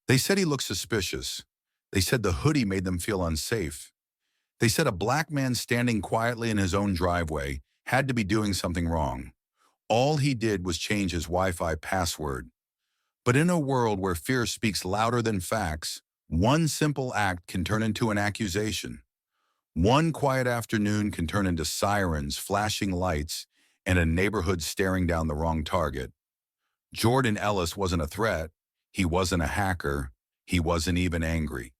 They said he looked suspicious. They said the hoodie made them feel unsafe. They said a black man standing quietly in his own driveway had to be doing something wrong. All he did was change his Wi-Fi password. But in a world where fear speaks louder than facts, one simple act can turn into an accusation. One quiet afternoon can turn into sirens, flashing lights, and a neighborhood staring down the wrong target. Jordan Ellis wasn't a threat. He wasn't a hacker. He wasn't even angry.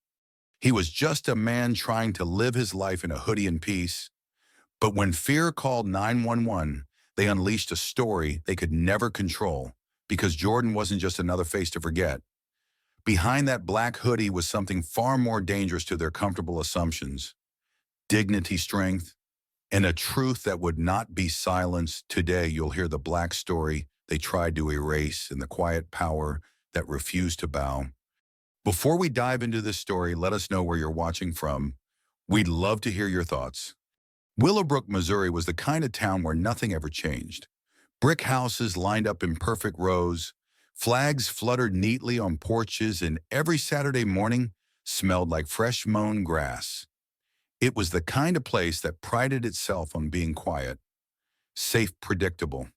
He was just a man trying to live his life in a hoodie in peace. But when fear called 911, they unleashed a story they could never control, because Jordan wasn't just another face to forget. Behind that black hoodie was something far more dangerous to their comfortable assumptions: dignity, strength, and a truth that would not be silenced. Today, you'll hear the black story they tried to erase and the quiet power that refused to bow. Before we dive into this story, let us know where you're watching from. We'd love to hear your thoughts. Willowbrook, Missouri was the kind of town where nothing ever changed. Brick houses lined up in perfect rows, flags fluttered neatly on porches, and every Saturday morning smelled like fresh mown grass. It was the kind of place that prided itself on being quiet, safe, predictable.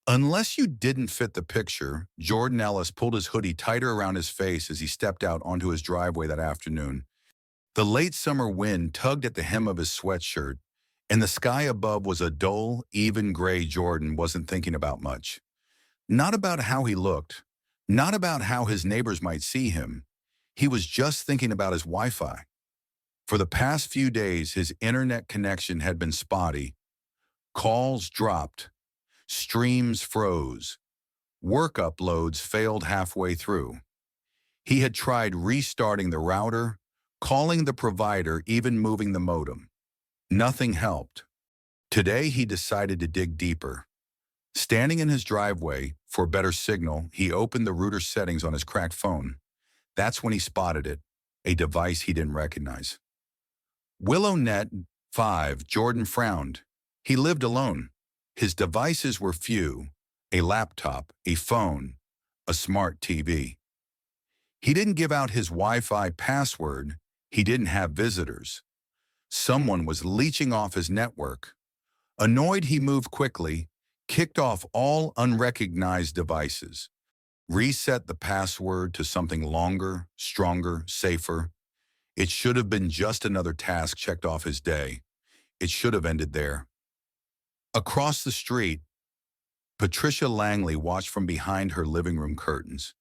Unless you didn't fit the picture, Jordan Ellis pulled his hoodie tighter around his face as he stepped out onto his driveway that afternoon. The late summer wind tugged at the hem of his sweatshirt, and the sky above was a dull, even gray. Jordan wasn't thinking about much. Not about how he looked, not about how his neighbors might see him. He was just thinking about his Wi-Fi. For the past few days, his internet connection had been spotty. Calls dropped. Streams froze. Work uploads failed halfway through. He had tried restarting the router, calling the provider, even moving the modem. Nothing helped. Today, he decided to dig deeper. Standing in his driveway for better signal, he opened the router settings on his cracked phone. That's when he spotted it, a device he didn't recognize. WillowNet 5. Jordan frowned. He lived alone. His devices were few: a laptop, a phone, a smart TV. He didn't give out his Wi-Fi password. He didn't have visitors. Someone was leeching off his network. Annoyed, he moved quickly, kicked off all unrecognized devices, reset the password to something longer, stronger, safer. It should have been just another task checked off his day. It should have ended there. Across the street, Patricia Langley watched from behind her living room curtains.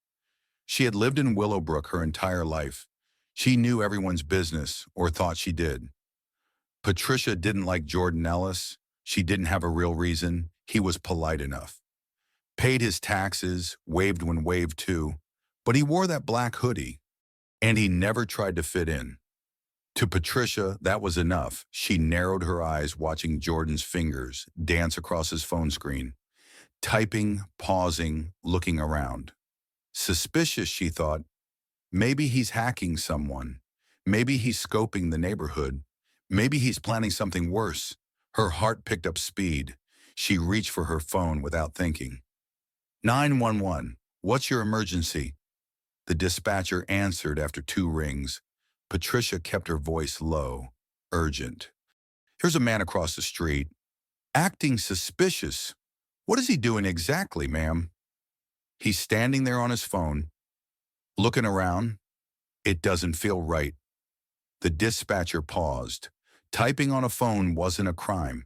She had lived in Willowbrook her entire life. She knew everyone's business, or thought she did. Patricia didn't like Jordan Ellis. She didn't have a real reason. He was polite enough. Paid his taxes, waved when waved to, but he wore that black hoodie, and he never tried to fit in. To Patricia, that was enough. She narrowed her eyes, watching Jordan's fingers dance across his phone screen, typing, pausing, looking around. Suspicious, she thought. Maybe he's hacking someone. Maybe he's scoping the neighborhood. Maybe he's planning something worse. Her heart picked up speed. She reached for her phone without thinking. 911, what's your emergency? The dispatcher answered after 2 rings. Patricia kept her voice low, urgent. Here's a man across the street, acting suspicious. What is he doing exactly, ma'am? He's standing there on his phone, looking around. It doesn't feel right. The dispatcher paused. Typing on a phone wasn't a crime.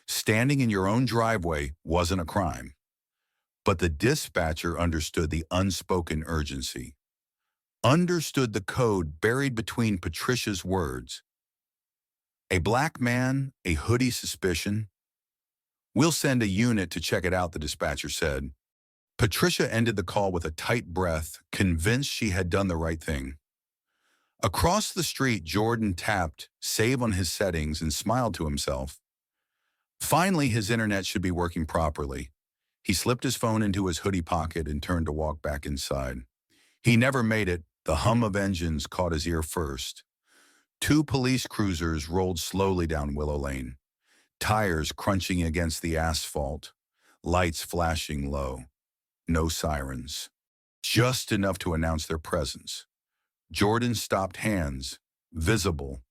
Standing in your own driveway wasn't a crime. But the dispatcher understood the unspoken urgency. Understood the code buried between Patricia's words. A black man, a hoodie suspicion. We'll send a unit to check it out, the dispatcher said. Patricia ended the call with a tight breath, convinced she had done the right thing. Across the street, Jordan tapped save on his settings and smiled to himself. Finally, his internet should be working properly. He slipped his phone into his hoodie pocket and turned to walk back inside. He never made it. The hum of engines caught his ear first. 2 police cruisers rolled slowly down Willow Lane, tires crunching against the asphalt, lights flashing low. No sirens. just enough to announce their presence. Jordan stopped, hands visible,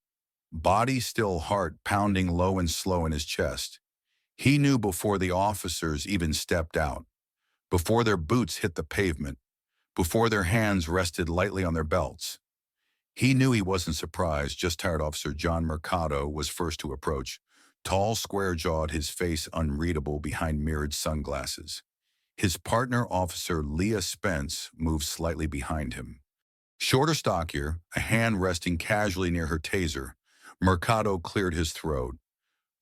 body still, heart pounding low and slow in his chest. He knew before the officers even stepped out, before their boots hit the pavement, before their hands rested lightly on their belts. He knew he wasn't surprised. Just tired Officer John Mercado was first to approach, tall, square-jawed, his face unreadable behind mirrored sunglasses. His partner, Officer Leah Spence, moved slightly behind him. Shorter, stockier, a hand resting casually near her taser, Mercado cleared his throat.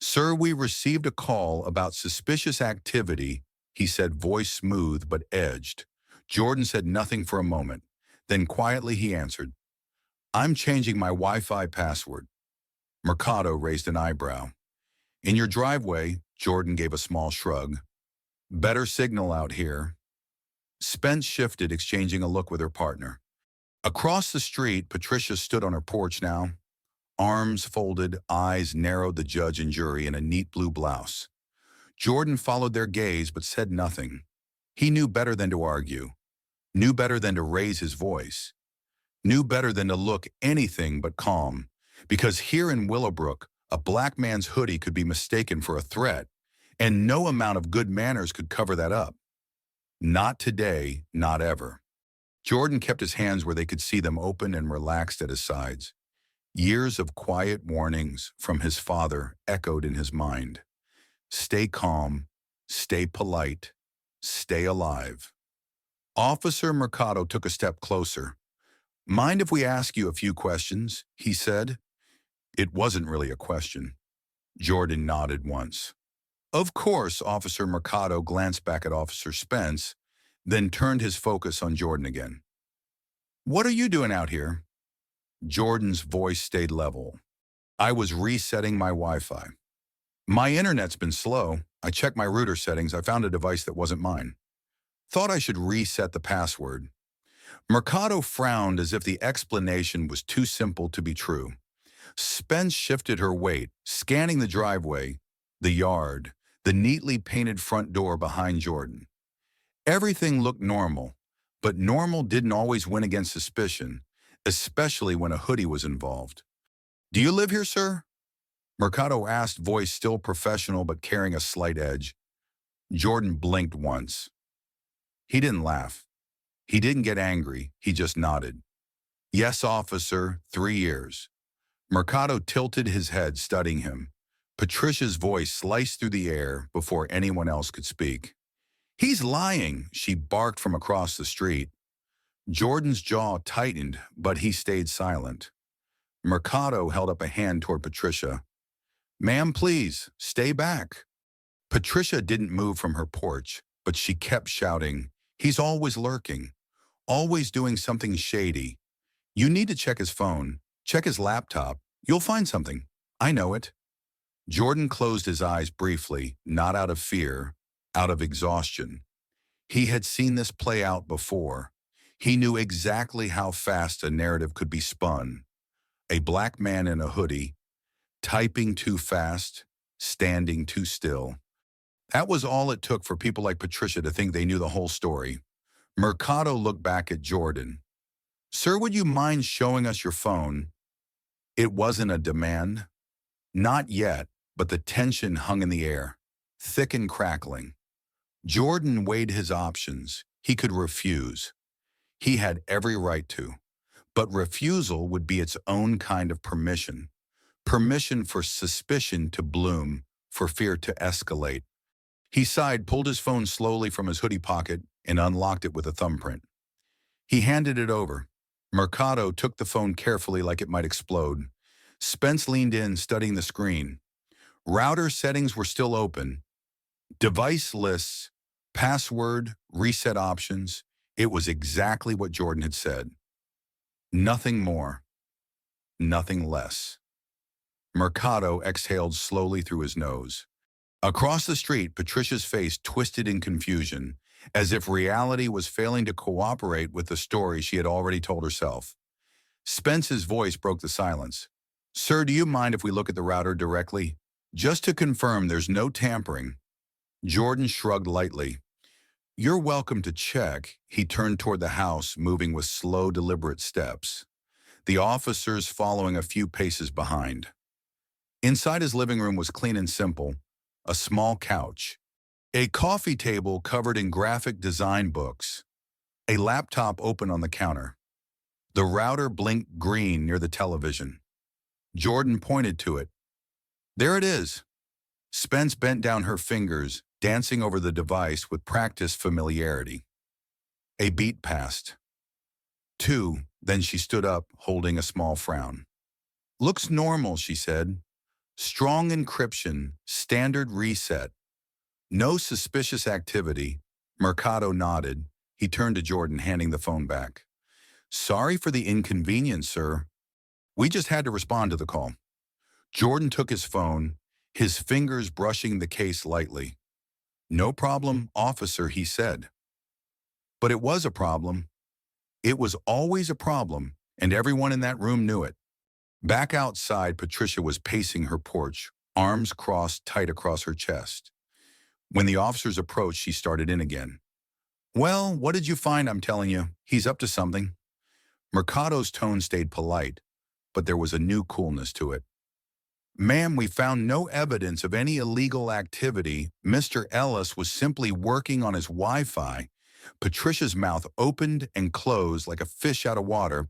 "Sir, we received a call about suspicious activity," he said, voice smooth but edged. Jordan said nothing for a moment. Then quietly he answered, "I'm changing my Wi-Fi password." Mercado raised an eyebrow. "In your driveway," Jordan gave a small shrug. "Better signal out here." Spence shifted, exchanging a look with her partner. Across the street, Patricia stood on her porch now. Arms folded, eyes narrowed, the judge and jury in a neat blue blouse. Jordan followed their gaze but said nothing. He knew better than to argue, knew better than to raise his voice, knew better than to look anything but calm, because here in Willowbrook, a black man's hoodie could be mistaken for a threat, and no amount of good manners could cover that up. Not today, not ever. Jordan kept his hands where they could see them, open and relaxed at his sides. Years of quiet warnings from his father echoed in his mind. Stay calm, stay polite, stay alive. Officer Mercado took a step closer. "Mind if we ask you a few questions?" he said. It wasn't really a question. Jordan nodded once. "Of course." Officer Mercado glanced back at Officer Spence, then turned his focus on Jordan again. "What are you doing out here?" Jordan's voice stayed level. "I was resetting my Wi-Fi. My internet's been slow. I checked my router settings. I found a device that wasn't mine. Thought I should reset the password." Mercado frowned as if the explanation was too simple to be true. Spence shifted her weight, scanning the driveway, the yard, the neatly painted front door behind Jordan. Everything looked normal, but normal didn't always win against suspicion, especially when a hoodie was involved. "Do you live here, sir?" Mercado asked, voice still professional but carrying a slight edge. Jordan blinked once. He didn't laugh. He didn't get angry. He just nodded. "Yes, officer, 3 years." Mercado tilted his head, studying him. Patricia's voice sliced through the air before anyone else could speak. "He's lying," she barked from across the street. Jordan's jaw tightened, but he stayed silent. Mercado held up a hand toward Patricia. "Ma'am, please, stay back." Patricia didn't move from her porch, but she kept shouting, "He's always lurking, always doing something shady. You need to check his phone, check his laptop. You'll find something. I know it." Jordan closed his eyes briefly, not out of fear, out of exhaustion. He had seen this play out before. He knew exactly how fast a narrative could be spun. A black man in a hoodie, typing too fast, standing too still. That was all it took for people like Patricia to think they knew the whole story. Mercado looked back at Jordan. "Sir, would you mind showing us your phone?" It wasn't a demand. Not yet, but the tension hung in the air, thick and crackling. Jordan weighed his options. He could refuse. He had every right to. But refusal would be its own kind of permission. Permission for suspicion to bloom, for fear to escalate. He sighed, pulled his phone slowly from his hoodie pocket, and unlocked it with a thumbprint. He handed it over. Mercado took the phone carefully like it might explode. Spence leaned in, studying the screen. Router settings were still open. Device lists, password, reset options. It was exactly what Jordan had said. Nothing more. Nothing less. Mercado exhaled slowly through his nose. Across the street, Patricia's face twisted in confusion, as if reality was failing to cooperate with the story she had already told herself. Spence's voice broke the silence. "Sir, do you mind if we look at the router directly? Just to confirm there's no tampering." Jordan shrugged lightly. You're welcome to check. He turned toward the house, moving with slow, deliberate steps, the officers following a few paces behind. Inside his living room was clean and simple, a small couch, a coffee table covered in graphic design books, a laptop open on the counter. The router blinked green near the television. Jordan pointed to it. There it is. Spence bent down her fingers, dancing over the device with practiced familiarity. A beat passed. Two, then she stood up, holding a small frown. Looks normal, she said. Strong encryption, standard reset. No suspicious activity. Mercado nodded. He turned to Jordan, handing the phone back. Sorry for the inconvenience, sir. We just had to respond to the call. Jordan took his phone, his fingers brushing the case lightly. No problem, officer, he said. But it was a problem. It was always a problem, and everyone in that room knew it. Back outside, Patricia was pacing her porch, arms crossed tight across her chest. When the officers approached, she started in again. Well, what did you find? I'm telling you, he's up to something. Mercado's tone stayed polite, but there was a new coolness to it. Ma'am, we found no evidence of any illegal activity. Mr. Ellis was simply working on his Wi-Fi. Patricia's mouth opened and closed like a fish out of water.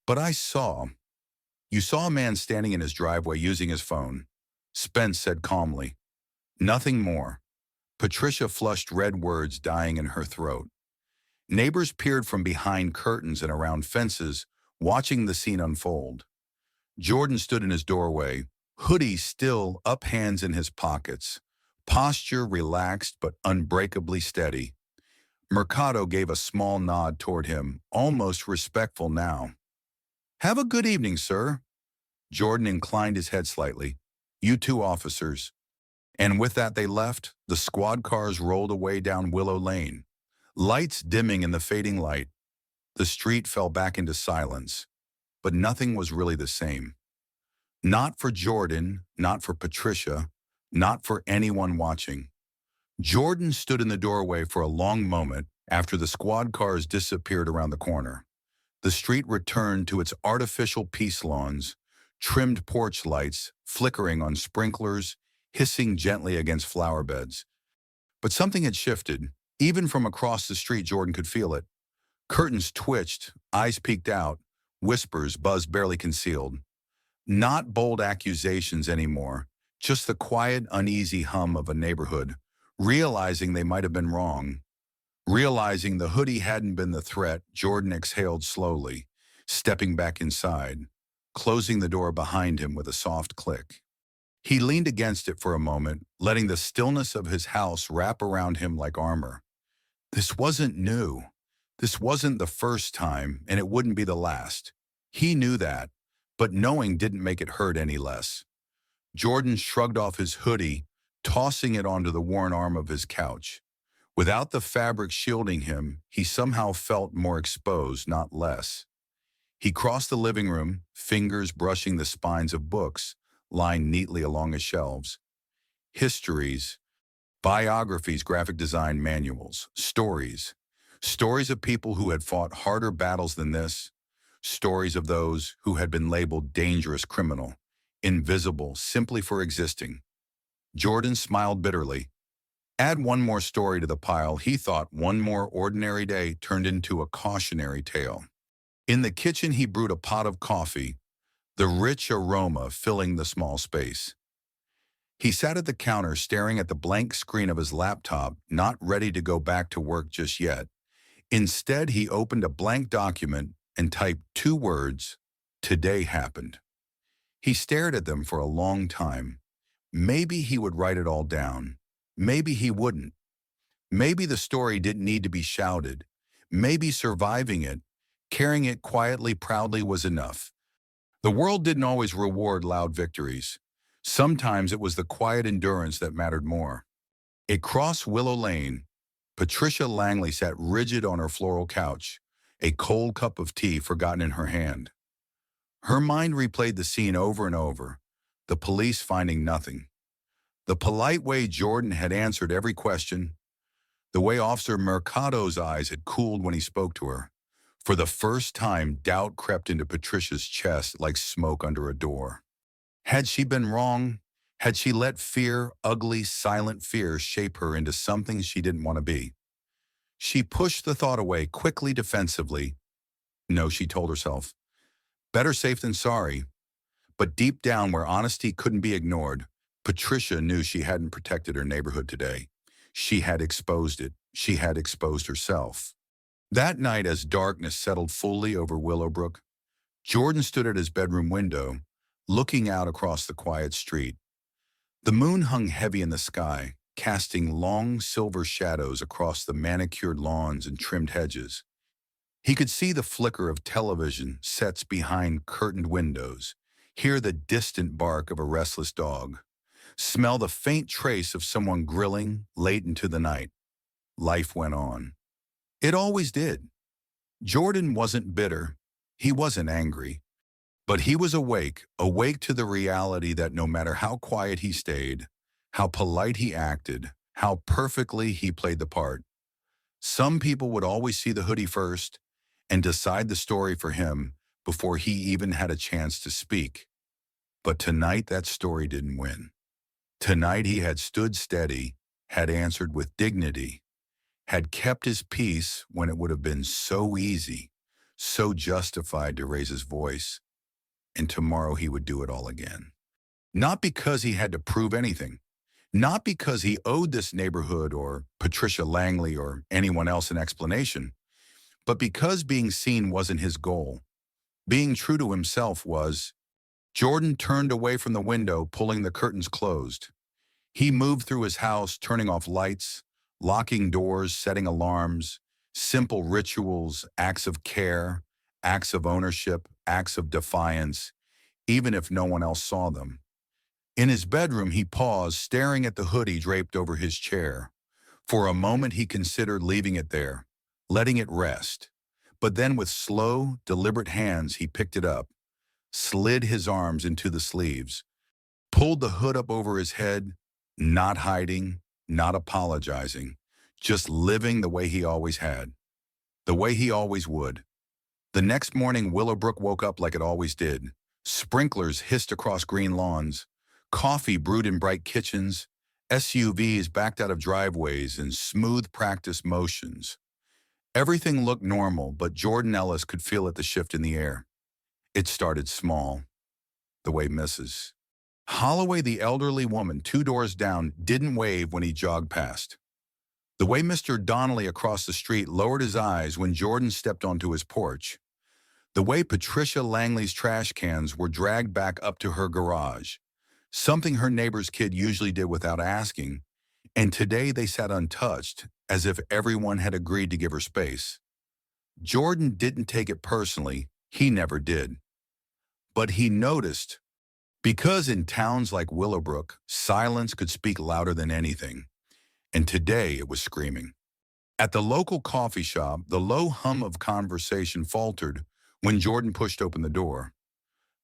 But you saw a man standing in his driveway using his phone. Spence said calmly. Nothing more. Patricia flushed, red words dying in her throat. Neighbors peered from behind curtains and around fences, watching the scene unfold. Jordan stood in his doorway, hoodie still up, hands in his pockets, posture relaxed but unbreakably steady. Mercado gave a small nod toward him, almost respectful now. Have a good evening, sir. Jordan inclined his head slightly. You too, officers. And with that they left. The squad cars rolled away down Willow Lane, lights dimming in the fading light. The street fell back into silence, but nothing was really the same. Not for Jordan, not for Patricia, not for anyone watching. Jordan stood in the doorway for a long moment after the squad cars disappeared around the corner. The street returned to its artificial peace lawns, trimmed porch lights flickering on sprinklers, hissing gently against flower beds. But something had shifted. Even from across the street, Jordan could feel it. Curtains twitched, eyes peeked out, whispers buzzed barely concealed. Not bold accusations anymore, just the quiet, uneasy hum of a neighborhood, realizing they might have been wrong. Realizing the hoodie hadn't been the threat, Jordan exhaled slowly, stepping back inside, closing the door behind him with a soft click. He leaned against it for a moment, letting the stillness of his house wrap around him like armor. This wasn't new. This wasn't the first time, and it wouldn't be the last. He knew that, but knowing didn't make it hurt any less. Jordan shrugged off his hoodie, tossing it onto the worn arm of his couch. Without the fabric shielding him, he somehow felt more exposed, not less. He crossed the living room, fingers brushing the spines of books lined neatly along his shelves. Histories, biographies, graphic design manuals, stories. Stories of people who had fought harder battles than this. Stories of those who had been labeled dangerous, criminal, invisible, simply for existing. Jordan smiled bitterly. Add one more story to the pile, he thought. One more ordinary day turned into a cautionary tale. In the kitchen, he brewed a pot of coffee, the rich aroma filling the small space. He sat at the counter, staring at the blank screen of his laptop, not ready to go back to work just yet. Instead, he opened a blank document and typed 2 words, "Today happened." He stared at them for a long time. Maybe he would write it all down. Maybe he wouldn't. Maybe the story didn't need to be shouted. Maybe surviving it, carrying it quietly, proudly was enough. The world didn't always reward loud victories. Sometimes it was the quiet endurance that mattered more. Across Willow Lane, Patricia Langley sat rigid on her floral couch, a cold cup of tea forgotten in her hand. Her mind replayed the scene over and over, the police finding nothing. The polite way Jordan had answered every question, The way Officer Mercado's eyes had cooled when he spoke to her. For the first time, doubt crept into Patricia's chest like smoke under a door. Had she been wrong? Had she let fear, ugly, silent fear, shape her into something she didn't want to be? She pushed the thought away quickly, defensively. No, she told herself. Better safe than sorry. But deep down, where honesty couldn't be ignored, Patricia knew she hadn't protected her neighborhood today. She had exposed it. She had exposed herself. That night, as darkness settled fully over Willowbrook, Jordan stood at his bedroom window, looking out across the quiet street. The moon hung heavy in the sky, casting long silver shadows across the manicured lawns and trimmed hedges. He could see the flicker of television sets behind curtained windows, hear the distant bark of a restless dog, smell the faint trace of someone grilling late into the night. Life went on. It always did. Jordan wasn't bitter. He wasn't angry. But he was awake, awake to the reality that no matter how quiet he stayed, how polite he acted, how perfectly he played the part, some people would always see the hoodie first and decide the story for him before he even had a chance to speak. But tonight that story didn't win. Tonight he had stood steady, had answered with dignity, had kept his peace when it would have been so easy, so justified to raise his voice. And tomorrow he would do it all again. Not because he had to prove anything. Not because he owed this neighborhood or Patricia Langley or anyone else an explanation, but because being seen wasn't his goal. Being true to himself was. Jordan turned away from the window, pulling the curtains closed. He moved through his house, turning off lights, locking doors, setting alarms, simple rituals, acts of care, acts of ownership, acts of defiance, even if no one else saw them. In his bedroom, he paused, staring at the hoodie draped over his chair. For a moment, he considered leaving it there, letting it rest. But then with slow, deliberate hands, he picked it up, slid his arms into the sleeves, pulled the hood up over his head, not hiding, not apologizing, just living the way he always had, the way he always would. The next morning, Willowbrook woke up like it always did. Sprinklers hissed across green lawns, coffee brewed in bright kitchens, SUVs backed out of driveways in smooth practice motions. Everything looked normal, but Jordan Ellis could feel it, the shift in the air. It started small, the way Mrs. Holloway, the elderly woman 2 doors down, didn't wave when he jogged past. The way Mr. Donnelly across the street lowered his eyes when Jordan stepped onto his porch. The way Patricia Langley's trash cans were dragged back up to her garage, something her neighbor's kid usually did without asking, and today they sat untouched, as if everyone had agreed to give her space. Jordan didn't take it personally, he never did. But he noticed, because in towns like Willowbrook, silence could speak louder than anything, and today it was screaming. At the local coffee shop, the low hum of conversation faltered when Jordan pushed open the door.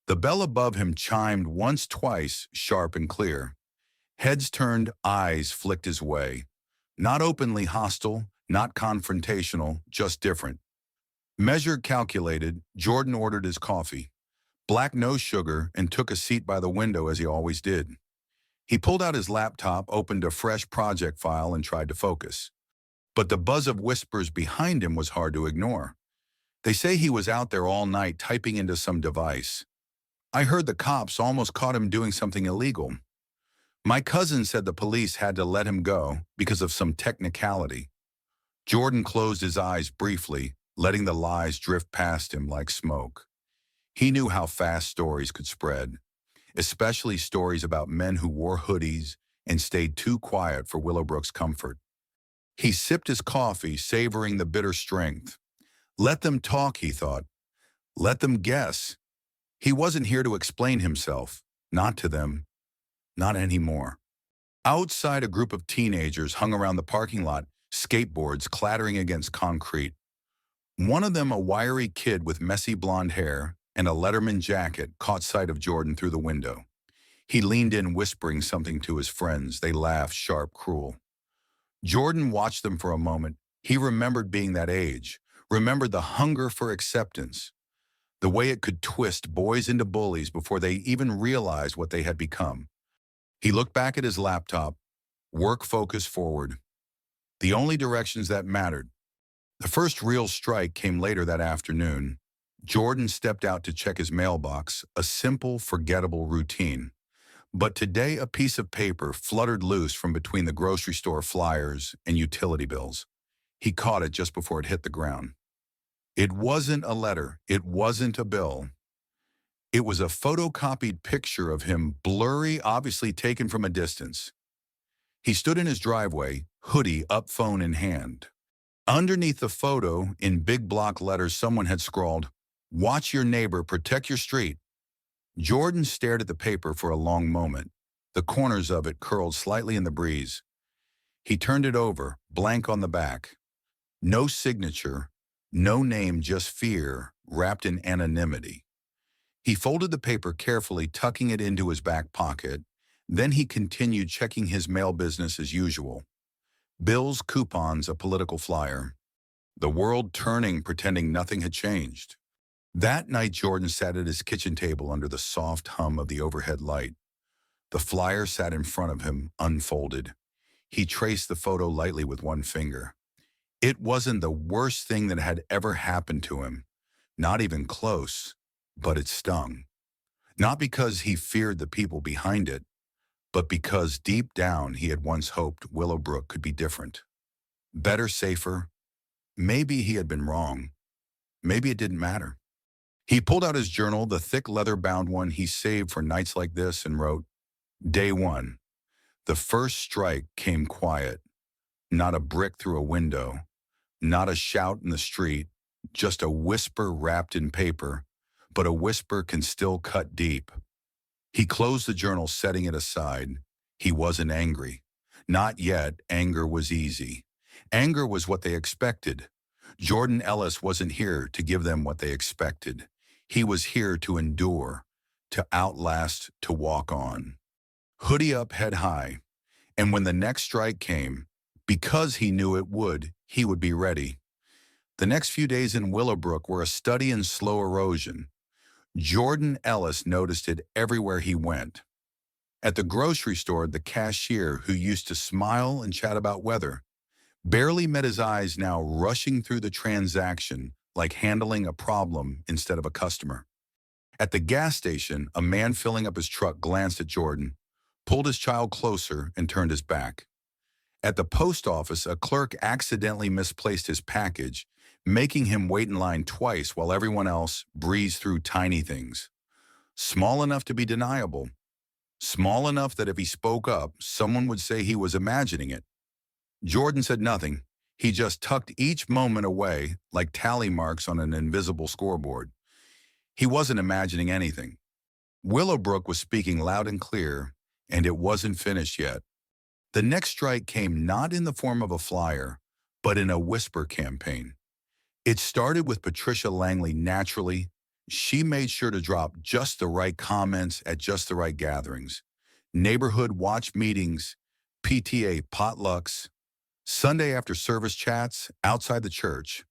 The bell above him chimed once, twice, sharp and clear. Heads turned, eyes flicked his way. Not openly hostile, not confrontational, just different. Measured, calculated, Jordan ordered his coffee. Black, no sugar, and took a seat by the window as he always did. He pulled out his laptop, opened a fresh project file, and tried to focus. But the buzz of whispers behind him was hard to ignore. They say he was out there all night typing into some device. I heard the cops almost caught him doing something illegal. My cousin said the police had to let him go because of some technicality. Jordan closed his eyes briefly, letting the lies drift past him like smoke. He knew how fast stories could spread, especially stories about men who wore hoodies and stayed too quiet for Willowbrook's comfort. He sipped his coffee, savoring the bitter strength. Let them talk, he thought. Let them guess. He wasn't here to explain himself, not to them, not anymore. Outside, a group of teenagers hung around the parking lot, skateboards clattering against concrete. One of them, a wiry kid with messy blonde hair and a Letterman jacket, caught sight of Jordan through the window. He leaned in, whispering something to his friends. They laughed, sharp, cruel. Jordan watched them for a moment. He remembered being that age, remembered the hunger for acceptance, the way it could twist boys into bullies before they even realized what they had become. He looked back at his laptop, work focus forward, the only directions that mattered. The first real strike came later that afternoon. Jordan stepped out to check his mailbox, a simple, forgettable routine. But today a piece of paper fluttered loose from between the grocery store flyers and utility bills. He caught it just before it hit the ground. It wasn't a letter. It wasn't a bill. It was a photocopied picture of him, blurry, obviously taken from a distance. He stood in his driveway, hoodie up, phone in hand. Underneath the photo, in big block letters, someone had scrawled, "Watch your neighbor, protect your street." Jordan stared at the paper for a long moment. The corners of it curled slightly in the breeze. He turned it over, blank on the back. No signature, no name, just fear, wrapped in anonymity. He folded the paper carefully, tucking it into his back pocket. Then he continued checking his mail business as usual. Bills, coupons, a political flyer. The world turning, pretending nothing had changed. That night, Jordan sat at his kitchen table under the soft hum of the overhead light. The flyer sat in front of him, unfolded. He traced the photo lightly with one finger. It wasn't the worst thing that had ever happened to him, not even close, but it stung. Not because he feared the people behind it, but because deep down he had once hoped Willowbrook could be different. Better, safer. Maybe he had been wrong. Maybe it didn't matter. He pulled out his journal, the thick leather-bound one he saved for nights like this, and wrote, Day 1. The first strike came quiet. Not a brick through a window. Not a shout in the street. Just a whisper wrapped in paper. But a whisper can still cut deep. He closed the journal, setting it aside. He wasn't angry. Not yet. Anger was easy. Anger was what they expected. Jordan Ellis wasn't here to give them what they expected. He was here to endure, to outlast, to walk on. Hoodie up, head high. And when the next strike came, because he knew it would, he would be ready. The next few days in Willowbrook were a study in slow erosion. Jordan Ellis noticed it everywhere he went. At the grocery store, the cashier, who used to smile and chat about weather, barely met his eyes now, rushing through the transaction like handling a problem instead of a customer. At the gas station, a man filling up his truck glanced at Jordan, pulled his child closer, and turned his back. At the post office, a clerk accidentally misplaced his package, making him wait in line twice while everyone else breezed through tiny things. Small enough to be deniable. Small enough that if he spoke up, someone would say he was imagining it. Jordan said nothing. He just tucked each moment away like tally marks on an invisible scoreboard. He wasn't imagining anything. Willowbrook was speaking loud and clear, and it wasn't finished yet. The next strike came not in the form of a flyer, but in a whisper campaign. It started with Patricia Langley naturally. She made sure to drop just the right comments at just the right gatherings. Neighborhood watch meetings, PTA potlucks, Sunday after service chats outside the church.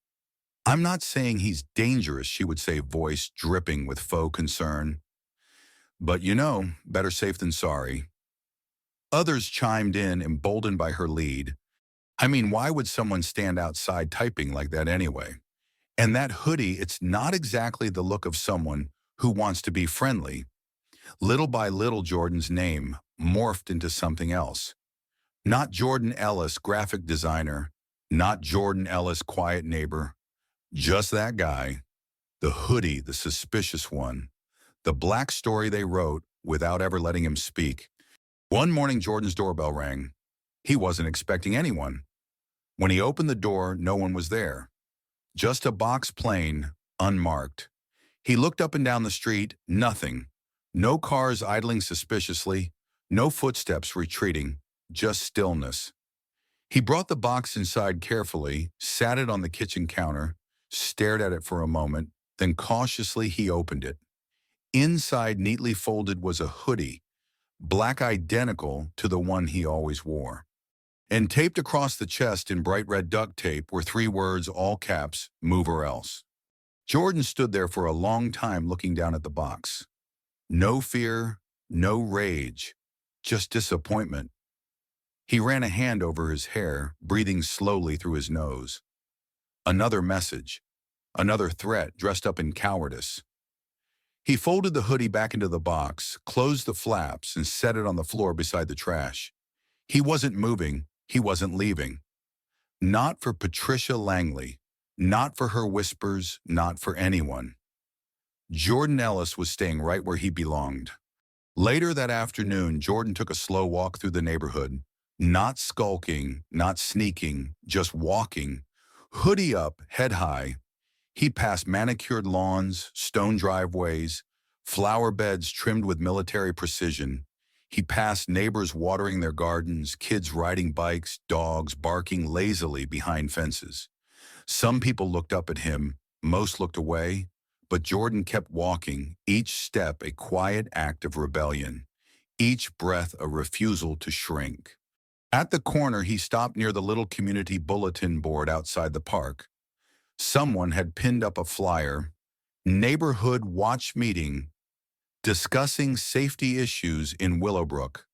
I'm not saying he's dangerous, she would say, voice dripping with faux concern. But better safe than sorry. Others chimed in, emboldened by her lead. I mean, why would someone stand outside typing like that anyway? And that hoodie, it's not exactly the look of someone who wants to be friendly. Little by little, Jordan's name morphed into something else. Not Jordan Ellis, graphic designer. Not Jordan Ellis, quiet neighbor. Just that guy. The hoodie, the suspicious one. The black story they wrote without ever letting him speak. One morning, Jordan's doorbell rang. He wasn't expecting anyone. When he opened the door, no one was there. Just a box plane, unmarked. He looked up and down the street, nothing. No cars idling suspiciously, no footsteps retreating, just stillness. He brought the box inside carefully, sat it on the kitchen counter, stared at it for a moment, then cautiously he opened it. Inside, neatly folded, was a hoodie, black identical to the one he always wore. And taped across the chest in bright red duct tape were 3 words, all caps, "Move or else." Jordan stood there for a long time looking down at the box. No fear, no rage, just disappointment. He ran a hand over his hair, breathing slowly through his nose. Another message, another threat dressed up in cowardice. He folded the hoodie back into the box, closed the flaps, and set it on the floor beside the trash. He wasn't moving, he wasn't leaving. Not for Patricia Langley, not for her whispers, not for anyone. Jordan Ellis was staying right where he belonged. Later that afternoon, Jordan took a slow walk through the neighborhood, not skulking, not sneaking, just walking. Hoodie up, head high, he passed manicured lawns, stone driveways, flower beds trimmed with military precision. He passed neighbors watering their gardens, kids riding bikes, dogs barking lazily behind fences. Some people looked up at him, most looked away, but Jordan kept walking, each step a quiet act of rebellion, each breath a refusal to shrink. At the corner, he stopped near the little community bulletin board outside the park. Someone had pinned up a flyer, "Neighborhood Watch Meeting, discussing safety issues in Willowbrook."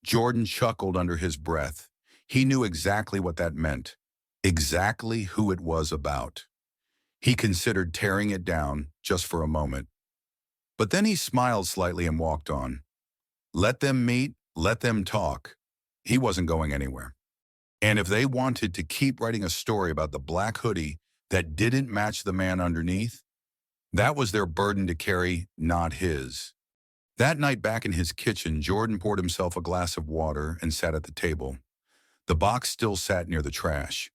Jordan chuckled under his breath. He knew exactly what that meant, exactly who it was about. He considered tearing it down just for a moment. But then he smiled slightly and walked on. Let them meet, let them talk. He wasn't going anywhere. And if they wanted to keep writing a story about the black hoodie that didn't match the man underneath, that was their burden to carry, not his. That night back in his kitchen, Jordan poured himself a glass of water and sat at the table. The box still sat near the trash.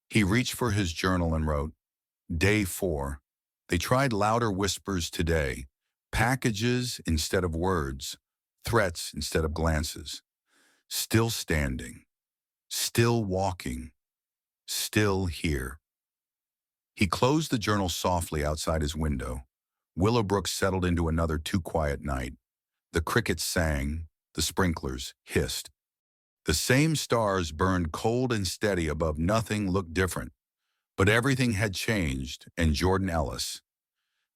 He reached for his journal and wrote, Day 4. They tried louder whispers today. Packages instead of words. Threats instead of glances. Still standing. Still walking. Still here. He closed the journal softly outside his window. Willowbrook settled into another too quiet night. The crickets sang. The sprinklers hissed. The same stars burned cold and steady above. Nothing looked different. But everything had changed, and Jordan Ellis,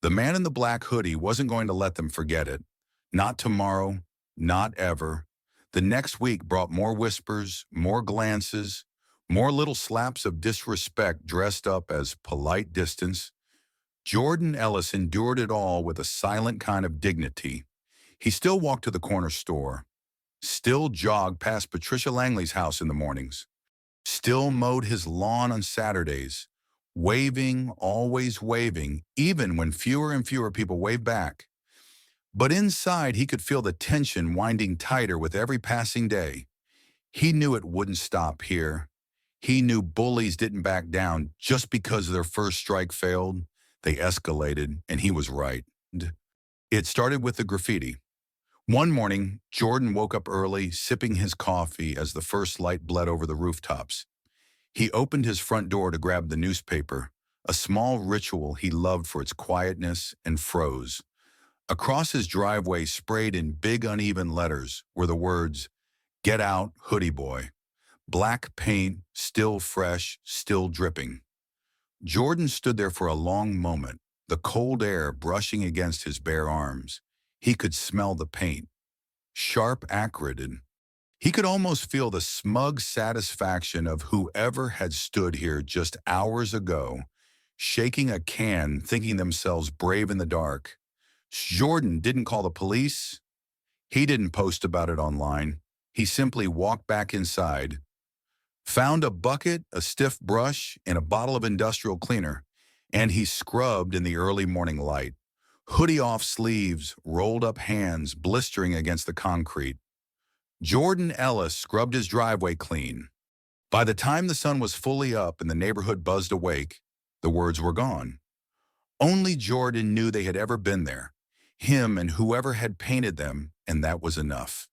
the man in the black hoodie, wasn't going to let them forget it. Not tomorrow, not ever. The next week brought more whispers, more glances, more little slaps of disrespect dressed up as polite distance. Jordan Ellis endured it all with a silent kind of dignity. He still walked to the corner store, still jogged past Patricia Langley's house in the mornings, still mowed his lawn on Saturdays, waving, always waving, even when fewer and fewer people waved back. But inside, he could feel the tension winding tighter with every passing day. He knew it wouldn't stop here. He knew bullies didn't back down just because their first strike failed. They escalated, and he was right. It started with the graffiti. One morning, Jordan woke up early, sipping his coffee as the first light bled over the rooftops. He opened his front door to grab the newspaper, a small ritual he loved for its quietness, and froze. Across his driveway, sprayed in big uneven letters, were the words, "Get out, hoodie boy." Black paint, still fresh, still dripping. Jordan stood there for a long moment, the cold air brushing against his bare arms. He could smell the paint, sharp, acrid, and he could almost feel the smug satisfaction of whoever had stood here just hours ago, shaking a can, thinking themselves brave in the dark. Jordan didn't call the police. He didn't post about it online. He simply walked back inside, found a bucket, a stiff brush, and a bottle of industrial cleaner, and he scrubbed in the early morning light. Hoodie off sleeves, rolled up hands, blistering against the concrete. Jordan Ellis scrubbed his driveway clean. By the time the sun was fully up and the neighborhood buzzed awake, the words were gone. Only Jordan knew they had ever been there, him and whoever had painted them, and that was enough.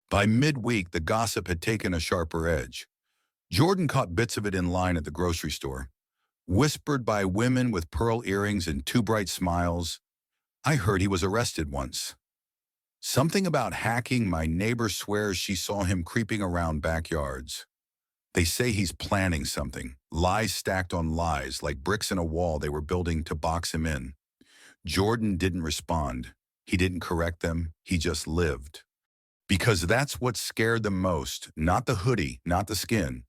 By midweek, the gossip had taken a sharper edge. Jordan caught bits of it in line at the grocery store, whispered by women with pearl earrings and too bright smiles. I heard he was arrested once. Something about hacking. My neighbor swears she saw him creeping around backyards. They say he's planning something, lies stacked on lies, like bricks in a wall they were building to box him in. Jordan didn't respond. He didn't correct them. He just lived. Because that's what scared them most, not the hoodie, not the skin.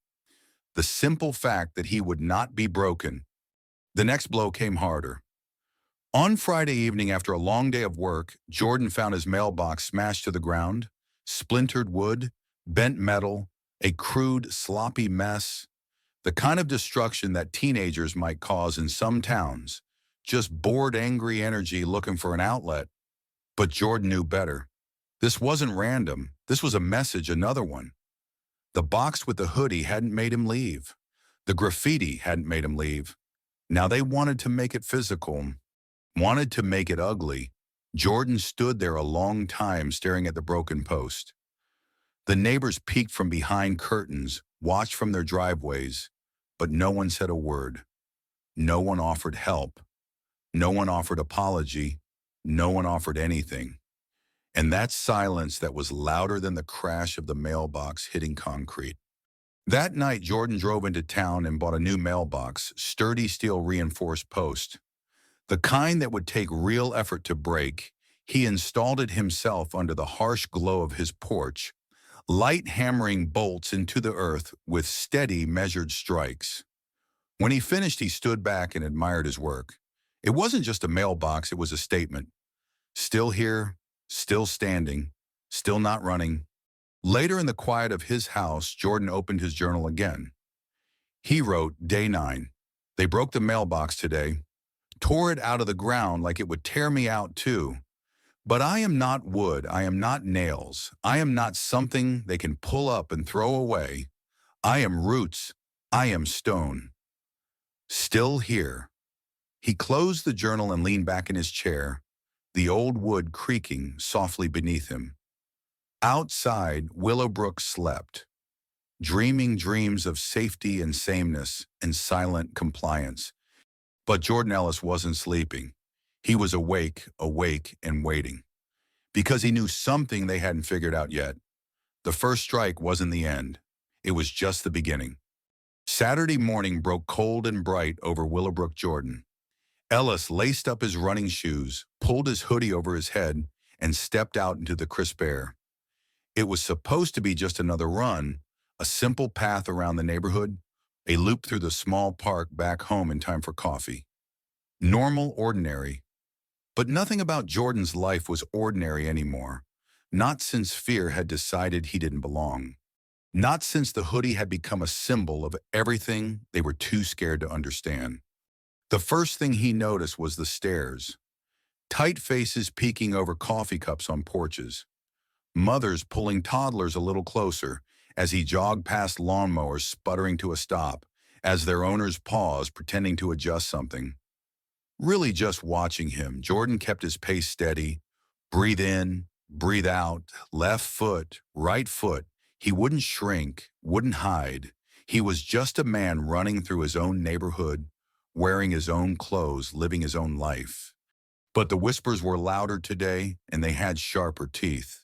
The simple fact that he would not be broken. The next blow came harder. On Friday evening, after a long day of work, Jordan found his mailbox smashed to the ground, splintered wood, bent metal, a crude, sloppy mess, the kind of destruction that teenagers might cause in some towns, just bored, angry energy looking for an outlet. But Jordan knew better. This wasn't random. This was a message, another one. The box with the hoodie hadn't made him leave. The graffiti hadn't made him leave. Now they wanted to make it physical, wanted to make it ugly. Jordan stood there a long time staring at the broken post. The neighbors peeked from behind curtains, watched from their driveways, but no one said a word. No one offered help. No one offered apology. No one offered anything. And that silence that was louder than the crash of the mailbox hitting concrete. That night, Jordan drove into town and bought a new mailbox, sturdy steel reinforced post. The kind that would take real effort to break. He installed it himself under the harsh glow of his porch, light hammering bolts into the earth with steady, measured strikes. When he finished, he stood back and admired his work. It wasn't just a mailbox, it was a statement. Still here, still standing, still not running. Later in the quiet of his house, Jordan opened his journal again. He wrote, Day 9. They broke the mailbox today, tore it out of the ground like it would tear me out too. But I am not wood, I am not nails, I am not something they can pull up and throw away. I am roots, I am stone. Still here. He closed the journal and leaned back in his chair, the old wood creaking softly beneath him. Outside, Willowbrook slept, dreaming dreams of safety and sameness and silent compliance. But Jordan Ellis wasn't sleeping. He was awake, and waiting. Because he knew something they hadn't figured out yet. The first strike wasn't the end. It was just the beginning. Saturday morning broke cold and bright over Willowbrook, Jordan. Ellis laced up his running shoes, pulled his hoodie over his head, and stepped out into the crisp air. It was supposed to be just another run, a simple path around the neighborhood, a loop through the small park back home in time for coffee. Normal, ordinary. But nothing about Jordan's life was ordinary anymore. Not since fear had decided he didn't belong. Not since the hoodie had become a symbol of everything they were too scared to understand. The first thing he noticed was the stares. Tight faces peeking over coffee cups on porches. Mothers pulling toddlers a little closer as he jogged past lawnmowers sputtering to a stop, as their owners paused, pretending to adjust something. Really just watching him, Jordan kept his pace steady. Breathe in, breathe out, left foot, right foot. He wouldn't shrink, wouldn't hide. He was just a man running through his own neighborhood, wearing his own clothes, living his own life. But the whispers were louder today, and they had sharper teeth.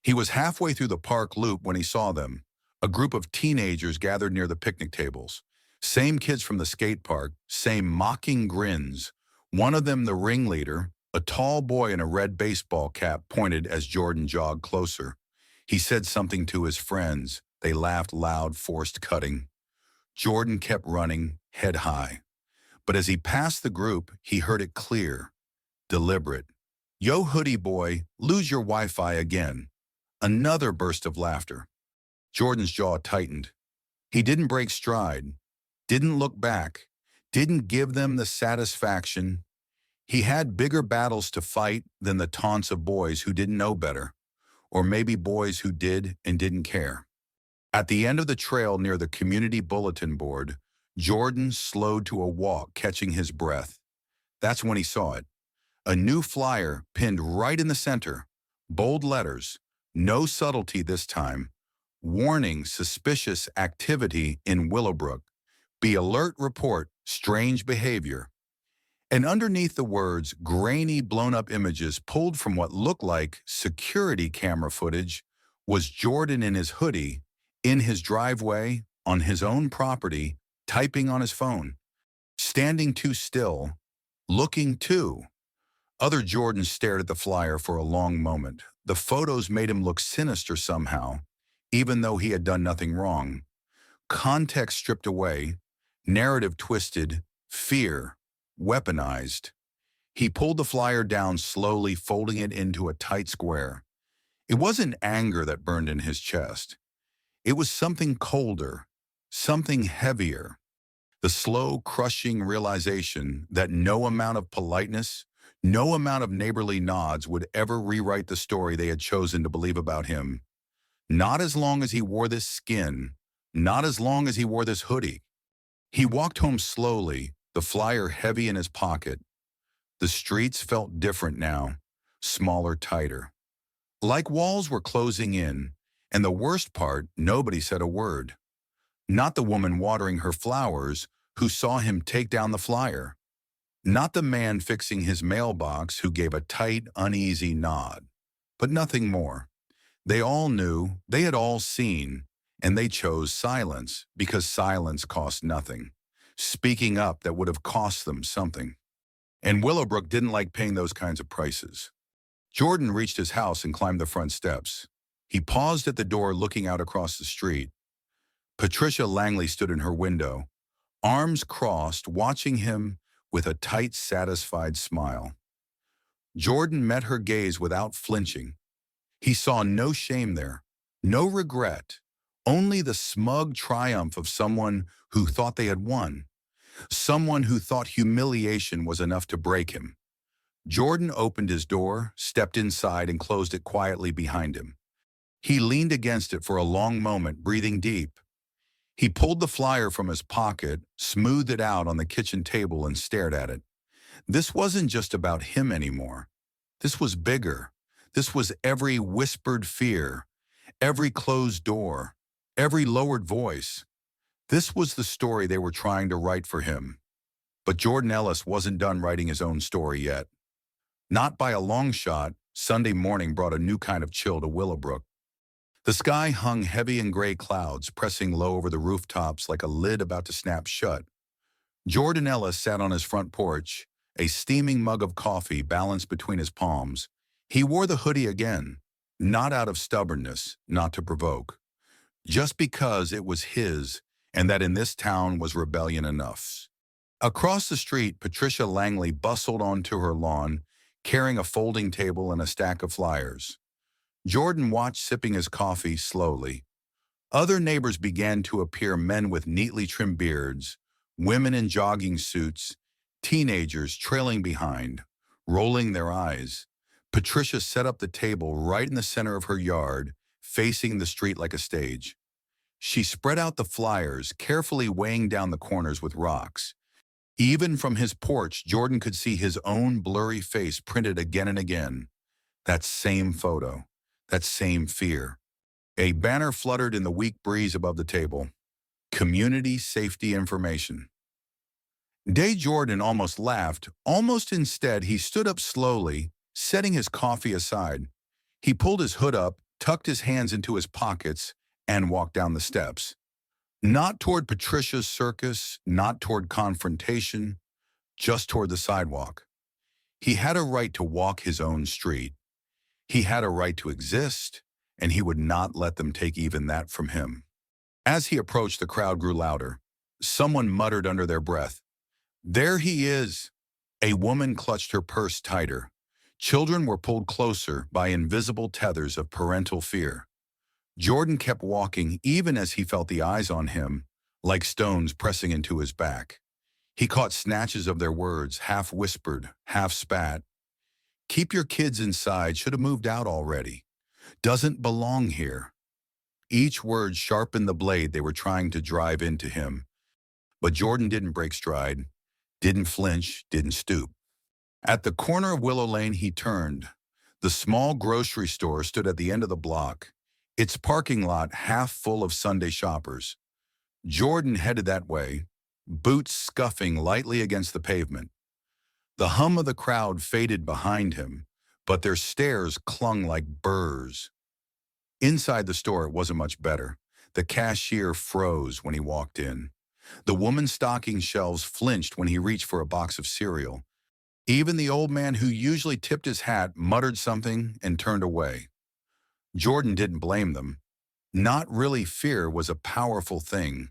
He was halfway through the park loop when he saw them, a group of teenagers gathered near the picnic tables. Same kids from the skate park, same mocking grins. One of them the ringleader, a tall boy in a red baseball cap, pointed as Jordan jogged closer. He said something to his friends. They laughed loud, forced cutting. Jordan kept running, head high. But as he passed the group, he heard it clear, deliberate. Yo, hoodie boy, lose your Wi-Fi again. Another burst of laughter. Jordan's jaw tightened. He didn't break stride, didn't look back, didn't give them the satisfaction. He had bigger battles to fight than the taunts of boys who didn't know better, or maybe boys who did and didn't care. At the end of the trail near the community bulletin board, Jordan slowed to a walk, catching his breath. That's when he saw it. A new flyer pinned right in the center, bold letters, no subtlety this time. Warning, suspicious activity in Willowbrook. Be alert, report, strange behavior. And underneath the words, grainy, blown-up images pulled from what looked like security camera footage, was Jordan in his hoodie, in his driveway, on his own property, typing on his phone, standing too still, looking too. Other Jordan stared at the flyer for a long moment. The photos made him look sinister somehow, even though he had done nothing wrong. Context stripped away, narrative twisted, fear weaponized. He pulled the flyer down slowly, folding it into a tight square. It wasn't anger that burned in his chest. It was something colder, something heavier. The slow, crushing realization that no amount of politeness, no amount of neighborly nods would ever rewrite the story they had chosen to believe about him. Not as long as he wore this skin, not as long as he wore this hoodie. He walked home slowly, the flyer heavy in his pocket. The streets felt different now, smaller, tighter. Like walls were closing in, and the worst part, nobody said a word. Not the woman watering her flowers who saw him take down the flyer. Not the man fixing his mailbox who gave a tight, uneasy nod. But nothing more. They all knew, they had all seen, and they chose silence because silence cost nothing. Speaking up that would have cost them something. And Willowbrook didn't like paying those kinds of prices. Jordan reached his house and climbed the front steps. He paused at the door looking out across the street. Patricia Langley stood in her window, arms crossed, watching him with a tight, satisfied smile. Jordan met her gaze without flinching. He saw no shame there, no regret, only the smug triumph of someone who thought they had won, someone who thought humiliation was enough to break him. Jordan opened his door, stepped inside, and closed it quietly behind him. He leaned against it for a long moment, breathing deep. He pulled the flyer from his pocket, smoothed it out on the kitchen table, and stared at it. This wasn't just about him anymore. This was bigger. This was every whispered fear, every closed door, every lowered voice. This was the story they were trying to write for him. But Jordan Ellis wasn't done writing his own story yet. Not by a long shot. Sunday morning brought a new kind of chill to Willowbrook. The sky hung heavy in gray clouds, pressing low over the rooftops like a lid about to snap shut. Jordan Ellis sat on his front porch, a steaming mug of coffee balanced between his palms. He wore the hoodie again, not out of stubbornness, not to provoke, just because it was his and that in this town was rebellion enough. Across the street, Patricia Langley bustled onto her lawn, carrying a folding table and a stack of flyers. Jordan watched, sipping his coffee slowly. Other neighbors began to appear, men with neatly trimmed beards, women in jogging suits, teenagers trailing behind, rolling their eyes. Patricia set up the table right in the center of her yard, facing the street like a stage. She spread out the flyers, carefully weighing down the corners with rocks. Even from his porch, Jordan could see his own blurry face printed again and again. That same photo, that same fear. A banner fluttered in the weak breeze above the table. Community Safety Information. Day Jordan almost laughed. Almost instead, he stood up slowly, setting his coffee aside. He pulled his hood up, tucked his hands into his pockets, and walked down the steps. Not toward Patricia's circus, not toward confrontation, just toward the sidewalk. He had a right to walk his own street. He had a right to exist, and he would not let them take even that from him. As he approached, the crowd grew louder. Someone muttered under their breath, "There he is." A woman clutched her purse tighter. Children were pulled closer by invisible tethers of parental fear. Jordan kept walking even as he felt the eyes on him, like stones pressing into his back. He caught snatches of their words, half whispered, half spat. "Keep your kids inside, should have moved out already. Doesn't belong here." Each word sharpened the blade they were trying to drive into him. But Jordan didn't break stride, didn't flinch, didn't stoop. At the corner of Willow Lane, he turned. The small grocery store stood at the end of the block, its parking lot half full of Sunday shoppers. Jordan headed that way, boots scuffing lightly against the pavement. The hum of the crowd faded behind him, but their stares clung like burrs. Inside the store, it wasn't much better. The cashier froze when he walked in. The woman's stocking shelves flinched when he reached for a box of cereal. Even the old man who usually tipped his hat muttered something and turned away. Jordan didn't blame them. Not really fear was a powerful thing,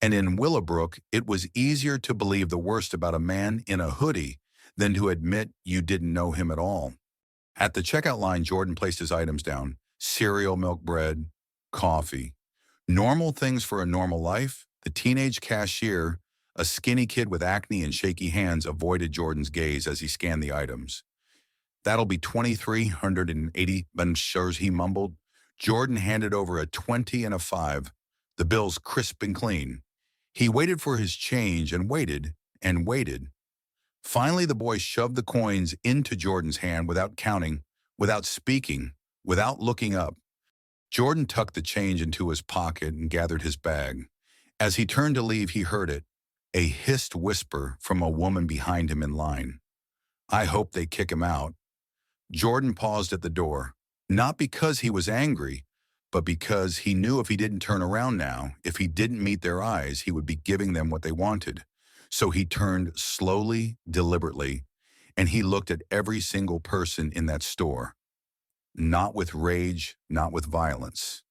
and in Willowbrook, it was easier to believe the worst about a man in a hoodie than to admit you didn't know him at all. At the checkout line, Jordan placed his items down: cereal, milk, bread, coffee. Normal things for a normal life. The teenage cashier, a skinny kid with acne and shaky hands, avoided Jordan's gaze as he scanned the items. "That'll be 2,380, I'm sure," he mumbled. Jordan handed over a 20 and a 5, the bills crisp and clean. He waited for his change and waited and waited. Finally, the boy shoved the coins into Jordan's hand without counting, without speaking, without looking up. Jordan tucked the change into his pocket and gathered his bag. As he turned to leave, he heard it, a hissed whisper from a woman behind him in line. "I hope they kick him out." Jordan paused at the door, not because he was angry, but because he knew if he didn't turn around now, if he didn't meet their eyes, he would be giving them what they wanted. So he turned slowly, deliberately, and he looked at every single person in that store. Not with rage, not with violence,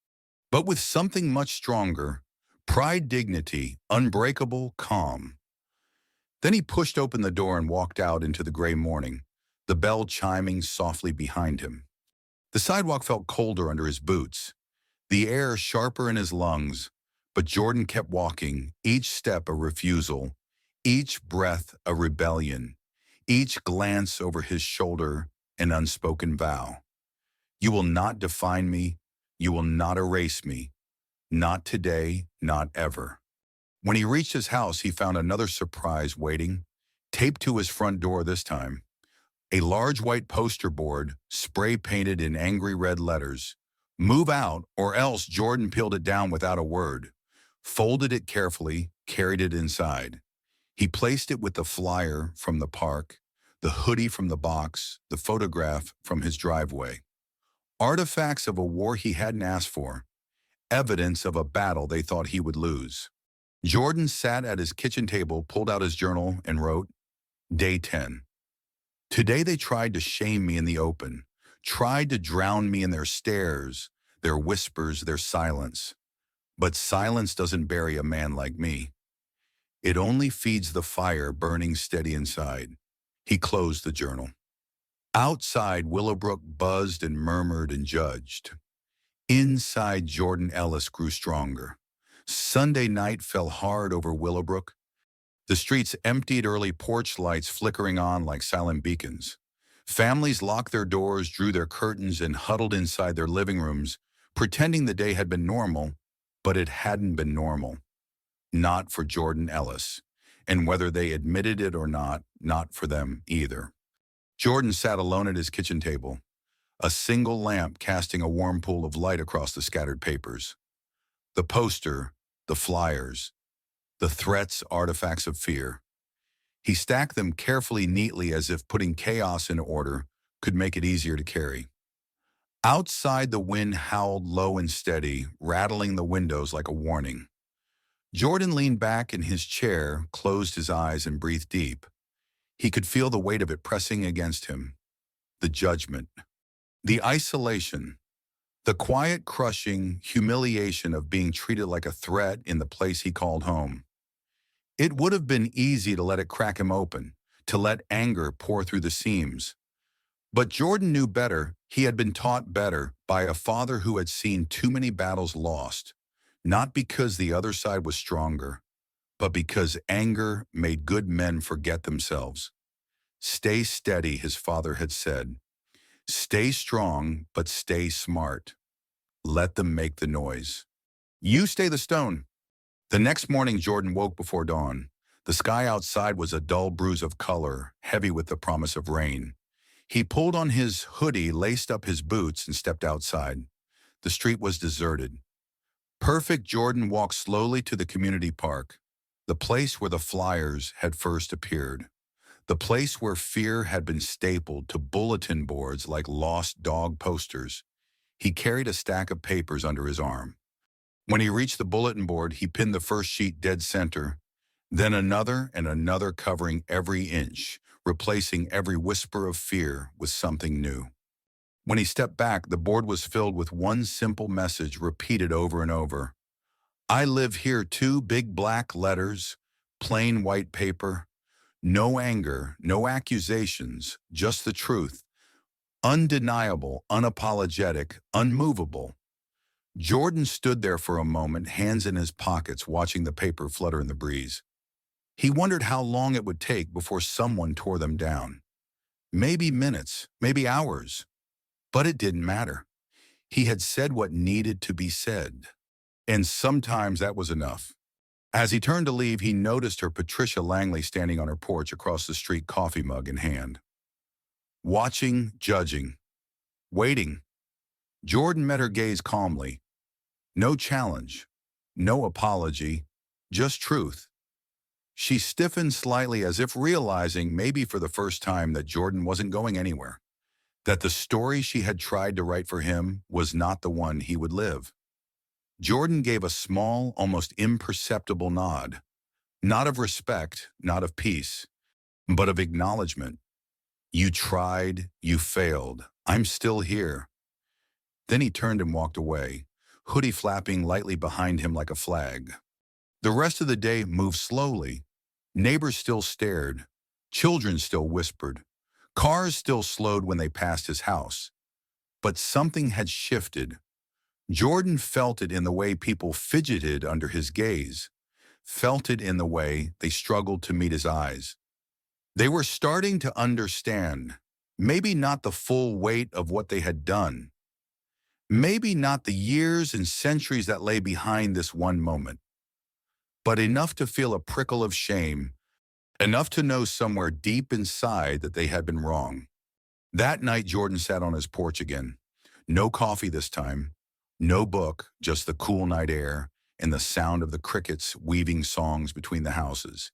but with something much stronger: pride, dignity, unbreakable calm. Then he pushed open the door and walked out into the gray morning, the bell chiming softly behind him. The sidewalk felt colder under his boots, the air sharper in his lungs, but Jordan kept walking, each step a refusal, each breath a rebellion, each glance over his shoulder an unspoken vow. "You will not define me. You will not erase me. Not today, not ever." When he reached his house, he found another surprise waiting, taped to his front door this time. A large white poster board, spray-painted in angry red letters. "Move out, or else." Jordan peeled it down without a word, folded it carefully, carried it inside. He placed it with the flyer from the park, the hoodie from the box, the photograph from his driveway. Artifacts of a war he hadn't asked for, evidence of a battle they thought he would lose. Jordan sat at his kitchen table, pulled out his journal, and wrote, Day 10. Today they tried to shame me in the open, tried to drown me in their stares, their whispers, their silence. But silence doesn't bury a man like me. It only feeds the fire burning steady inside. He closed the journal. Outside, Willowbrook buzzed and murmured and judged. Inside, Jordan Ellis grew stronger. Sunday night fell hard over Willowbrook. The streets emptied, early porch lights flickering on like silent beacons. Families locked their doors, drew their curtains, and huddled inside their living rooms, pretending the day had been normal, but it hadn't been normal. Not for Jordan Ellis, and whether they admitted it or not for them either. Jordan sat alone at his kitchen table, a single lamp casting a warm pool of light across the scattered papers. The poster, the flyers, the threats, artifacts of fear. He stacked them carefully, neatly, as if putting chaos in order could make it easier to carry. Outside, the wind howled low and steady, rattling the windows like a warning. Jordan leaned back in his chair, closed his eyes, and breathed deep. He could feel the weight of it pressing against him. The judgment, the isolation, the quiet, crushing humiliation of being treated like a threat in the place he called home. It would have been easy to let it crack him open, to let anger pour through the seams. But Jordan knew better. He had been taught better by a father who had seen too many battles lost, not because the other side was stronger, but because anger made good men forget themselves. Stay steady, his father had said. Stay strong, but stay smart. Let them make the noise. You stay the stone. The next morning, Jordan woke before dawn. The sky outside was a dull bruise of color, heavy with the promise of rain. He pulled on his hoodie, laced up his boots, and stepped outside. The street was deserted. Perfect. Jordan walked slowly to the community park, the place where the flyers had first appeared, the place where fear had been stapled to bulletin boards like lost dog posters. He carried a stack of papers under his arm. When he reached the bulletin board, he pinned the first sheet dead center, then another and another covering every inch, replacing every whisper of fear with something new. When he stepped back, the board was filled with one simple message repeated over and over. I live here too, big black letters, plain white paper. No anger, no accusations, just the truth. Undeniable, unapologetic, unmovable. Jordan stood there for a moment, hands in his pockets, watching the paper flutter in the breeze. He wondered how long it would take before someone tore them down. Maybe minutes, maybe hours. But it didn't matter. He had said what needed to be said. And sometimes that was enough. As he turned to leave, he noticed her Patricia Langley standing on her porch across the street, coffee mug in hand. Watching, judging, waiting. Jordan met her gaze calmly. No challenge, no apology, just truth. She stiffened slightly as if realizing, maybe for the first time, that Jordan wasn't going anywhere, that the story she had tried to write for him was not the one he would live. Jordan gave a small, almost imperceptible nod, not of respect, not of peace, but of acknowledgement. You tried, you failed, I'm still here. Then he turned and walked away, hoodie flapping lightly behind him like a flag. The rest of the day moved slowly. Neighbors still stared, children still whispered, cars still slowed when they passed his house. But something had shifted. Jordan felt it in the way people fidgeted under his gaze, felt it in the way they struggled to meet his eyes. They were starting to understand, maybe not the full weight of what they had done, maybe not the years and centuries that lay behind this one moment, but enough to feel a prickle of shame, enough to know somewhere deep inside that they had been wrong. That night, Jordan sat on his porch again. No coffee this time, no book, just the cool night air and the sound of the crickets weaving songs between the houses.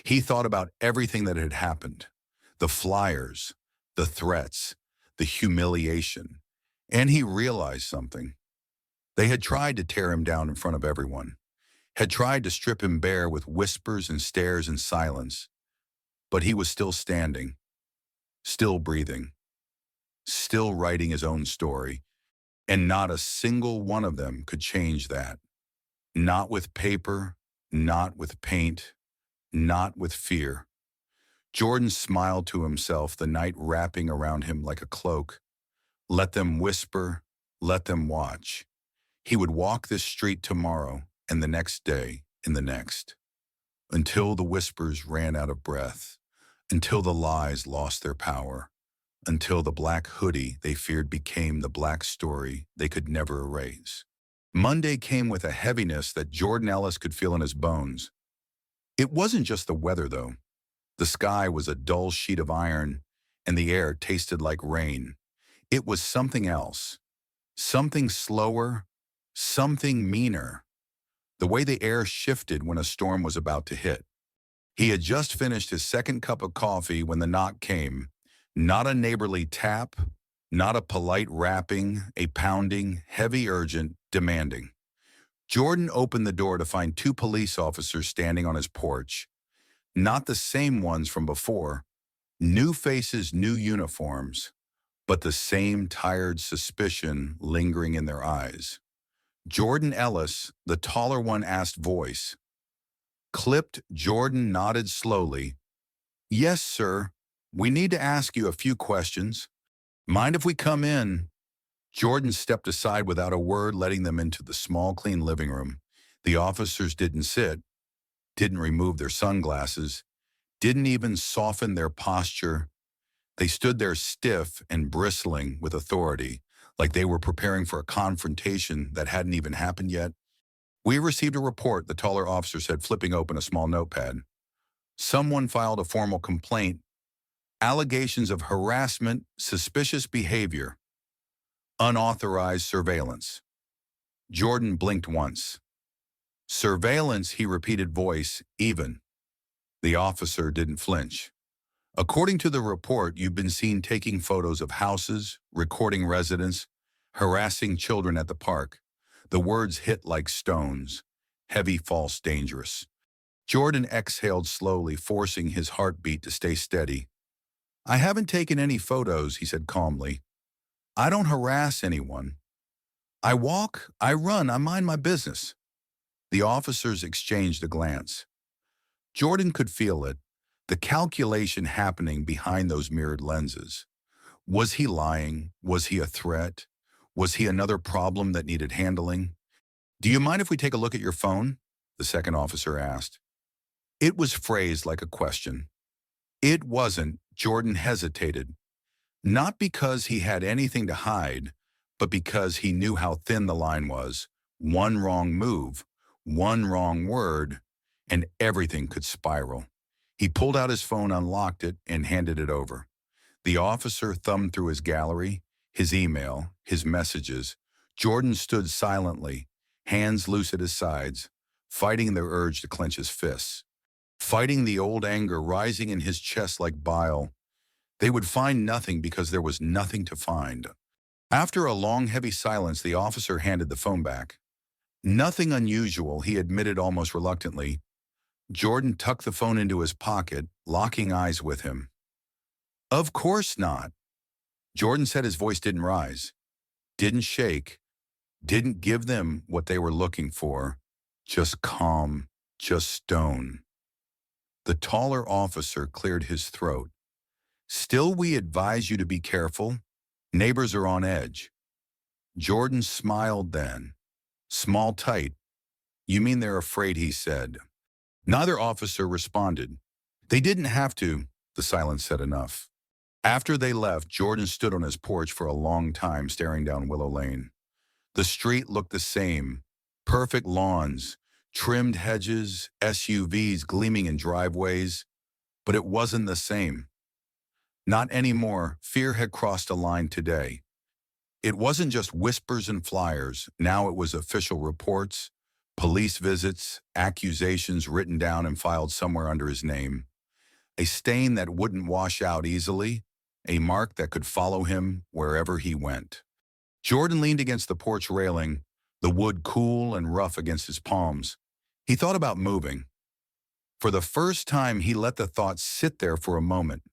He thought about everything that had happened, the flyers, the threats, the humiliation, and he realized something. They had tried to tear him down in front of everyone, had tried to strip him bare with whispers and stares and silence, but he was still standing, still breathing, still writing his own story, and not a single one of them could change that. Not with paper, not with paint, not with fear. Jordan smiled to himself, the night wrapping around him like a cloak. Let them whisper, let them watch. He would walk this street tomorrow and the next day and the next, until the whispers ran out of breath, until the lies lost their power, until the black hoodie they feared became the black story they could never erase. Monday came with a heaviness that Jordan Ellis could feel in his bones. It wasn't just the weather, though. The sky was a dull sheet of iron, and the air tasted like rain. It was something else, something slower, something meaner. The way the air shifted when a storm was about to hit. He had just finished his second cup of coffee when the knock came. Not a neighborly tap, not a polite rapping, a pounding, heavy, urgent, demanding. Jordan opened the door to find two police officers standing on his porch. Not the same ones from before. New faces, new uniforms, but the same tired suspicion lingering in their eyes. Jordan Ellis, the taller one, asked voice. Clipped, Jordan nodded slowly. Yes, sir. We need to ask you a few questions. Mind if we come in? Jordan stepped aside without a word, letting them into the small, clean living room. The officers didn't sit, didn't remove their sunglasses, didn't even soften their posture. They stood there stiff and bristling with authority, like they were preparing for a confrontation that hadn't even happened yet. We received a report, the taller officer said, flipping open a small notepad. Someone filed a formal complaint. Allegations of harassment, suspicious behavior, unauthorized surveillance. Jordan blinked once. Surveillance, he repeated, voice even. The officer didn't flinch. According to the report, you've been seen taking photos of houses, recording residents, harassing children at the park. The words hit like stones. Heavy, false, dangerous. Jordan exhaled slowly, forcing his heartbeat to stay steady. I haven't taken any photos, he said calmly. I don't harass anyone. I walk, I run, I mind my business. The officers exchanged a glance. Jordan could feel it, the calculation happening behind those mirrored lenses. Was he lying? Was he a threat? Was he another problem that needed handling? Do you mind if we take a look at your phone? The second officer asked. It was phrased like a question. It wasn't. Jordan hesitated. Not because he had anything to hide, but because he knew how thin the line was. One wrong move, one wrong word, and everything could spiral. He pulled out his phone, unlocked it, and handed it over. The officer thumbed through his gallery, his email, his messages. Jordan stood silently, hands loose at his sides, fighting the urge to clench his fists, fighting the old anger rising in his chest like bile. They would find nothing because there was nothing to find. After a long, heavy silence, the officer handed the phone back. Nothing unusual, he admitted almost reluctantly. Jordan tucked the phone into his pocket, locking eyes with him. Of course not. Jordan said, his voice didn't rise, didn't shake, didn't give them what they were looking for. Just calm, just stone. The taller officer cleared his throat. Still, we advise you to be careful. Neighbors are on edge. Jordan smiled then. Small, tight. You mean they're afraid, he said. Neither officer responded. They didn't have to. The silence said enough. After they left, Jordan stood on his porch for a long time, staring down Willow Lane. The street looked the same. Perfect lawns, trimmed hedges, SUVs gleaming in driveways. But it wasn't the same. Not anymore. Fear had crossed a line today. It wasn't just whispers and flyers. Now it was official reports, police visits, accusations written down and filed somewhere under his name. A stain that wouldn't wash out easily, a mark that could follow him wherever he went. Jordan leaned against the porch railing, the wood cool and rough against his palms. He thought about moving. For the first time, he let the thought sit there for a moment.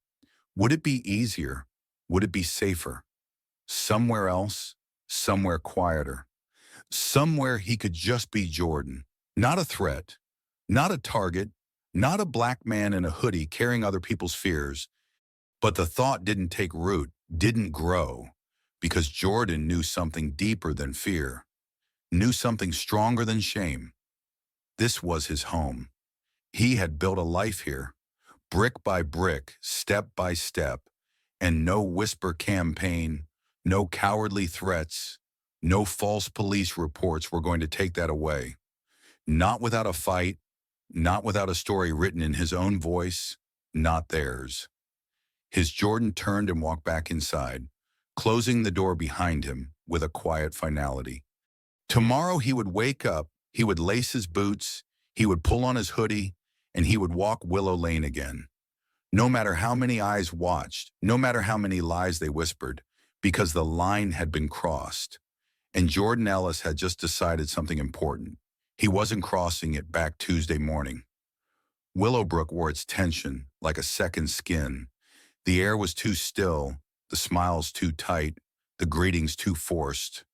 Would it be easier? Would it be safer? Somewhere else, somewhere quieter. Somewhere he could just be Jordan. Not a threat, not a target, not a black man in a hoodie carrying other people's fears. But the thought didn't take root, didn't grow, because Jordan knew something deeper than fear, knew something stronger than shame. This was his home. He had built a life here, brick by brick, step by step, and no whisper campaign, no cowardly threats, no false police reports were going to take that away. Not without a fight, not without a story written in his own voice, not theirs. His Jordan turned and walked back inside, closing the door behind him with a quiet finality. Tomorrow he would wake up, he would lace his boots, he would pull on his hoodie, and he would walk Willow Lane again. No matter how many eyes watched, no matter how many lies they whispered, because the line had been crossed. And Jordan Ellis had just decided something important. He wasn't crossing it back Tuesday morning. Willowbrook wore its tension like a second skin. The air was too still, the smiles too tight, the greetings too forced.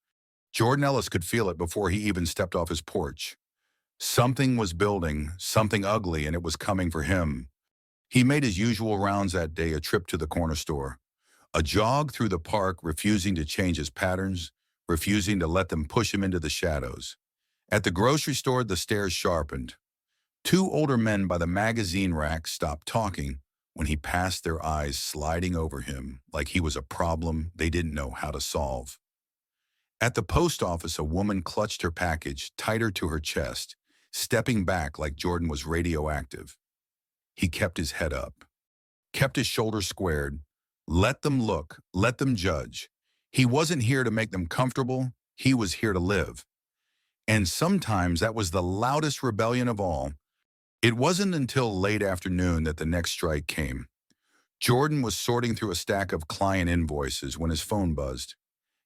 Jordan Ellis could feel it before he even stepped off his porch. Something was building, something ugly, and it was coming for him. He made his usual rounds that day, a trip to the corner store, a jog through the park, refusing to change his patterns, refusing to let them push him into the shadows. At the grocery store, the stares sharpened. Two older men by the magazine rack stopped talking when he passed, their eyes sliding over him like he was a problem they didn't know how to solve. At the post office, a woman clutched her package tighter to her chest, stepping back like Jordan was radioactive. He kept his head up, kept his shoulders squared. Let them look, let them judge. He wasn't here to make them comfortable, he was here to live. And sometimes that was the loudest rebellion of all. It wasn't until late afternoon that the next strike came. Jordan was sorting through a stack of client invoices when his phone buzzed.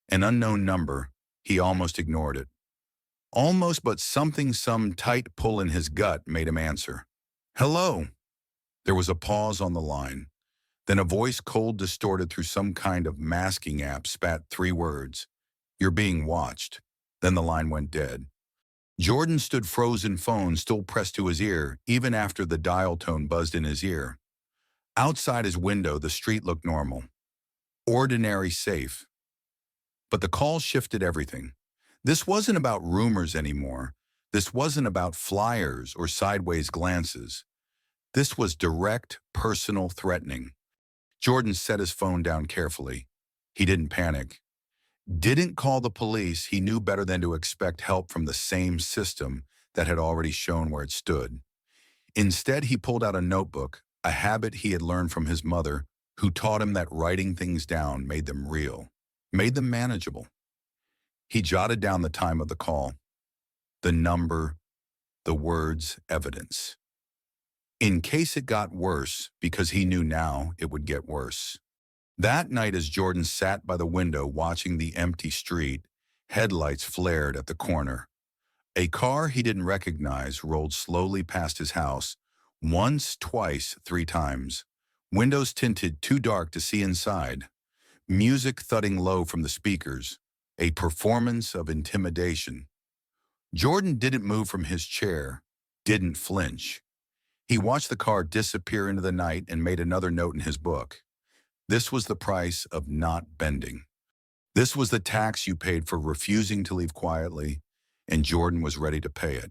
An unknown number. He almost ignored it. Almost, but some tight pull in his gut made him answer. Hello. There was a pause on the line. Then a voice cold distorted through some kind of masking app spat three words. You're being watched. Then the line went dead. Jordan stood frozen, phone still pressed to his ear, even after the dial tone buzzed in his ear. Outside his window, the street looked normal. Ordinary, safe. But the call shifted everything. This wasn't about rumors anymore. This wasn't about flyers or sideways glances. This was direct, personal threatening. Jordan set his phone down carefully. He didn't panic. Didn't call the police. He knew better than to expect help from the same system that had already shown where it stood. Instead, he pulled out a notebook, a habit he had learned from his mother, who taught him that writing things down made them real, made them manageable. He jotted down the time of the call, the number, the words, evidence. In case it got worse, because he knew now it would get worse. That night, as Jordan sat by the window watching the empty street, headlights flared at the corner. A car he didn't recognize rolled slowly past his house, once, twice, three times. Windows tinted too dark to see inside. Music thudding low from the speakers. A performance of intimidation. Jordan didn't move from his chair, didn't flinch. He watched the car disappear into the night and made another note in his book. This was the price of not bending. This was the tax you paid for refusing to leave quietly, and Jordan was ready to pay it.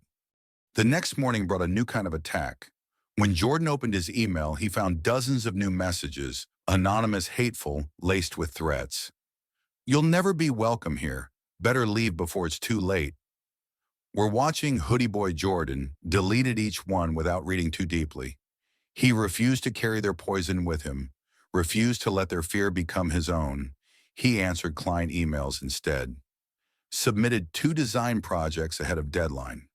The next morning brought a new kind of attack. When Jordan opened his email, he found dozens of new messages, anonymous, hateful, laced with threats. You'll never be welcome here. Better leave before it's too late. We're watching Hoodie Boy Jordan deleted each one without reading too deeply. He refused to carry their poison with him, refused to let their fear become his own. He answered client emails instead. Submitted 2 design projects ahead of deadline.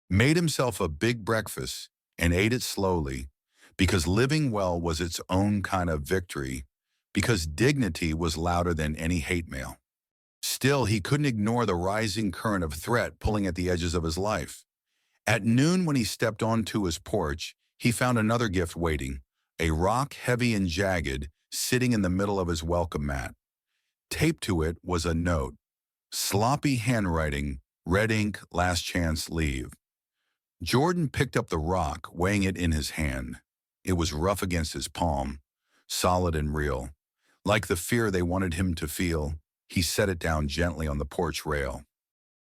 Made himself a big breakfast and ate it slowly because living well was its own kind of victory, because dignity was louder than any hate mail. Still, he couldn't ignore the rising current of threat pulling at the edges of his life. At noon, when he stepped onto his porch, he found another gift waiting, a rock heavy and jagged, sitting in the middle of his welcome mat. Taped to it was a note. Sloppy handwriting, red ink, last chance, leave. Jordan picked up the rock, weighing it in his hand. It was rough against his palm, solid and real. Like the fear they wanted him to feel, he set it down gently on the porch rail.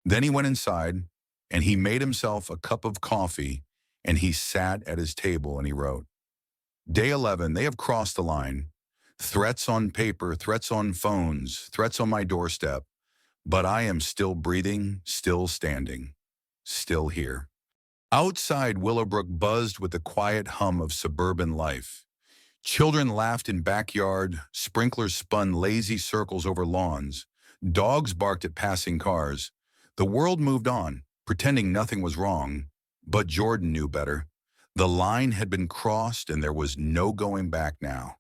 Then he went inside, and he made himself a cup of coffee, and he sat at his table and he wrote, Day 11, they have crossed the line. Threats on paper, threats on phones, threats on my doorstep. But I am still breathing, still standing, still here. Outside, Willowbrook buzzed with the quiet hum of suburban life. Children laughed in backyard, sprinklers spun lazy circles over lawns, dogs barked at passing cars. The world moved on, pretending nothing was wrong. But Jordan knew better. The line had been crossed and there was no going back now.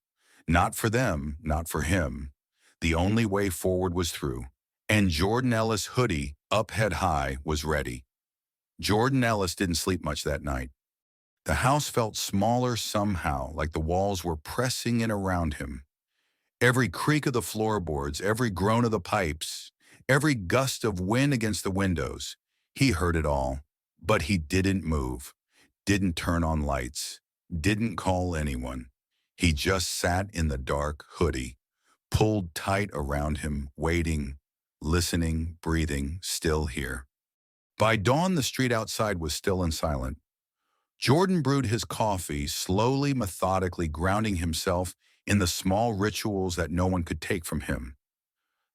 Not for them, not for him. The only way forward was through. And Jordan Ellis, hoodie, up head high, was ready. Jordan Ellis didn't sleep much that night. The house felt smaller somehow, like the walls were pressing in around him. Every creak of the floorboards, every groan of the pipes, every gust of wind against the windows, he heard it all. But he didn't move, didn't turn on lights, didn't call anyone. He just sat in the dark, hoodie, pulled tight around him, waiting, listening, breathing, still here. By dawn, the street outside was still and silent. Jordan brewed his coffee, slowly, methodically, grounding himself in the small rituals that no one could take from him.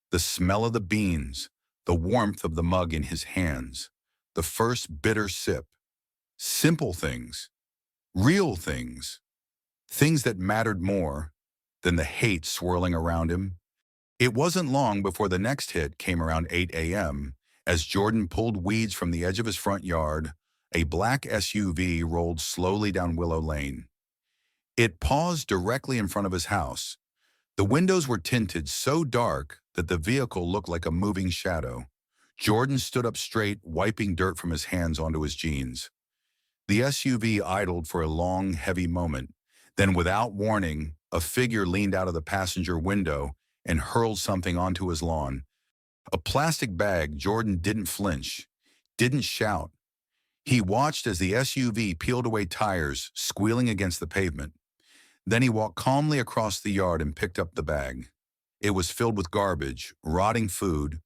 The smell of the beans, the warmth of the mug in his hands, the first bitter sip. Simple things, real things, things that mattered more than the hate swirling around him. It wasn't long before the next hit came around 8 a.m. as Jordan pulled weeds from the edge of his front yard. A black SUV rolled slowly down Willow Lane. It paused directly in front of his house. The windows were tinted so dark that the vehicle looked like a moving shadow. Jordan stood up straight, wiping dirt from his hands onto his jeans. The SUV idled for a long, heavy moment. Then, without warning, a figure leaned out of the passenger window and hurled something onto his lawn. A plastic bag. Jordan didn't flinch, didn't shout. He watched as the SUV peeled away tires, squealing against the pavement. Then he walked calmly across the yard and picked up the bag. It was filled with garbage, rotting food,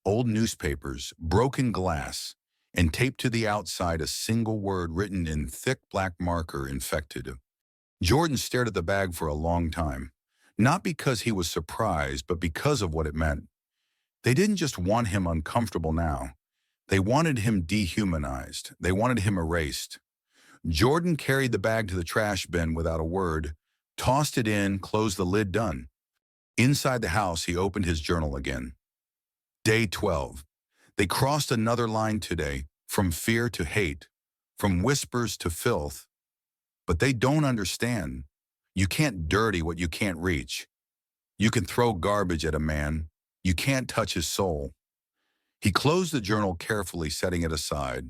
old newspapers, broken glass, and taped to the outside a single word written in thick black marker: infected. Jordan stared at the bag for a long time, not because he was surprised, but because of what it meant. They didn't just want him uncomfortable now. They wanted him dehumanized. They wanted him erased. Jordan carried the bag to the trash bin without a word, tossed it in, closed the lid. Done. Inside the house, he opened his journal again. Day 12. They crossed another line today, from fear to hate, from whispers to filth. But they don't understand. You can't dirty what you can't reach. You can throw garbage at a man. You can't touch his soul. He closed the journal carefully, setting it aside.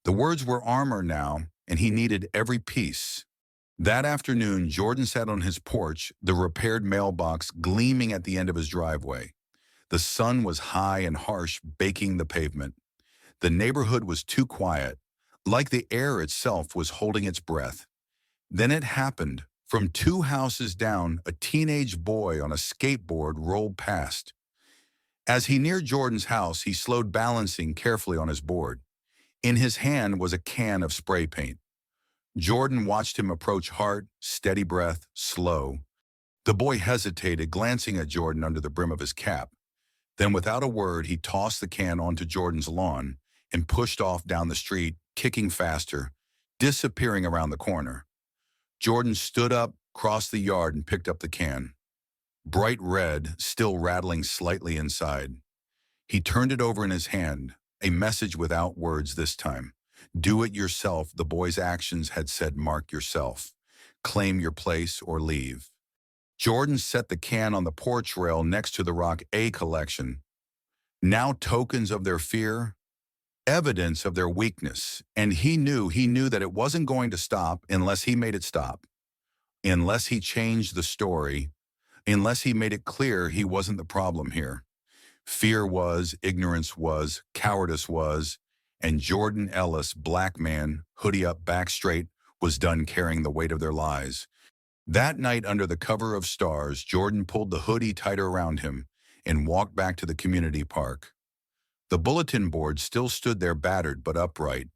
The words were armor now, and he needed every piece. That afternoon, Jordan sat on his porch, the repaired mailbox gleaming at the end of his driveway. The sun was high and harsh, baking the pavement. The neighborhood was too quiet, like the air itself was holding its breath. Then it happened. From 2 houses down, a teenage boy on a skateboard rolled past. As he neared Jordan's house, he slowed, balancing carefully on his board. In his hand was a can of spray paint. Jordan watched him approach, heart, steady breath, slow. The boy hesitated, glancing at Jordan under the brim of his cap. Then, without a word, he tossed the can onto Jordan's lawn and pushed off down the street, kicking faster, disappearing around the corner. Jordan stood up, crossed the yard, and picked up the can. Bright red, still rattling slightly inside. He turned it over in his hand, a message without words this time. Do it yourself, the boy's actions had said. Mark yourself. Claim your place or leave. Jordan set the can on the porch rail next to the Rock A collection. Now tokens of their fear, evidence of their weakness, and he knew that it wasn't going to stop unless he made it stop, unless he changed the story, unless he made it clear he wasn't the problem here. Fear was, ignorance was, cowardice was, and Jordan Ellis, black man, hoodie up, back straight, was done carrying the weight of their lies. That night, under the cover of stars, Jordan pulled the hoodie tighter around him and walked back to the community park. The bulletin board still stood there, battered but upright.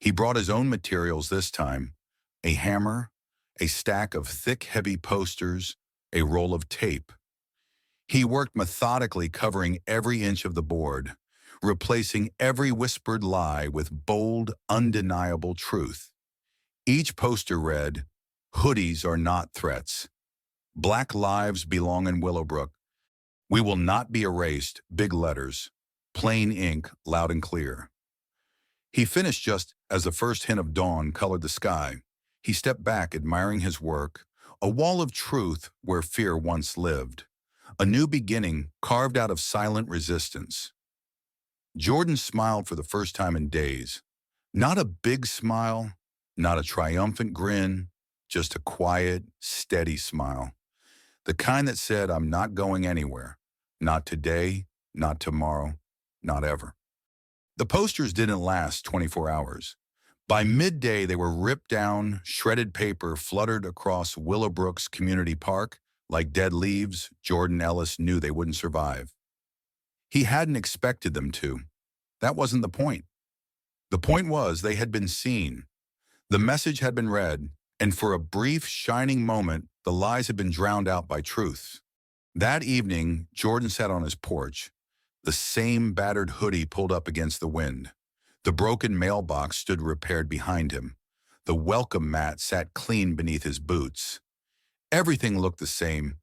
He brought his own materials this time: a hammer, a stack of thick, heavy posters, a roll of tape. He worked methodically, covering every inch of the board, replacing every whispered lie with bold, undeniable truth. Each poster read, "Hoodies are not threats. Black lives belong in Willowbrook. We will not be erased," big letters, plain ink, loud and clear. He finished just as the first hint of dawn colored the sky. He stepped back, admiring his work, a wall of truth where fear once lived. A new beginning carved out of silent resistance. Jordan smiled for the first time in days. Not a big smile, not a triumphant grin, just a quiet, steady smile. The kind that said, I'm not going anywhere. Not today, not tomorrow, not ever. The posters didn't last 24 hours. By midday, they were ripped down, shredded paper fluttered across Willowbrook's community park. Like dead leaves, Jordan Ellis knew they wouldn't survive. He hadn't expected them to. That wasn't the point. The point was they had been seen. The message had been read, and for a brief, shining moment, the lies had been drowned out by truth. That evening, Jordan sat on his porch, the same battered hoodie pulled up against the wind. The broken mailbox stood repaired behind him. The welcome mat sat clean beneath his boots. Everything looked the same,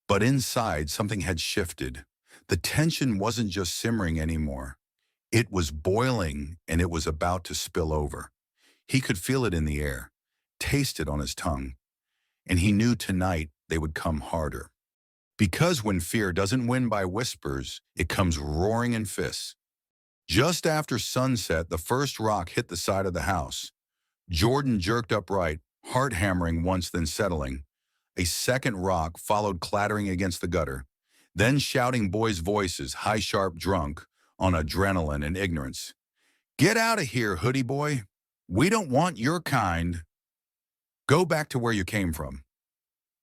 but inside something had shifted. The tension wasn't just simmering anymore. It was boiling, and it was about to spill over. He could feel it in the air, taste it on his tongue, and he knew tonight they would come harder. Because when fear doesn't win by whispers, it comes roaring in fists. Just after sunset, the first rock hit the side of the house. Jordan jerked upright, heart hammering once then settling. A second rock followed clattering against the gutter, then shouting boys' voices, high sharp drunk, on adrenaline and ignorance. Get out of here, hoodie boy. We don't want your kind. Go back to where you came from.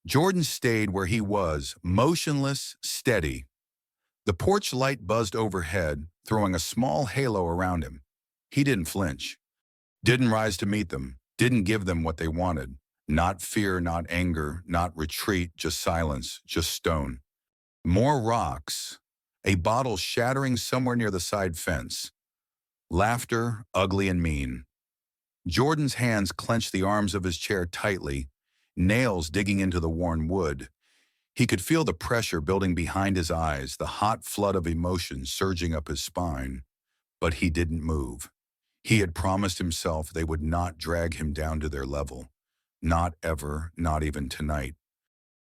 Jordan stayed where he was, motionless, steady. The porch light buzzed overhead, throwing a small halo around him. He didn't flinch, didn't rise to meet them, didn't give them what they wanted. Not fear, not anger, not retreat, just silence, just stone. More rocks, a bottle shattering somewhere near the side fence. Laughter, ugly and mean. Jordan's hands clenched the arms of his chair tightly, nails digging into the worn wood. He could feel the pressure building behind his eyes, the hot flood of emotion surging up his spine. But he didn't move. He had promised himself they would not drag him down to their level. Not ever, not even tonight.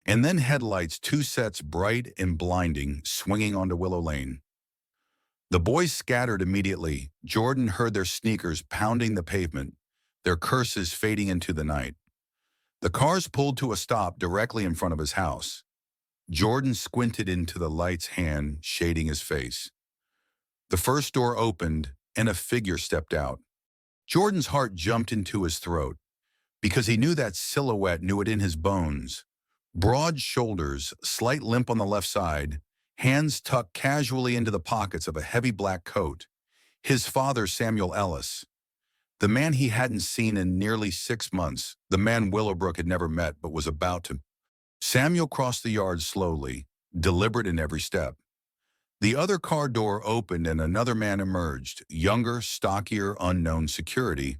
And then headlights, two sets bright and blinding, swinging onto Willow Lane. The boys scattered immediately. Jordan heard their sneakers pounding the pavement, their curses fading into the night. The cars pulled to a stop directly in front of his house. Jordan squinted into the light's hand, shading his face. The first door opened, and a figure stepped out. Jordan's heart jumped into his throat, because he knew that silhouette, knew it in his bones. Broad shoulders, slight limp on the left side, hands tucked casually into the pockets of a heavy black coat. His father, Samuel Ellis. The man he hadn't seen in nearly 6 months, the man Willowbrook had never met but was about to. Samuel crossed the yard slowly, deliberate in every step. The other car door opened and another man emerged, younger, stockier, unknown security.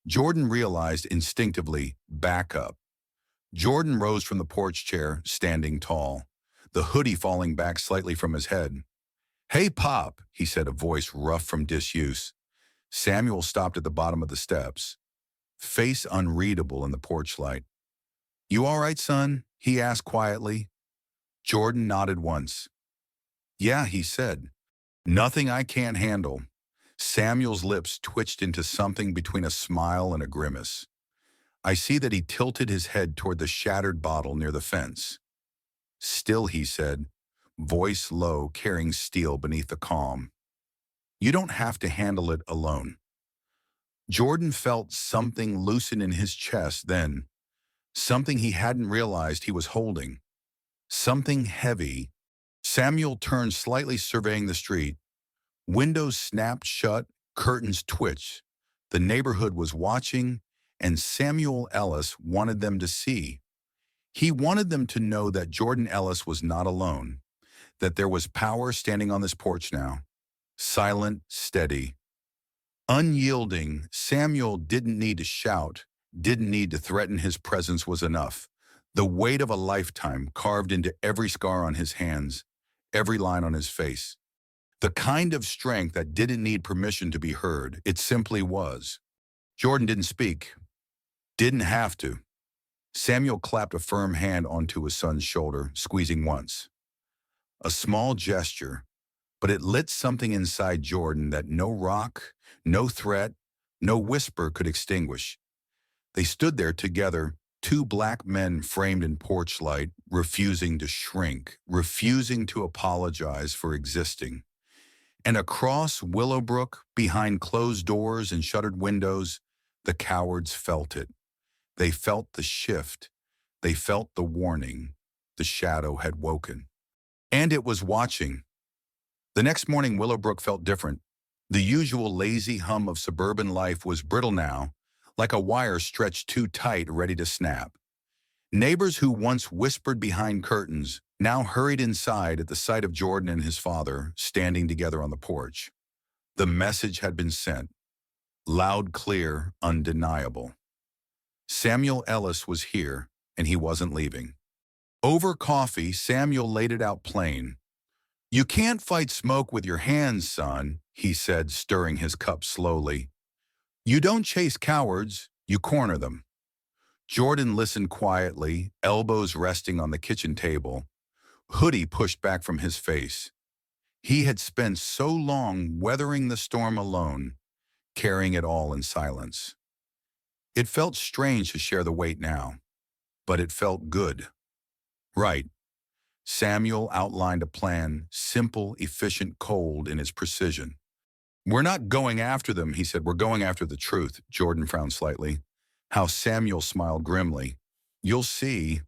Jordan realized instinctively, back up. Jordan rose from the porch chair, standing tall, the hoodie falling back slightly from his head. Hey, Pop, he said, a voice rough from disuse. Samuel stopped at the bottom of the steps, face unreadable in the porch light. You all right, son? He asked quietly. Jordan nodded once. Yeah, he said. Nothing I can't handle. Samuel's lips twitched into something between a smile and a grimace. I see that he tilted his head toward the shattered bottle near the fence. Still, he said, voice low, carrying steel beneath the calm. You don't have to handle it alone. Jordan felt something loosen in his chest then, something he hadn't realized he was holding. Something heavy. Samuel turned slightly, surveying the street. Windows snapped shut, curtains twitched. The neighborhood was watching, and Samuel Ellis wanted them to see. He wanted them to know that Jordan Ellis was not alone, that there was power standing on this porch now. Silent, steady. Unyielding, Samuel didn't need to shout, didn't need to threaten. His presence was enough. The weight of a lifetime carved into every scar on his hands, every line on his face. The kind of strength that didn't need permission to be heard. It simply was. Jordan didn't speak. Didn't have to. Samuel clapped a firm hand onto his son's shoulder, squeezing once. A small gesture, but it lit something inside Jordan that no rock, no threat, no whisper could extinguish. They stood there together, two black men framed in porch light, refusing to shrink, refusing to apologize for existing. And across Willowbrook, behind closed doors and shuttered windows, the cowards felt it. They felt the shift. They felt the warning. The shadow had woken. And it was watching. The next morning, Willowbrook felt different. The usual lazy hum of suburban life was brittle now, like a wire stretched too tight, ready to snap. Neighbors who once whispered behind curtains now hurried inside at the sight of Jordan and his father standing together on the porch. The message had been sent. Loud, clear, undeniable. Samuel Ellis was here, and he wasn't leaving. Over coffee, Samuel laid it out plain. You can't fight smoke with your hands, son, he said, stirring his cup slowly. You don't chase cowards, you corner them. Jordan listened quietly, elbows resting on the kitchen table, hoodie pushed back from his face. He had spent so long weathering the storm alone, carrying it all in silence. It felt strange to share the weight now, but it felt good. Right. Samuel outlined a plan, simple, efficient, cold in its precision. "We're not going after them," he said. "We're going after the truth." Jordan frowned slightly. How Samuel smiled grimly. "You'll see."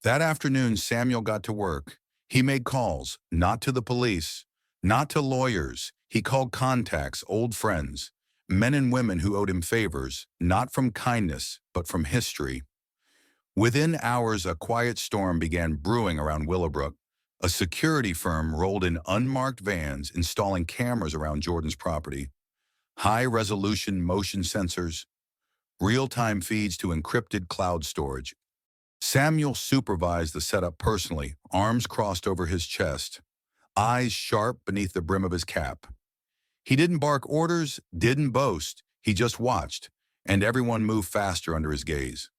That afternoon, Samuel got to work. He made calls, not to the police, not to lawyers. He called contacts, old friends, men and women who owed him favors, not from kindness, but from history. Within hours, a quiet storm began brewing around Willowbrook. A security firm rolled in unmarked vans, installing cameras around Jordan's property. High-resolution motion sensors, real-time feeds to encrypted cloud storage. Samuel supervised the setup personally, arms crossed over his chest, eyes sharp beneath the brim of his cap. He didn't bark orders, didn't boast. He just watched, and everyone moved faster under his gaze.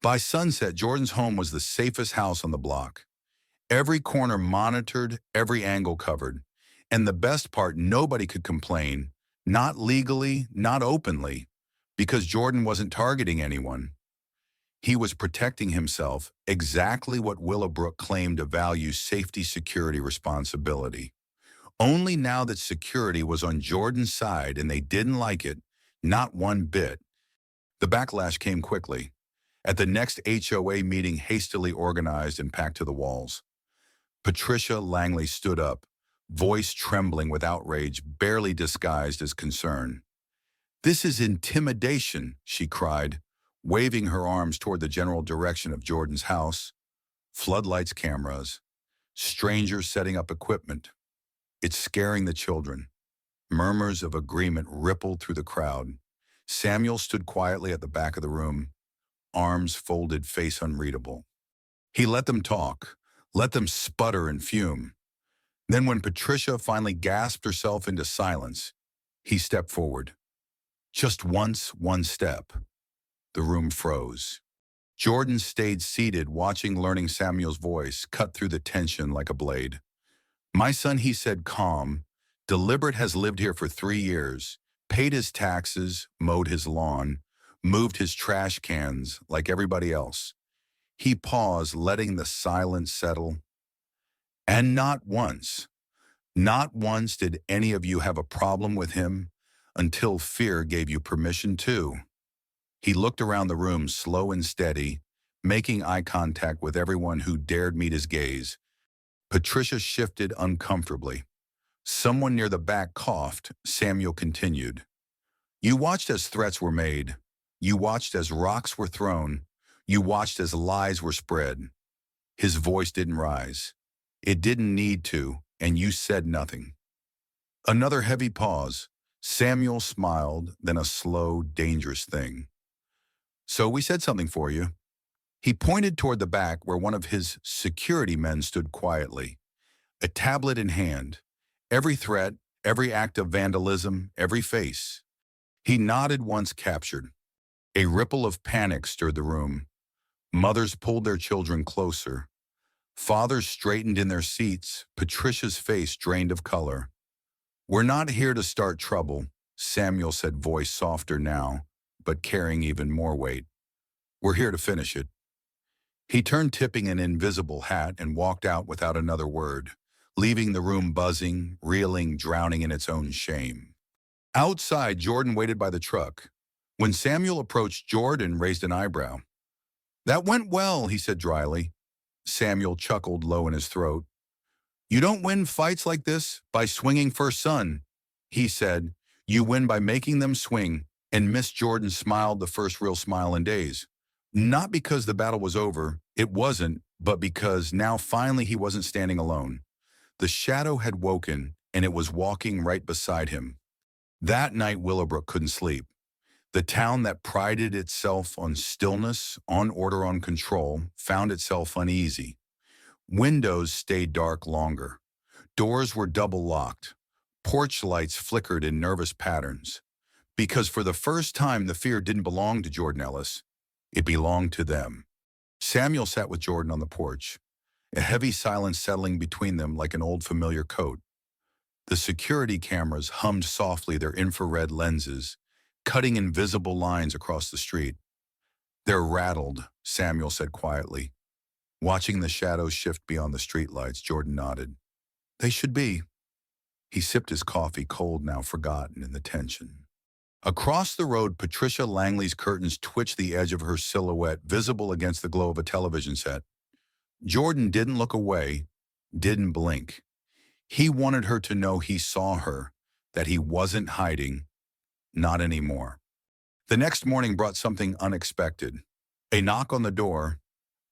By sunset, Jordan's home was the safest house on the block. Every corner monitored, every angle covered. And the best part, nobody could complain, not legally, not openly, because Jordan wasn't targeting anyone. He was protecting himself, exactly what Willowbrook claimed to value: safety, security, responsibility. Only now that security was on Jordan's side and they didn't like it, not one bit. The backlash came quickly. At the next HOA meeting, hastily organized and packed to the walls, Patricia Langley stood up, voice trembling with outrage, barely disguised as concern. "This is intimidation," she cried, waving her arms toward the general direction of Jordan's house. Floodlights, cameras, strangers setting up equipment. "It's scaring the children." Murmurs of agreement rippled through the crowd. Samuel stood quietly at the back of the room, arms folded, face unreadable. He let them talk, let them sputter and fume. Then when Patricia finally gasped herself into silence, he stepped forward. Just once, one step. The room froze. Jordan stayed seated, watching, learning Samuel's voice cut through the tension like a blade. "My son," he said, calm, deliberate, "has lived here for 3 years, paid his taxes, mowed his lawn, moved his trash cans like everybody else." He paused, letting the silence settle. "And not once did any of you have a problem with him until fear gave you permission to." He looked around the room, slow and steady, making eye contact with everyone who dared meet his gaze. Patricia shifted uncomfortably. Someone near the back coughed. Samuel continued. "You watched as threats were made. You watched as rocks were thrown. You watched as lies were spread." His voice didn't rise. It didn't need to, and you said nothing. Another heavy pause. Samuel smiled, then a slow, dangerous thing. "So we said something for you." He pointed toward the back where one of his security men stood quietly, a tablet in hand. Every threat, every act of vandalism, every face. He nodded once, captured. A ripple of panic stirred the room. Mothers pulled their children closer. Fathers straightened in their seats, Patricia's face drained of color. "We're not here to start trouble," Samuel said, voice softer now, but carrying even more weight. "We're here to finish it." He turned, tipping an invisible hat, and walked out without another word, leaving the room buzzing, reeling, drowning in its own shame. Outside, Jordan waited by the truck. When Samuel approached, Jordan raised an eyebrow. "That went well," he said dryly. Samuel chuckled low in his throat. "You don't win fights like this by swinging first, son," he said. "You win by making them swing." And Miss Jordan smiled, the first real smile in days. Not because the battle was over, it wasn't, but because now finally he wasn't standing alone. The shadow had woken, and it was walking right beside him. That night, Willowbrook couldn't sleep. The town that prided itself on stillness, on order, on control, found itself uneasy. Windows stayed dark longer. Doors were double locked. Porch lights flickered in nervous patterns. Because for the first time, the fear didn't belong to Jordan Ellis. It belonged to them. Samuel sat with Jordan on the porch, a heavy silence settling between them like an old familiar coat. The security cameras hummed softly their infrared lenses, cutting invisible lines across the street. "They're rattled," Samuel said quietly. Watching the shadows shift beyond the streetlights, Jordan nodded. "They should be." He sipped his coffee, cold now, forgotten in the tension. Across the road, Patricia Langley's curtains twitched, the edge of her silhouette visible against the glow of a television set. Jordan didn't look away, didn't blink. He wanted her to know he saw her, that he wasn't hiding, not anymore. The next morning brought something unexpected. A knock on the door,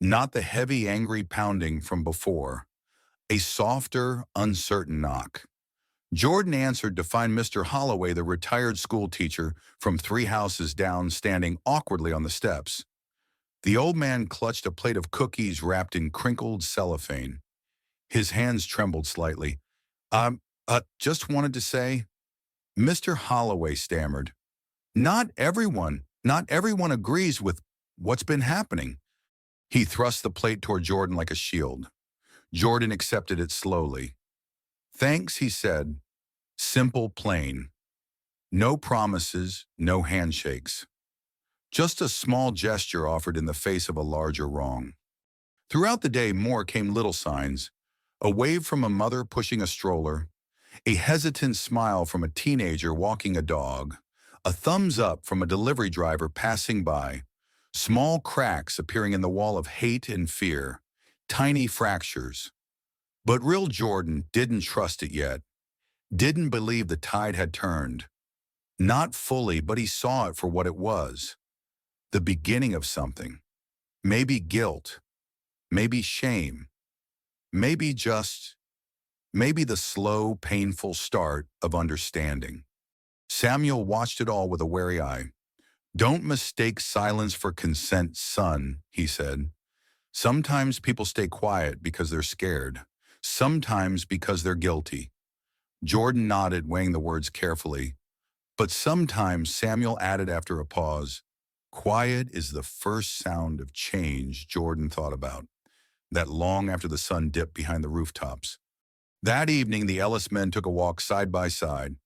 not the heavy, angry pounding from before, a softer, uncertain knock. Jordan answered to find Mr. Holloway, the retired school teacher from 3 houses down, standing awkwardly on the steps. The old man clutched a plate of cookies wrapped in crinkled cellophane. His hands trembled slightly. Just wanted to say," Mr. Holloway stammered. Not everyone agrees with what's been happening." He thrust the plate toward Jordan like a shield. Jordan accepted it slowly. "Thanks," he said. Simple, plain. No promises, no handshakes. Just a small gesture offered in the face of a larger wrong. Throughout the day, more came little signs. A wave from a mother pushing a stroller, a hesitant smile from a teenager walking a dog, a thumbs up from a delivery driver passing by, small cracks appearing in the wall of hate and fear, tiny fractures. But real Jordan didn't trust it yet, didn't believe the tide had turned. Not fully, but he saw it for what it was. The beginning of something. Maybe guilt, maybe shame, maybe the slow, painful start of understanding. Samuel watched it all with a wary eye. "Don't mistake silence for consent, son," he said. "Sometimes people stay quiet because they're scared. Sometimes because they're guilty." Jordan nodded, weighing the words carefully. "But sometimes," Samuel added after a pause, "quiet is the first sound of change." Jordan thought about that long after the sun dipped behind the rooftops. That evening, the Ellis men took a walk side by side,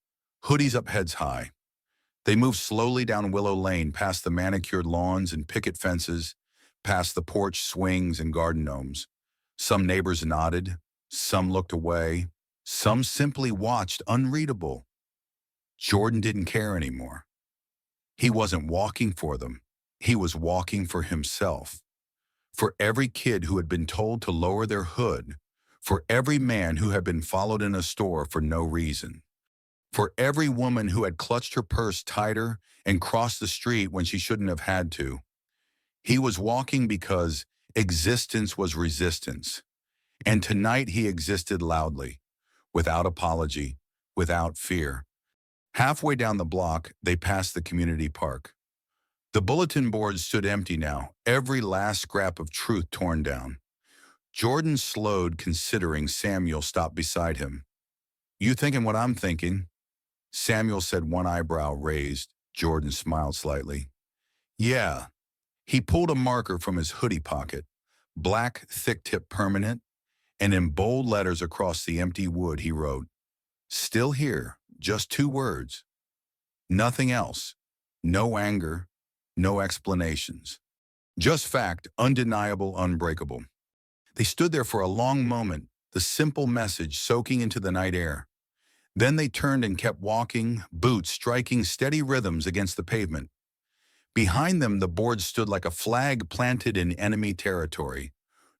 hoodies up, heads high. They moved slowly down Willow Lane, past the manicured lawns and picket fences, past the porch swings and garden gnomes. Some neighbors nodded, some looked away, some simply watched, unreadable. Jordan didn't care anymore. He wasn't walking for them. He was walking for himself. For every kid who had been told to lower their hood, for every man who had been followed in a store for no reason, for every woman who had clutched her purse tighter and crossed the street when she shouldn't have had to. He was walking because existence was resistance. And tonight he existed loudly, without apology, without fear. Halfway down the block, they passed the community park. The bulletin board stood empty now, every last scrap of truth torn down. Jordan slowed, considering. Samuel stopped beside him. "You thinking what I'm thinking?" Samuel said, one eyebrow raised. Jordan smiled slightly. "Yeah." He pulled a marker from his hoodie pocket, black, thick-tip, permanent, and in bold letters across the empty wood he wrote, "Still here," just 2 words. Nothing else. No anger, no explanations. Just fact, undeniable, unbreakable. They stood there for a long moment, the simple message soaking into the night air. Then they turned and kept walking, boots striking steady rhythms against the pavement. Behind them, the board stood like a flag planted in enemy territory.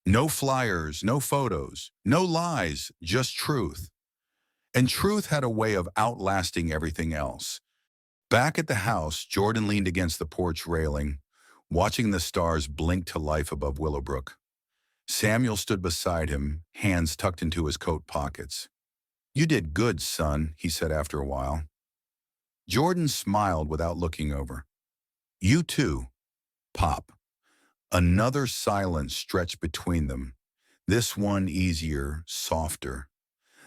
No flyers, no photos, no lies, just truth. And truth had a way of outlasting everything else. Back at the house, Jordan leaned against the porch railing, watching the stars blink to life above Willowbrook. Samuel stood beside him, hands tucked into his coat pockets. "You did good, son," he said after a while. Jordan smiled without looking over. "You too, Pop." Another silence stretched between them, this one easier, softer.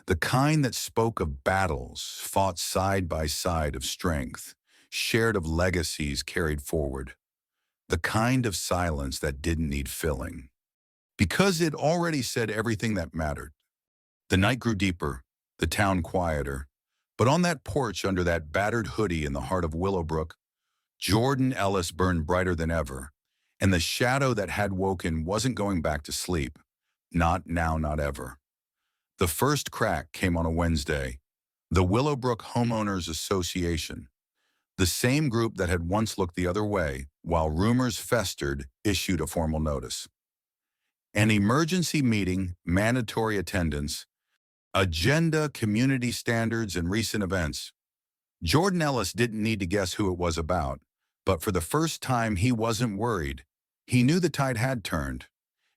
The kind that spoke of battles fought side by side, of strength, shared, of legacies carried forward. The kind of silence that didn't need filling, because it already said everything that mattered. The night grew deeper, the town quieter. But on that porch under that battered hoodie in the heart of Willowbrook, Jordan Ellis burned brighter than ever, and the shadow that had woken wasn't going back to sleep. Not now, not ever. The first crack came on a Wednesday. The Willowbrook Homeowners Association, the same group that had once looked the other way while rumors festered, issued a formal notice. An emergency meeting, mandatory attendance, agenda, community standards, and recent events. Jordan Ellis didn't need to guess who it was about, but for the first time he wasn't worried. He knew the tide had turned.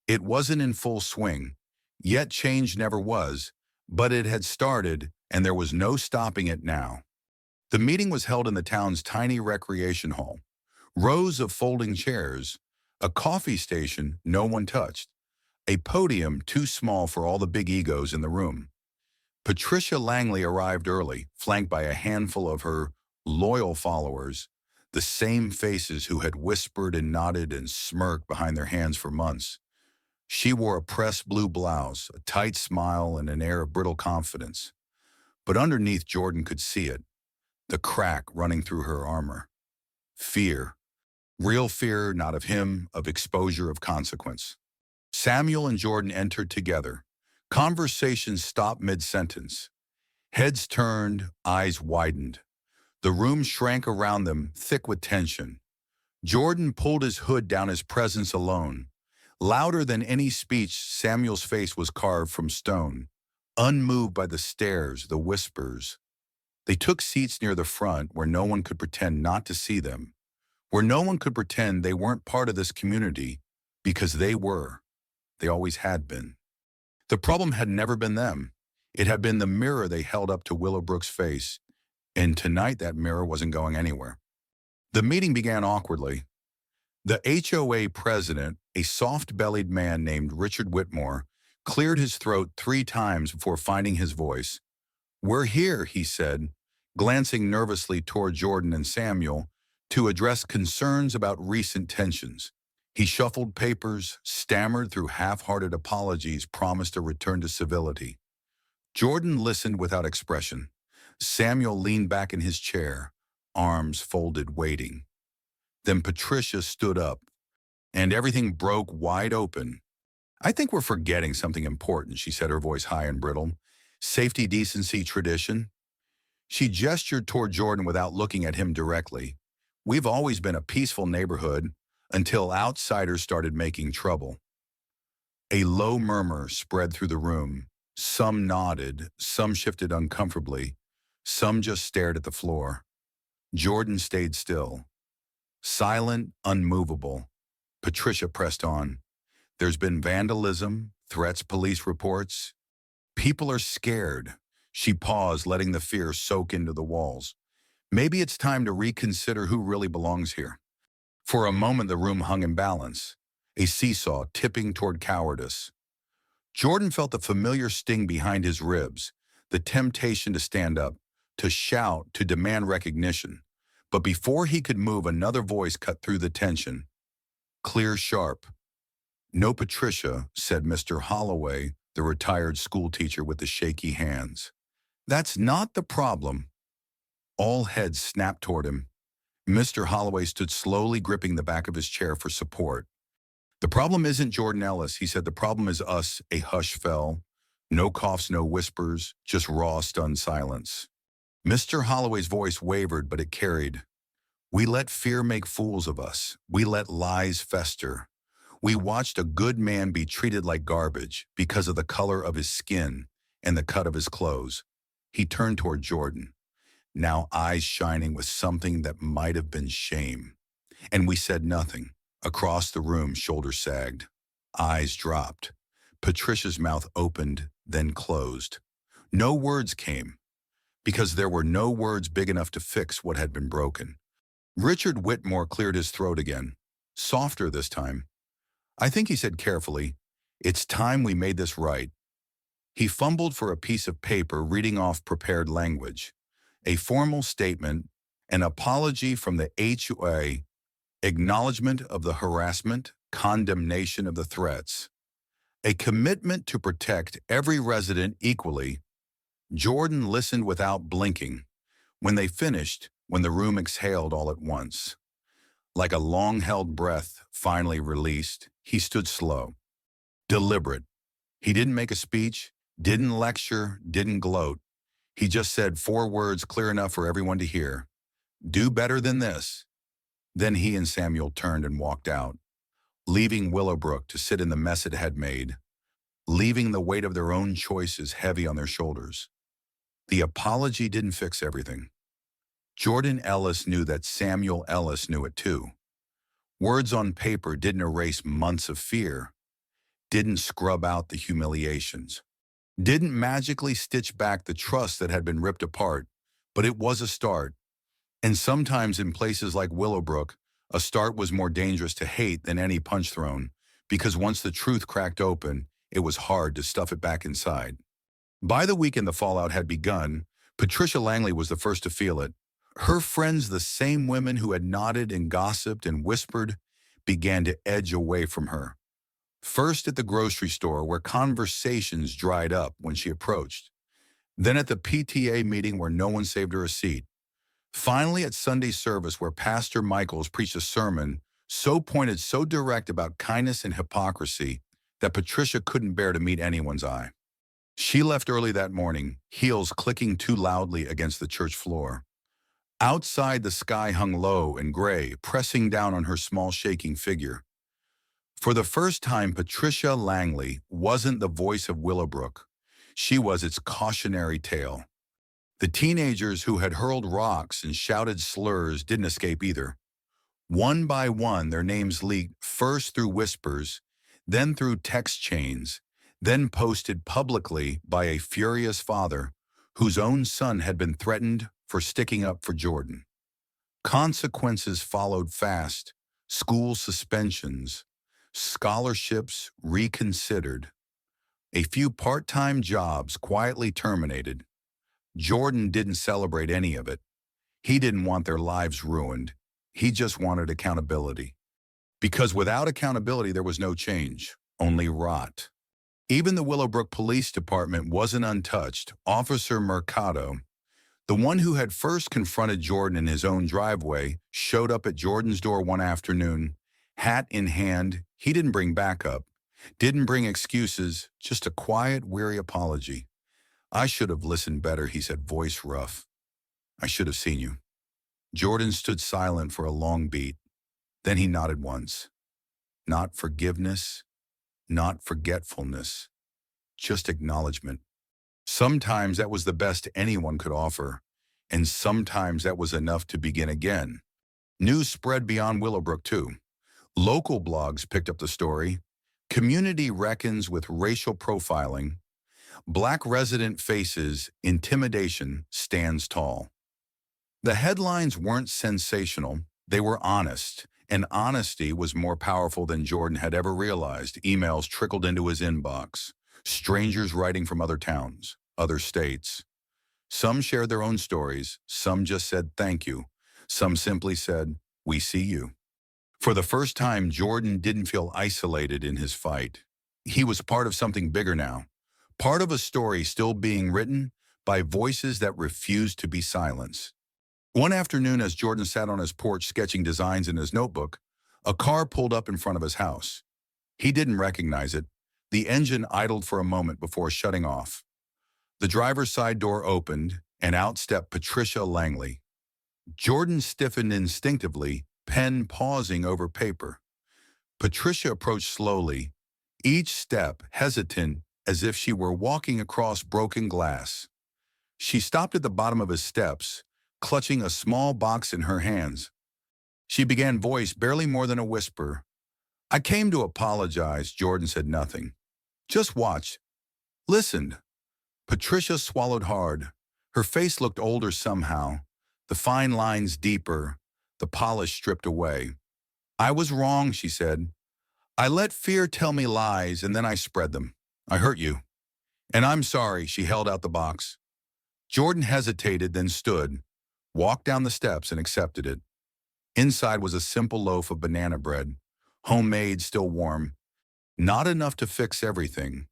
It wasn't in full swing, yet change never was, but it had started, and there was no stopping it now. The meeting was held in the town's tiny recreation hall. Rows of folding chairs, a coffee station no one touched, a podium too small for all the big egos in the room. Patricia Langley arrived early, flanked by a handful of her loyal followers, the same faces who had whispered and nodded and smirked behind their hands for months. She wore a pressed blue blouse, a tight smile, and an air of brittle confidence. But underneath, Jordan could see it, the crack running through her armor. Fear. Real fear, not of him, of exposure, of consequence. Samuel and Jordan entered together. Conversation stopped mid-sentence. Heads turned, eyes widened. The room shrank around them, thick with tension. Jordan pulled his hood down, his presence alone. Louder than any speech, Samuel's face was carved from stone, unmoved by the stares, the whispers. They took seats near the front where no one could pretend not to see them, where no one could pretend they weren't part of this community, because they were. They always had been. The problem had never been them. It had been the mirror they held up to Willowbrook's face, and tonight that mirror wasn't going anywhere. The meeting began awkwardly. The HOA president, a soft-bellied man named Richard Whitmore, cleared his throat 3 times before finding his voice. "We're here," he said, glancing nervously toward Jordan and Samuel, to address concerns about recent tensions. He shuffled papers, stammered through half-hearted apologies, promised a return to civility. Jordan listened without expression. Samuel leaned back in his chair, arms folded, waiting. Then Patricia stood up, and everything broke wide open. "I think we're forgetting something important," she said, her voice high and brittle. "Safety, decency, tradition." She gestured toward Jordan without looking at him directly. "We've always been a peaceful neighborhood until outsiders started making trouble." A low murmur spread through the room. Some nodded, some shifted uncomfortably, some just stared at the floor. Jordan stayed still. Silent, unmovable. Patricia pressed on. "There's been vandalism, threats, police reports. People are scared." She paused, letting the fear soak into the walls. "Maybe it's time to reconsider who really belongs here." For a moment, the room hung in balance, a seesaw tipping toward cowardice. Jordan felt the familiar sting behind his ribs, the temptation to stand up, to shout, to demand recognition. But before he could move, another voice cut through the tension. Clear, sharp. "No, Patricia," said Mr. Holloway, the retired schoolteacher with the shaky hands. "That's not the problem." All heads snapped toward him. Mr. Holloway stood slowly, gripping the back of his chair for support. "The problem isn't Jordan Ellis," he said. "The problem is us." A hush fell. No coughs, no whispers, just raw, stunned silence. Mr. Holloway's voice wavered, but it carried. "We let fear make fools of us. We let lies fester. We watched a good man be treated like garbage because of the color of his skin and the cut of his clothes." He turned toward Jordan, now eyes shining with something that might have been shame. "And we said nothing." Across the room, shoulders sagged. Eyes dropped. Patricia's mouth opened, then closed. No words came, because there were no words big enough to fix what had been broken. Richard Whitmore cleared his throat again, softer this time. "I think," he said carefully, "it's time we made this right." He fumbled for a piece of paper, reading off prepared language. A formal statement, an apology from the HOA, acknowledgement of the harassment, condemnation of the threats, a commitment to protect every resident equally, Jordan listened without blinking. When they finished, when the room exhaled all at once, like a long-held breath finally released, he stood slow, deliberate. He didn't make a speech, didn't lecture, didn't gloat. He just said 4 words clear enough for everyone to hear. Do better than this. Then he and Samuel turned and walked out, leaving Willowbrook to sit in the mess it had made, leaving the weight of their own choices heavy on their shoulders. The apology didn't fix everything. Jordan Ellis knew that Samuel Ellis knew it too. Words on paper didn't erase months of fear, didn't scrub out the humiliations, didn't magically stitch back the trust that had been ripped apart, but it was a start. And sometimes in places like Willowbrook, a start was more dangerous to hate than any punch thrown, because once the truth cracked open, it was hard to stuff it back inside. By the weekend the fallout had begun, Patricia Langley was the first to feel it. Her friends, the same women who had nodded and gossiped and whispered, began to edge away from her. First at the grocery store, where conversations dried up when she approached. Then at the PTA meeting where no one saved her a seat. Finally at Sunday service where Pastor Michaels preached a sermon so pointed, so direct about kindness and hypocrisy that Patricia couldn't bear to meet anyone's eye. She left early that morning, heels clicking too loudly against the church floor. Outside, the sky hung low and gray, pressing down on her small shaking figure. For the first time, Patricia Langley wasn't the voice of Willowbrook. She was its cautionary tale. The teenagers who had hurled rocks and shouted slurs didn't escape either. One by one, their names leaked first through whispers, then through text chains, then posted publicly by a furious father whose own son had been threatened for sticking up for Jordan. Consequences followed fast: school suspensions, scholarships reconsidered, a few part-time jobs quietly terminated. Jordan didn't celebrate any of it. He didn't want their lives ruined. He just wanted accountability. Because without accountability, there was no change, only rot. Even the Willowbrook Police Department wasn't untouched. Officer Mercado, the one who had first confronted Jordan in his own driveway, showed up at Jordan's door one afternoon, hat in hand. He didn't bring backup, didn't bring excuses, just a quiet, weary apology. I should have listened better, he said, voice rough. I should have seen you. Jordan stood silent for a long beat. Then he nodded once. Not forgiveness, not forgetfulness, just acknowledgement. Sometimes that was the best anyone could offer, and sometimes that was enough to begin again. News spread beyond Willowbrook, too. Local blogs picked up the story. Community reckons with racial profiling. Black resident faces intimidation stands tall. The headlines weren't sensational. They were honest, and honesty was more powerful than Jordan had ever realized. Emails trickled into his inbox. Strangers writing from other towns, other states. Some shared their own stories. Some just said thank you. Some simply said, we see you. For the first time, Jordan didn't feel isolated in his fight. He was part of something bigger now. Part of a story still being written by voices that refused to be silenced. One afternoon, as Jordan sat on his porch sketching designs in his notebook, a car pulled up in front of his house. He didn't recognize it. The engine idled for a moment before shutting off. The driver's side door opened, and out stepped Patricia Langley. Jordan stiffened instinctively, pen pausing over paper. Patricia approached slowly, each step hesitant, as if she were walking across broken glass. She stopped at the bottom of his steps, clutching a small box in her hands. She began, voice barely more than a whisper. I came to apologize. Jordan said nothing. Just watched. Listened. Patricia swallowed hard. Her face looked older somehow, the fine lines deeper, the polish stripped away. I was wrong, she said. I let fear tell me lies, and then I spread them. I hurt you. And I'm sorry. She held out the box. Jordan hesitated, then stood, walked down the steps, and accepted it. Inside was a simple loaf of banana bread, homemade, still warm. Not enough to fix everything.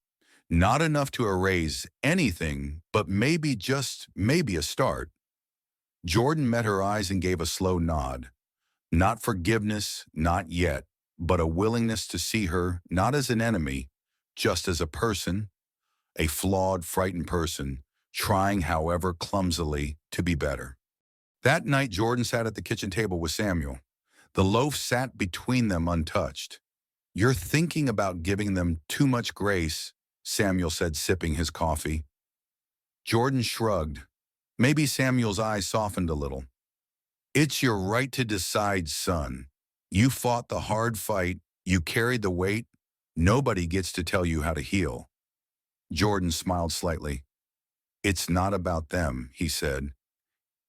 Not enough to erase anything, but maybe, just maybe, a start. Jordan met her eyes and gave a slow nod. Not forgiveness, not yet, but a willingness to see her not as an enemy, just as a person, a flawed, frightened person, trying, however clumsily, to be better. That night, Jordan sat at the kitchen table with Samuel. The loaf sat between them untouched. "You're thinking about giving them too much grace," Samuel said, sipping his coffee. Jordan shrugged. Maybe Samuel's eyes softened a little. "It's your right to decide, son. You fought the hard fight. You carried the weight. Nobody gets to tell you how to heal." Jordan smiled slightly. "It's not about them," he said.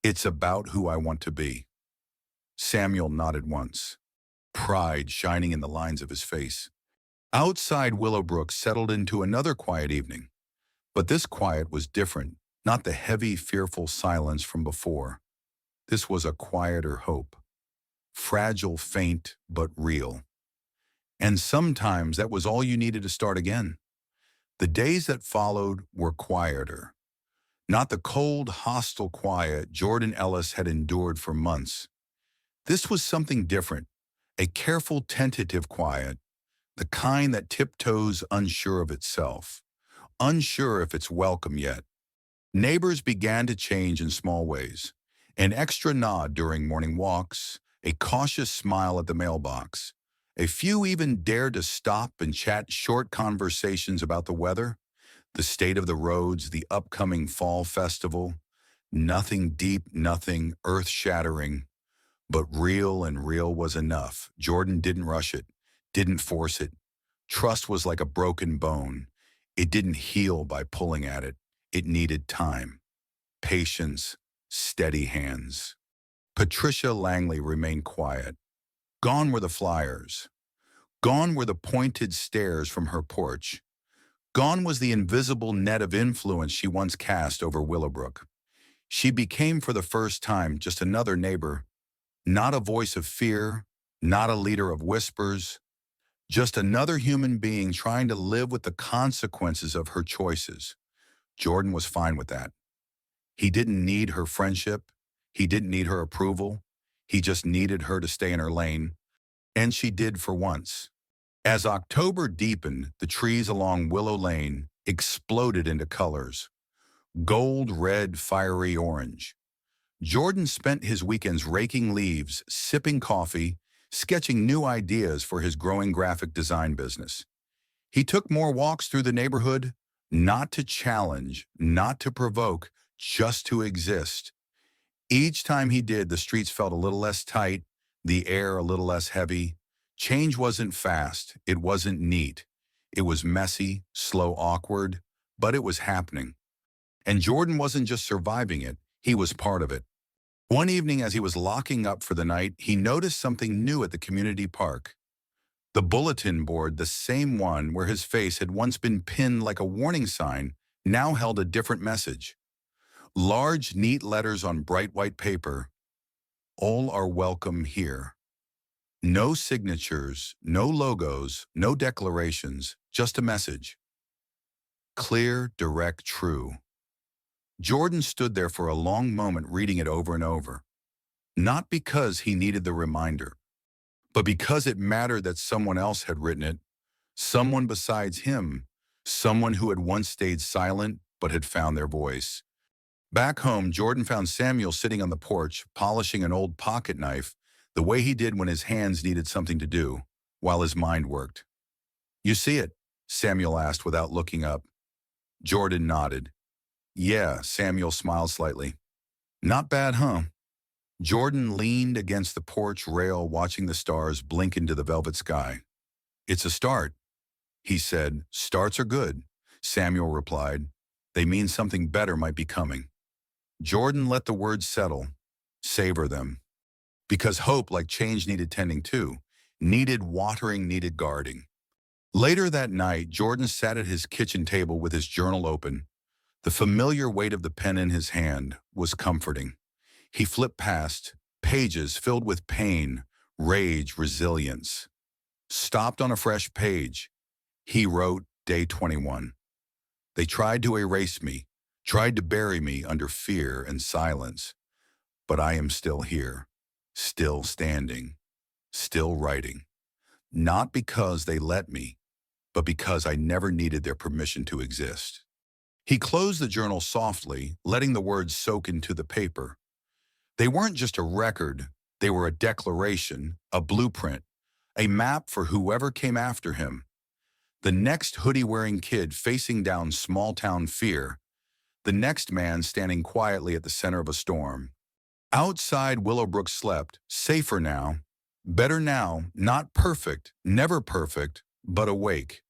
"It's about who I want to be." Samuel nodded once, pride shining in the lines of his face. Outside, Willowbrook settled into another quiet evening. But this quiet was different, not the heavy, fearful silence from before. This was a quieter hope. Fragile, faint, but real. And sometimes that was all you needed to start again. The days that followed were quieter. Not the cold, hostile quiet Jordan Ellis had endured for months. This was something different, a careful, tentative quiet, the kind that tiptoes unsure of itself, unsure if it's welcome yet. Neighbors began to change in small ways. An extra nod during morning walks, a cautious smile at the mailbox. A few even dared to stop and chat short conversations about the weather, the state of the roads, the upcoming fall festival. Nothing deep, nothing earth-shattering, but real, and real was enough. Jordan didn't rush it, didn't force it. Trust was like a broken bone. It didn't heal by pulling at it. It needed time, patience, steady hands. Patricia Langley remained quiet. Gone were the flyers. Gone were the pointed stares from her porch. Gone was the invisible net of influence she once cast over Willowbrook. She became for the first time just another neighbor, not a voice of fear, not a leader of whispers, just another human being trying to live with the consequences of her choices. Jordan was fine with that. He didn't need her friendship. He didn't need her approval. He just needed her to stay in her lane. And she did for once. As October deepened, the trees along Willow Lane exploded into colors. Gold, red, fiery orange. Jordan spent his weekends raking leaves, sipping coffee, sketching new ideas for his growing graphic design business. He took more walks through the neighborhood, not to challenge, not to provoke, just to exist. Each time he did, the streets felt a little less tight, the air a little less heavy. Change wasn't fast, it wasn't neat. It was messy, slow, awkward, but it was happening. And Jordan wasn't just surviving it, he was part of it. One evening as he was locking up for the night, he noticed something new at the community park. The bulletin board, the same one where his face had once been pinned like a warning sign, now held a different message. Large, neat letters on bright white paper. All are welcome here. No signatures, no logos, no declarations, just a message. Clear, direct, true. Jordan stood there for a long moment reading it over and over. Not because he needed the reminder, but because it mattered that someone else had written it, someone besides him, someone who had once stayed silent but had found their voice. Back home, Jordan found Samuel sitting on the porch, polishing an old pocket knife, the way he did when his hands needed something to do, while his mind worked. "You see it?" Samuel asked without looking up. Jordan nodded. "Yeah," Samuel smiled slightly. "Not bad, huh?" Jordan leaned against the porch rail, watching the stars blink into the velvet sky. "It's a start," he said. "Starts are good," Samuel replied. "They mean something better might be coming." Jordan let the words settle, savor them. Because hope, like change, needed tending too, needed watering, needed guarding. Later that night, Jordan sat at his kitchen table with his journal open. The familiar weight of the pen in his hand was comforting. He flipped past, pages filled with pain, rage, resilience. Stopped on a fresh page. He wrote, Day 21. They tried to erase me, tried to bury me under fear and silence. But I am still here, still standing, still writing. Not because they let me, but because I never needed their permission to exist. He closed the journal softly, letting the words soak into the paper. They weren't just a record, they were a declaration, a blueprint, a map for whoever came after him. The next hoodie-wearing kid facing down small-town fear, the next man standing quietly at the center of a storm. Outside, Willowbrook slept, safer now, better now, not perfect, never perfect, but awake.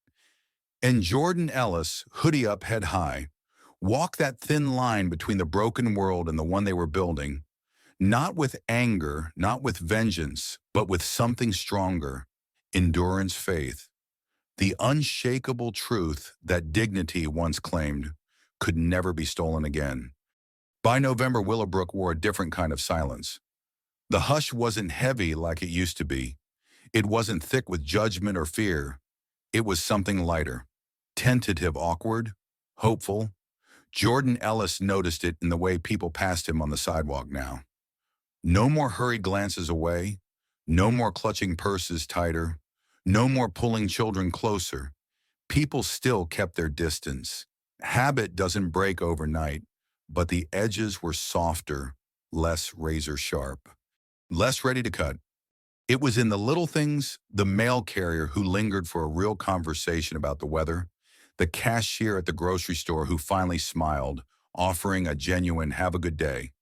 And Jordan Ellis, hoodie up head high, walked that thin line between the broken world and the one they were building, not with anger, not with vengeance, but with something stronger, endurance, faith, the unshakable truth that dignity once claimed could never be stolen again. By November, Willowbrook wore a different kind of silence. The hush wasn't heavy like it used to be. It wasn't thick with judgment or fear. It was something lighter, tentative, awkward, hopeful. Jordan Ellis noticed it in the way people passed him on the sidewalk now. No more hurried glances away, no more clutching purses tighter, no more pulling children closer. People still kept their distance. Habit doesn't break overnight, but the edges were softer, less razor sharp, less ready to cut. It was in the little things, the mail carrier who lingered for a real conversation about the weather, the cashier at the grocery store who finally smiled, offering a genuine "have a good day."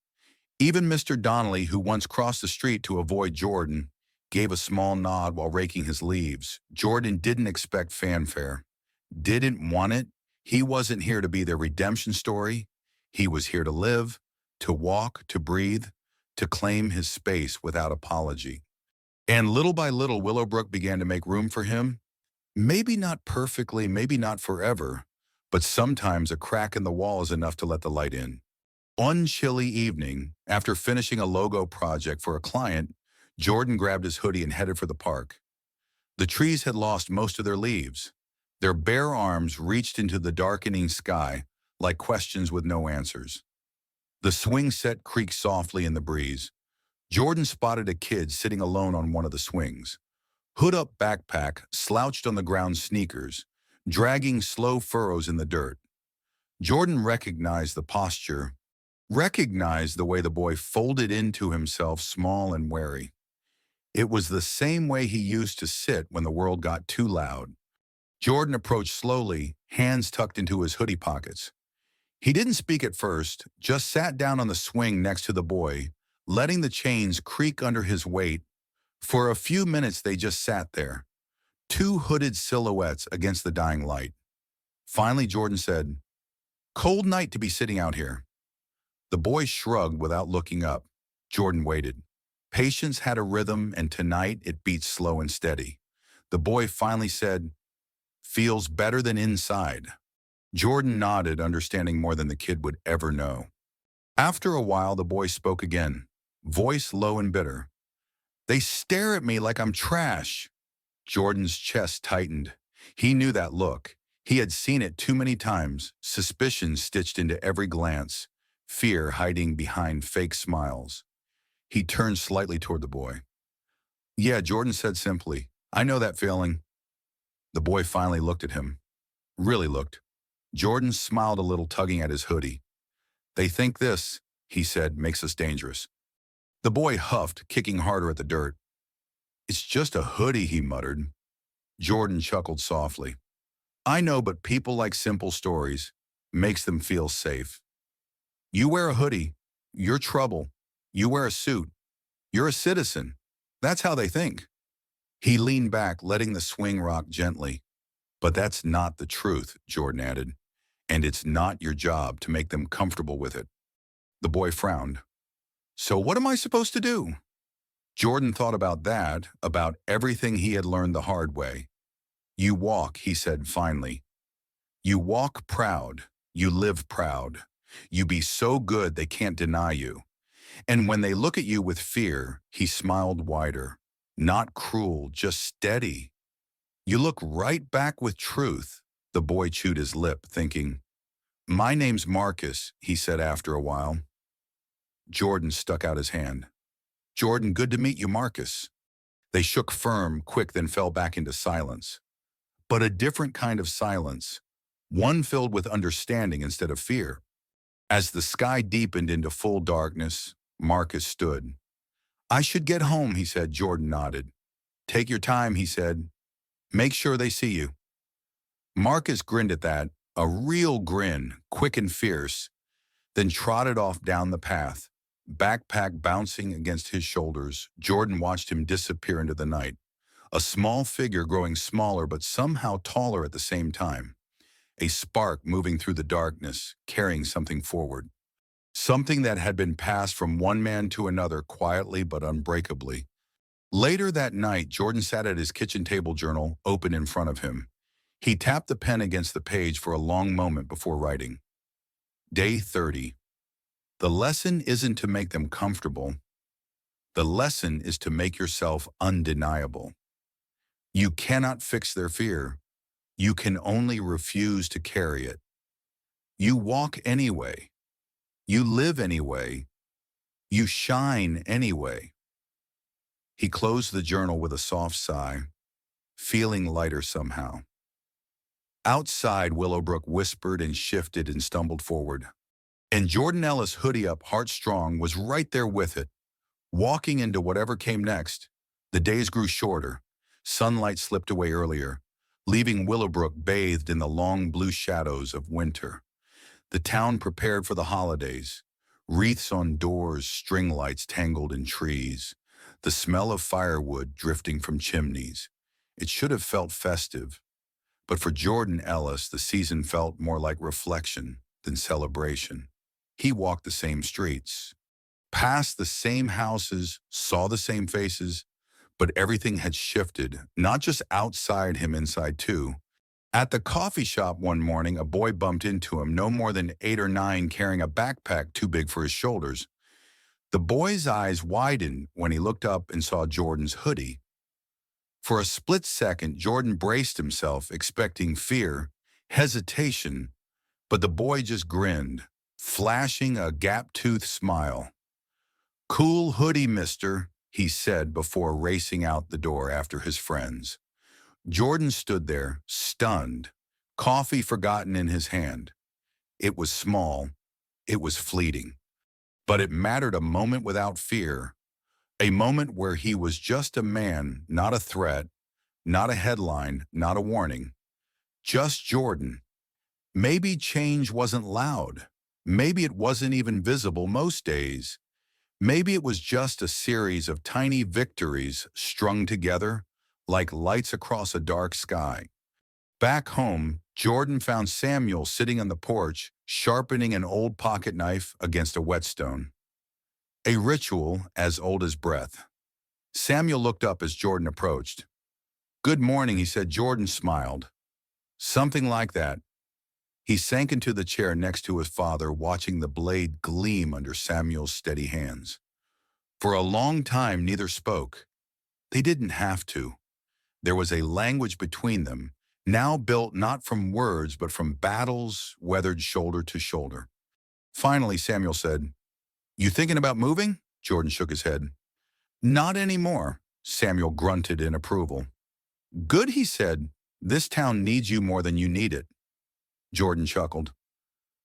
Even Mr. Donnelly, who once crossed the street to avoid Jordan, gave a small nod while raking his leaves. Jordan didn't expect fanfare, didn't want it. He wasn't here to be their redemption story. He was here to live, to walk, to breathe, to claim his space without apology. And little by little, Willowbrook began to make room for him. Maybe not perfectly, maybe not forever, but sometimes a crack in the wall is enough to let the light in. One chilly evening, after finishing a logo project for a client, Jordan grabbed his hoodie and headed for the park. The trees had lost most of their leaves. Their bare arms reached into the darkening sky like questions with no answers. The swing set creaked softly in the breeze. Jordan spotted a kid sitting alone on one of the swings. Hood-up backpack slouched on the ground, sneakers, dragging slow furrows in the dirt. Jordan recognized the posture, recognized the way the boy folded into himself, small and wary. It was the same way he used to sit when the world got too loud. Jordan approached slowly, hands tucked into his hoodie pockets. He didn't speak at first, just sat down on the swing next to the boy, letting the chains creak under his weight. For a few minutes they just sat there, two hooded silhouettes against the dying light. Finally, Jordan said, "Cold night to be sitting out here." The boy shrugged without looking up. Jordan waited. Patience had a rhythm, and tonight it beat slow and steady. The boy finally said, "Feels better than inside." Jordan nodded, understanding more than the kid would ever know. After a while, the boy spoke again, voice low and bitter. "They stare at me like I'm trash." Jordan's chest tightened. He knew that look. He had seen it too many times, suspicion stitched into every glance, fear hiding behind fake smiles. He turned slightly toward the boy. "Yeah," Jordan said simply. "I know that feeling." The boy finally looked at him. Really looked. Jordan smiled a little, tugging at his hoodie. "They think this," he said, "makes us dangerous." The boy huffed, kicking harder at the dirt. "It's just a hoodie," he muttered. Jordan chuckled softly. "I know, but people like simple stories. Makes them feel safe. You wear a hoodie, you're trouble. You wear a suit, you're a citizen. That's how they think." He leaned back, letting the swing rock gently. "But that's not the truth," Jordan added. "And it's not your job to make them comfortable with it." The boy frowned. "So what am I supposed to do?" Jordan thought about that, about everything he had learned the hard way. "You walk," he said finally. "You walk proud. You live proud. You be so good they can't deny you. And when they look at you with fear," he smiled wider, "not cruel, just steady. You look right back with truth." The boy chewed his lip, thinking, "My name's Marcus," he said after a while. Jordan stuck out his hand. "Jordan, good to meet you, Marcus." They shook firm, quick, then fell back into silence. But a different kind of silence, one filled with understanding instead of fear. As the sky deepened into full darkness, Marcus stood. "I should get home," he said. Jordan nodded. "Take your time," he said. "Make sure they see you." Marcus grinned at that, a real grin, quick and fierce, then trotted off down the path, backpack bouncing against his shoulders. Jordan watched him disappear into the night, a small figure growing smaller but somehow taller at the same time, a spark moving through the darkness, carrying something forward. Something that had been passed from one man to another quietly but unbreakably. Later that night, Jordan sat at his kitchen table, journal open in front of him. He tapped the pen against the page for a long moment before writing. Day 30. The lesson isn't to make them comfortable. The lesson is to make yourself undeniable. You cannot fix their fear. You can only refuse to carry it. You walk anyway. You live anyway. You shine anyway. He closed the journal with a soft sigh, feeling lighter somehow. Outside, Willowbrook whispered and shifted and stumbled forward. And Jordan Ellis, hoodie up, heart strong, was right there with it, walking into whatever came next. The days grew shorter. Sunlight slipped away earlier, leaving Willowbrook bathed in the long blue shadows of winter. The town prepared for the holidays. Wreaths on doors, string lights tangled in trees, the smell of firewood drifting from chimneys. It should have felt festive. But for Jordan Ellis, the season felt more like reflection than celebration. He walked the same streets, passed the same houses, saw the same faces, but everything had shifted, not just outside him, inside too. At the coffee shop one morning, a boy bumped into him, no more than 8 or 9, carrying a backpack too big for his shoulders. The boy's eyes widened when he looked up and saw Jordan's hoodie. For a split second, Jordan braced himself, expecting fear, hesitation, but the boy just grinned, flashing a gap-toothed smile. "Cool hoodie, mister," he said before racing out the door after his friends. Jordan stood there, stunned, coffee forgotten in his hand. It was small, it was fleeting, but it mattered. A moment without fear, a moment where he was just a man, not a threat, not a headline, not a warning. Just Jordan. Maybe change wasn't loud. Maybe it wasn't even visible most days. Maybe it was just a series of tiny victories strung together like lights across a dark sky. Back home, Jordan found Samuel sitting on the porch, sharpening an old pocket knife against a whetstone. A ritual as old as breath. Samuel looked up as Jordan approached. "Good morning," he said. Jordan smiled. "Something like that." He sank into the chair next to his father, watching the blade gleam under Samuel's steady hands. For a long time, neither spoke. They didn't have to. There was a language between them, now built not from words but from battles weathered shoulder to shoulder. Finally, Samuel said, "You thinking about moving?" Jordan shook his head. "Not anymore," Samuel grunted in approval. "Good," he said. "This town needs you more than you need it." Jordan chuckled.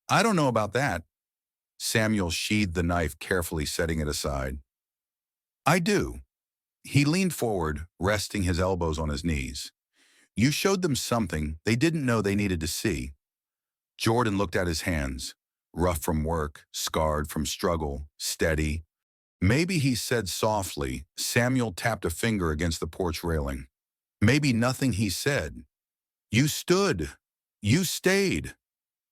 "I don't know about that." Samuel sheathed the knife, carefully setting it aside. "I do." He leaned forward, resting his elbows on his knees. "You showed them something they didn't know they needed to see." Jordan looked at his hands, rough from work, scarred from struggle, steady. "Maybe," he said softly. Samuel tapped a finger against the porch railing. "Maybe nothing," he said. "You stood. You stayed.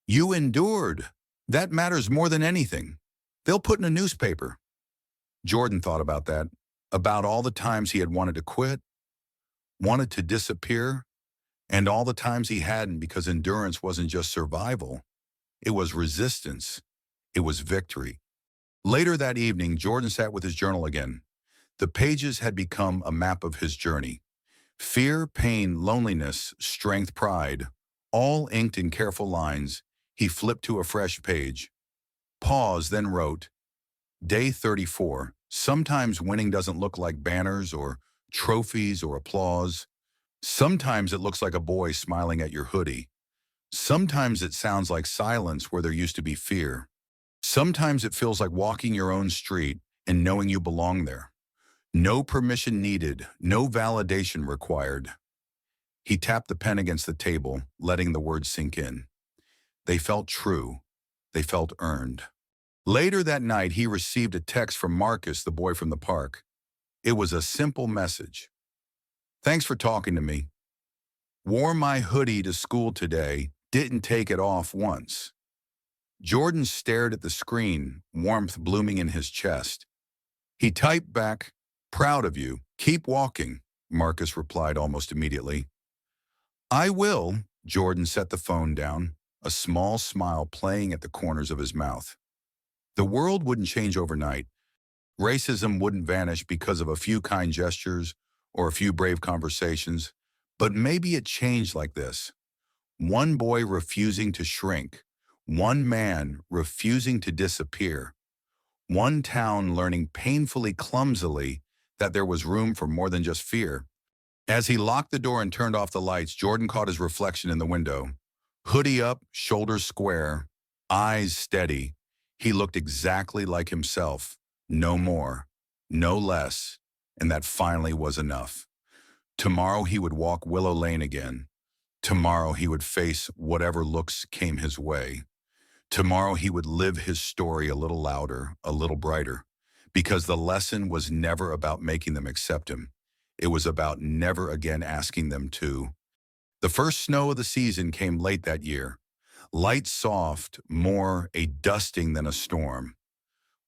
You endured. That matters more than anything. They'll put in a newspaper." Jordan thought about that, about all the times he had wanted to quit, wanted to disappear, and all the times he hadn't, because endurance wasn't just survival. It was resistance. It was victory. Later that evening, Jordan sat with his journal again. The pages had become a map of his journey. Fear, pain, loneliness, strength, pride, all inked in careful lines. He flipped to a fresh page, paused, then wrote, Day 34. Sometimes winning doesn't look like banners or trophies or applause. Sometimes it looks like a boy smiling at your hoodie. Sometimes it sounds like silence where there used to be fear. Sometimes it feels like walking your own street and knowing you belong there. No permission needed, no validation required. He tapped the pen against the table, letting the words sink in. They felt true. They felt earned. Later that night, he received a text from Marcus, the boy from the park. It was a simple message. Thanks for talking to me. Wore my hoodie to school today, didn't take it off once. Jordan stared at the screen, warmth blooming in his chest. He typed back, proud of you, keep walking, Marcus replied almost immediately. I will, Jordan set the phone down, a small smile playing at the corners of his mouth. The world wouldn't change overnight. Racism wouldn't vanish because of a few kind gestures or a few brave conversations, but maybe it changed like this. One boy refusing to shrink, one man refusing to disappear, one town learning painfully clumsily that there was room for more than just fear. As he locked the door and turned off the lights, Jordan caught his reflection in the window. Hoodie up, shoulders square, eyes steady. He looked exactly like himself, no more, no less, and that finally was enough. Tomorrow he would walk Willow Lane again. Tomorrow he would face whatever looks came his way. Tomorrow he would live his story a little louder, a little brighter, because the lesson was never about making them accept him. It was about never again asking them to. The first snow of the season came late that year. Light soft, more a dusting than a storm.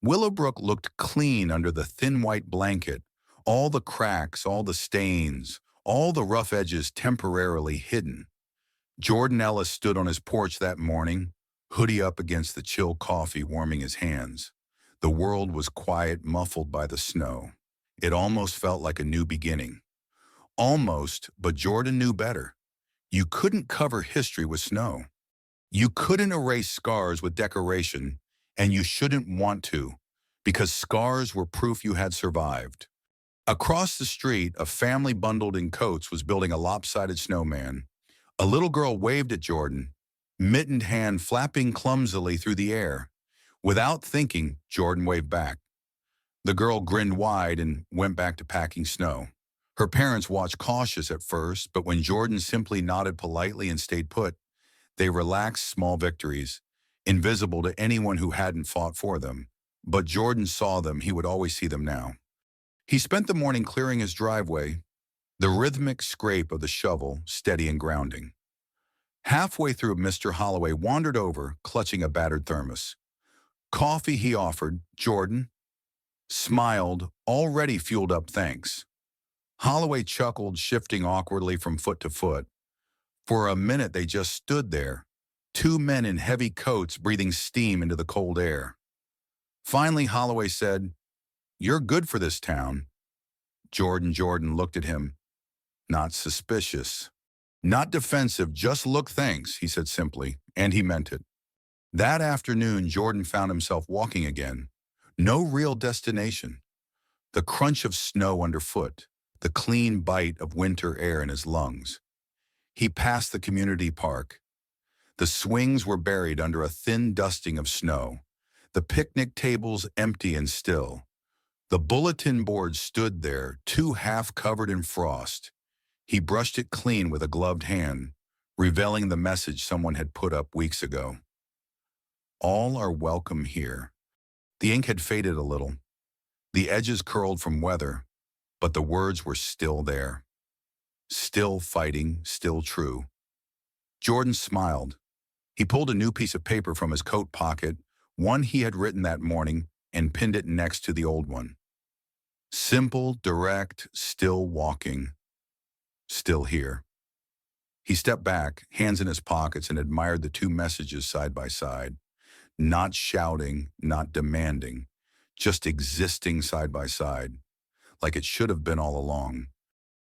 Willowbrook looked clean under the thin white blanket, all the cracks, all the stains, all the rough edges temporarily hidden. Jordan Ellis stood on his porch that morning, hoodie up against the chill coffee warming his hands. The world was quiet, muffled by the snow. It almost felt like a new beginning. Almost, but Jordan knew better. You couldn't cover history with snow. You couldn't erase scars with decoration, and you shouldn't want to, because scars were proof you had survived. Across the street, a family bundled in coats was building a lopsided snowman. A little girl waved at Jordan, mittened hand flapping clumsily through the air. Without thinking, Jordan waved back. The girl grinned wide and went back to packing snow. Her parents watched cautious at first, but when Jordan simply nodded politely and stayed put, they relaxed. Small victories, invisible to anyone who hadn't fought for them. But Jordan saw them. He would always see them now. He spent the morning clearing his driveway, the rhythmic scrape of the shovel steady and grounding. Halfway through, Mr. Holloway wandered over, clutching a battered thermos. Coffee, he offered. Jordan smiled, already fueled up, thanks. Holloway chuckled, shifting awkwardly from foot to foot. For a minute they just stood there, two men in heavy coats breathing steam into the cold air. Finally Holloway said, "You're good for this town." Jordan looked at him, not suspicious, not defensive, just look, thanks, he said simply, and he meant it. That afternoon Jordan found himself walking again. No real destination. The crunch of snow underfoot, the clean bite of winter air in his lungs. He passed the community park. The swings were buried under a thin dusting of snow, the picnic tables empty and still. The bulletin board stood there, too half covered in frost. He brushed it clean with a gloved hand, revealing the message someone had put up weeks ago. All are welcome here. The ink had faded a little. The edges curled from weather, but the words were still there. Still fighting, still true. Jordan smiled. He pulled a new piece of paper from his coat pocket, one he had written that morning, and pinned it next to the old one. Simple, direct, still walking. Still here. He stepped back, hands in his pockets, and admired the two messages side by side. Not shouting, not demanding, just existing side by side, like it should have been all along.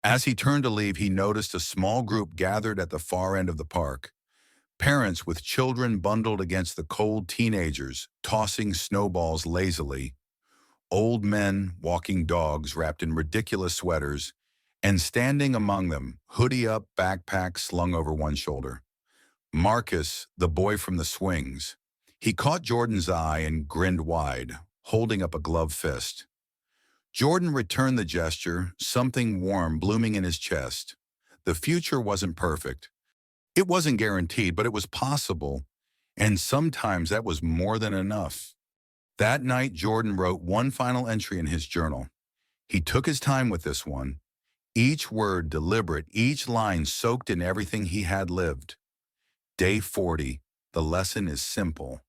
As he turned to leave, he noticed a small group gathered at the far end of the park. Parents with children bundled against the cold teenagers, tossing snowballs lazily, old men walking dogs wrapped in ridiculous sweaters, and standing among them, hoodie up, backpack slung over one shoulder. Marcus, the boy from the swings. He caught Jordan's eye and grinned wide, holding up a gloved fist. Jordan returned the gesture, something warm blooming in his chest. The future wasn't perfect. It wasn't guaranteed, but it was possible, and sometimes that was more than enough. That night, Jordan wrote one final entry in his journal. He took his time with this one, each word deliberate, each line soaked in everything he had lived. Day 40, the lesson is simple.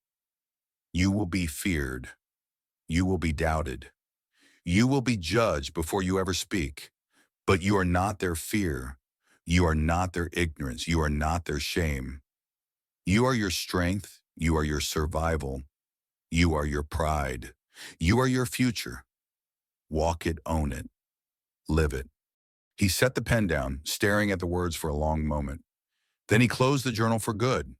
You will be feared. You will be doubted. You will be judged before you ever speak. But you are not their fear. You are not their ignorance. You are not their shame. You are your strength. You are your survival. You are your pride. You are your future. Walk it, own it, live it. He set the pen down, staring at the words for a long moment. Then he closed the journal for good.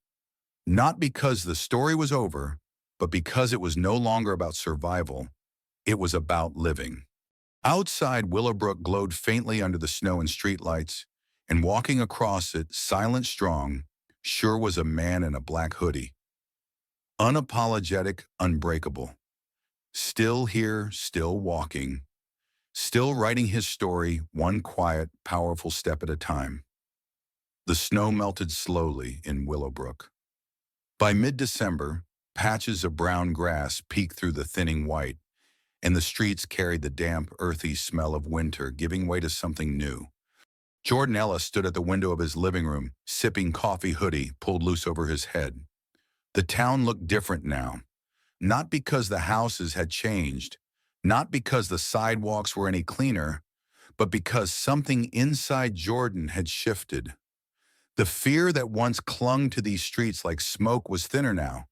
Not because the story was over, but because it was no longer about survival. It was about living. Outside, Willowbrook glowed faintly under the snow and streetlights, and walking across it, silent, strong, sure was a man in a black hoodie. Unapologetic, unbreakable. Still here, still walking. Still writing his story, one quiet, powerful step at a time. The snow melted slowly in Willowbrook. By mid-December, patches of brown grass peeked through the thinning white, and the streets carried the damp, earthy smell of winter, giving way to something new. Jordan Ellis stood at the window of his living room, sipping coffee, hoodie pulled loose over his head. The town looked different now, not because the houses had changed, not because the sidewalks were any cleaner, but because something inside Jordan had shifted. The fear that once clung to these streets like smoke was thinner now,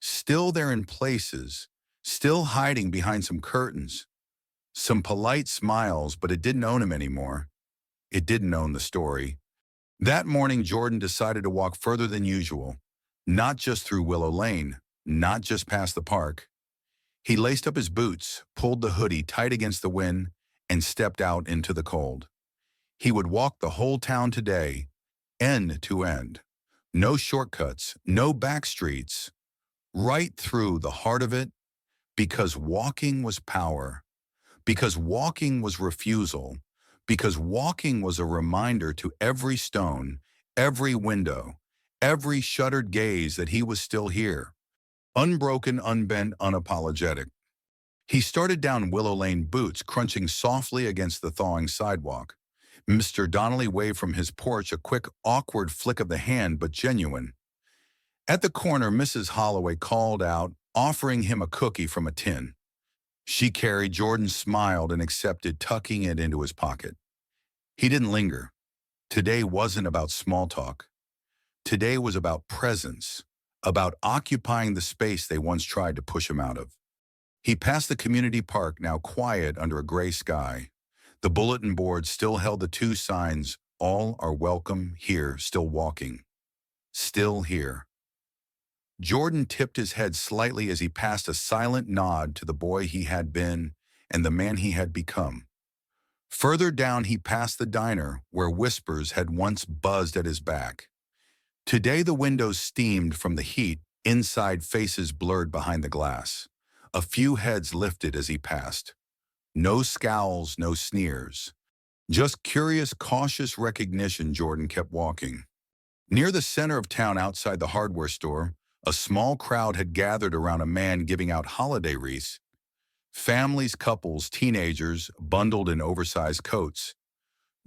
still there in places, still hiding behind some curtains, some polite smiles, but it didn't own him anymore. It didn't own the story. That morning, Jordan decided to walk further than usual, not just through Willow Lane, not just past the park. He laced up his boots, pulled the hoodie tight against the wind, and stepped out into the cold. He would walk the whole town today, end to end. No shortcuts, no back streets. Right through the heart of it, because walking was power, because walking was refusal, because walking was a reminder to every stone, every window, every shuttered gaze that he was still here, unbroken, unbent, unapologetic. He started down Willow Lane, boots crunching softly against the thawing sidewalk. Mr. Donnelly waved from his porch, a quick, awkward flick of the hand, but genuine. At the corner, Mrs. Holloway called out, offering him a cookie from a tin. She carried. Jordan smiled and accepted, tucking it into his pocket. He didn't linger. Today wasn't about small talk. Today was about presence, about occupying the space they once tried to push him out of. He passed the community park, now quiet under a gray sky. The bulletin board still held the two signs, all are welcome here, still walking. Still here. Jordan tipped his head slightly as he passed, a silent nod to the boy he had been and the man he had become. Further down, he passed the diner where whispers had once buzzed at his back. Today the windows steamed from the heat, inside faces blurred behind the glass. A few heads lifted as he passed. No scowls, no sneers. Just curious, cautious recognition. Jordan kept walking. Near the center of town, outside the hardware store, a small crowd had gathered around a man giving out holiday wreaths. Families, couples, teenagers, bundled in oversized coats.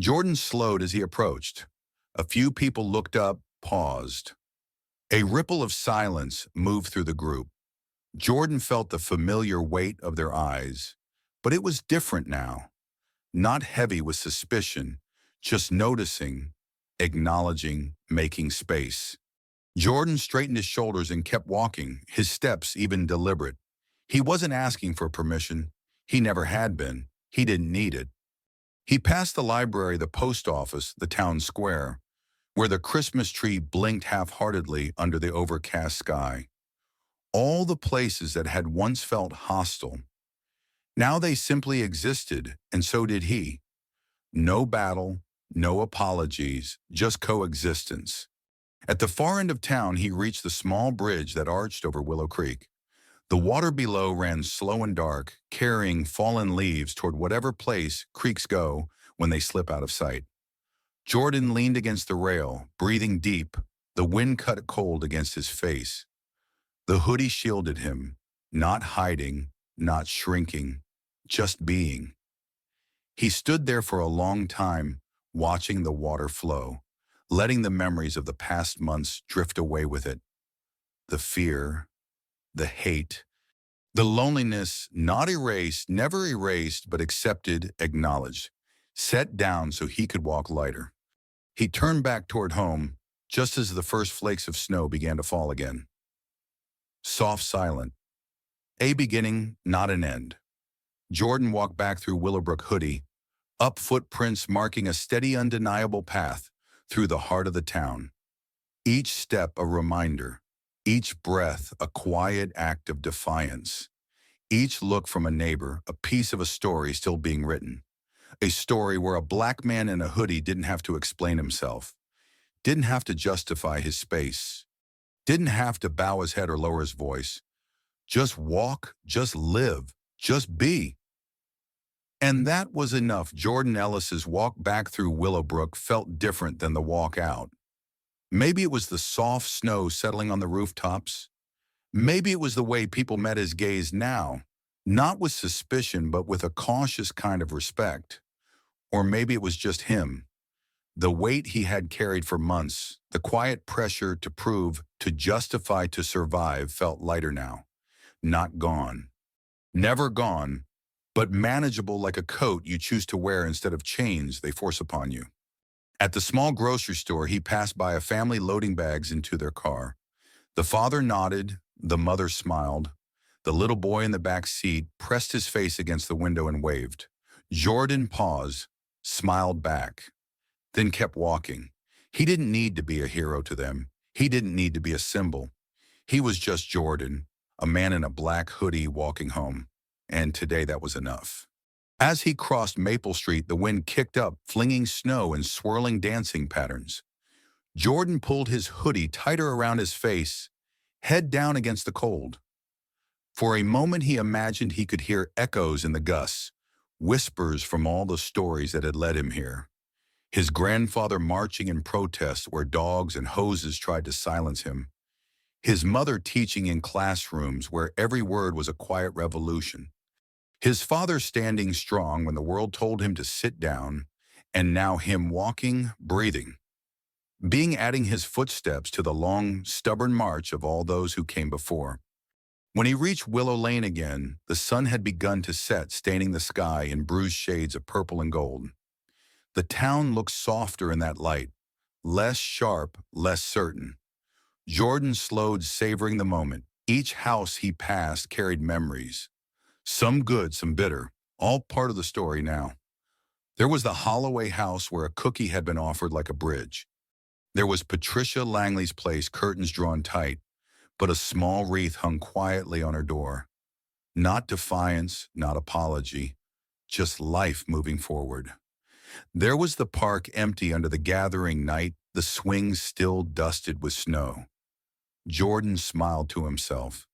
Jordan slowed as he approached. A few people looked up, paused. A ripple of silence moved through the group. Jordan felt the familiar weight of their eyes, but it was different now. Not heavy with suspicion, just noticing, acknowledging, making space. Jordan straightened his shoulders and kept walking, his steps even deliberate. He wasn't asking for permission. He never had been. He didn't need it. He passed the library, the post office, the town square. where the Christmas tree blinked half-heartedly under the overcast sky. All the places that had once felt hostile, now they simply existed, and so did he. No battle, no apologies, just coexistence. At the far end of town, he reached the small bridge that arched over Willow Creek. The water below ran slow and dark, carrying fallen leaves toward whatever place creeks go when they slip out of sight. Jordan leaned against the rail, breathing deep. The wind cut cold against his face. The hoodie shielded him, not hiding, not shrinking, just being. He stood there for a long time, watching the water flow, letting the memories of the past months drift away with it. The fear, the hate, the loneliness, not erased, never erased, but accepted, acknowledged, set down so he could walk lighter. He turned back toward home, just as the first flakes of snow began to fall again. Soft, silent. A beginning, not an end. Jordan walked back through Willowbrook Hoodie, up footprints marking a steady, undeniable path through the heart of the town. Each step a reminder, each breath a quiet act of defiance. Each look from a neighbor, a piece of a story still being written. A story where a black man in a hoodie didn't have to explain himself, didn't have to justify his space, didn't have to bow his head or lower his voice. Just walk, just live, just be. And that was enough. Jordan Ellis's walk back through Willowbrook felt different than the walk out. Maybe it was the soft snow settling on the rooftops. Maybe it was the way people met his gaze now, not with suspicion, but with a cautious kind of respect. Or maybe it was just him. The weight he had carried for months, the quiet pressure to prove, to justify, to survive felt lighter now. Not gone. Never gone, but manageable like a coat you choose to wear instead of chains they force upon you. At the small grocery store, he passed by a family loading bags into their car. The father nodded, the mother smiled. The little boy in the back seat pressed his face against the window and waved. Jordan paused, smiled back, then kept walking. He didn't need to be a hero to them. He didn't need to be a symbol. He was just Jordan, a man in a black hoodie walking home. And today that was enough. As he crossed Maple Street, the wind kicked up, flinging snow in swirling dancing patterns. Jordan pulled his hoodie tighter around his face, head down against the cold. For a moment he imagined he could hear echoes in the gusts, whispers from all the stories that had led him here. His grandfather marching in protest where dogs and hoses tried to silence him. His mother teaching in classrooms where every word was a quiet revolution. His father standing strong when the world told him to sit down, and now him walking, breathing, being adding his footsteps to the long, stubborn march of all those who came before. When he reached Willow Lane again, the sun had begun to set, staining the sky in bruised shades of purple and gold. The town looked softer in that light, less sharp, less certain. Jordan slowed, savoring the moment. Each house he passed carried memories. Some good, some bitter, all part of the story now. There was the Holloway house where a cookie had been offered like a bridge. There was Patricia Langley's place, curtains drawn tight, but a small wreath hung quietly on her door. Not defiance, not apology, just life moving forward. There was the park empty under the gathering night, the swings still dusted with snow. Jordan smiled to himself.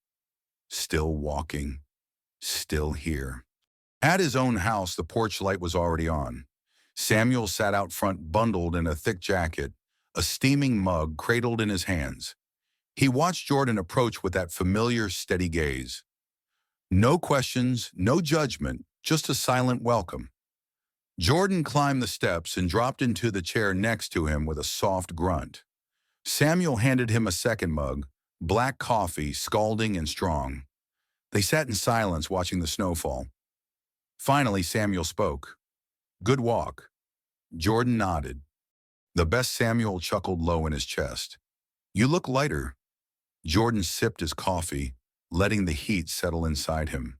Still walking, still here. At his own house, the porch light was already on. Samuel sat out front, bundled in a thick jacket, a steaming mug cradled in his hands. He watched Jordan approach with that familiar, steady gaze. No questions, no judgment, just a silent welcome. Jordan climbed the steps and dropped into the chair next to him with a soft grunt. Samuel handed him a second mug, black coffee, scalding and strong. They sat in silence, watching the snowfall. Finally, Samuel spoke. "Good walk." Jordan nodded. The best. Samuel chuckled low in his chest. "You look lighter." Jordan sipped his coffee, letting the heat settle inside him.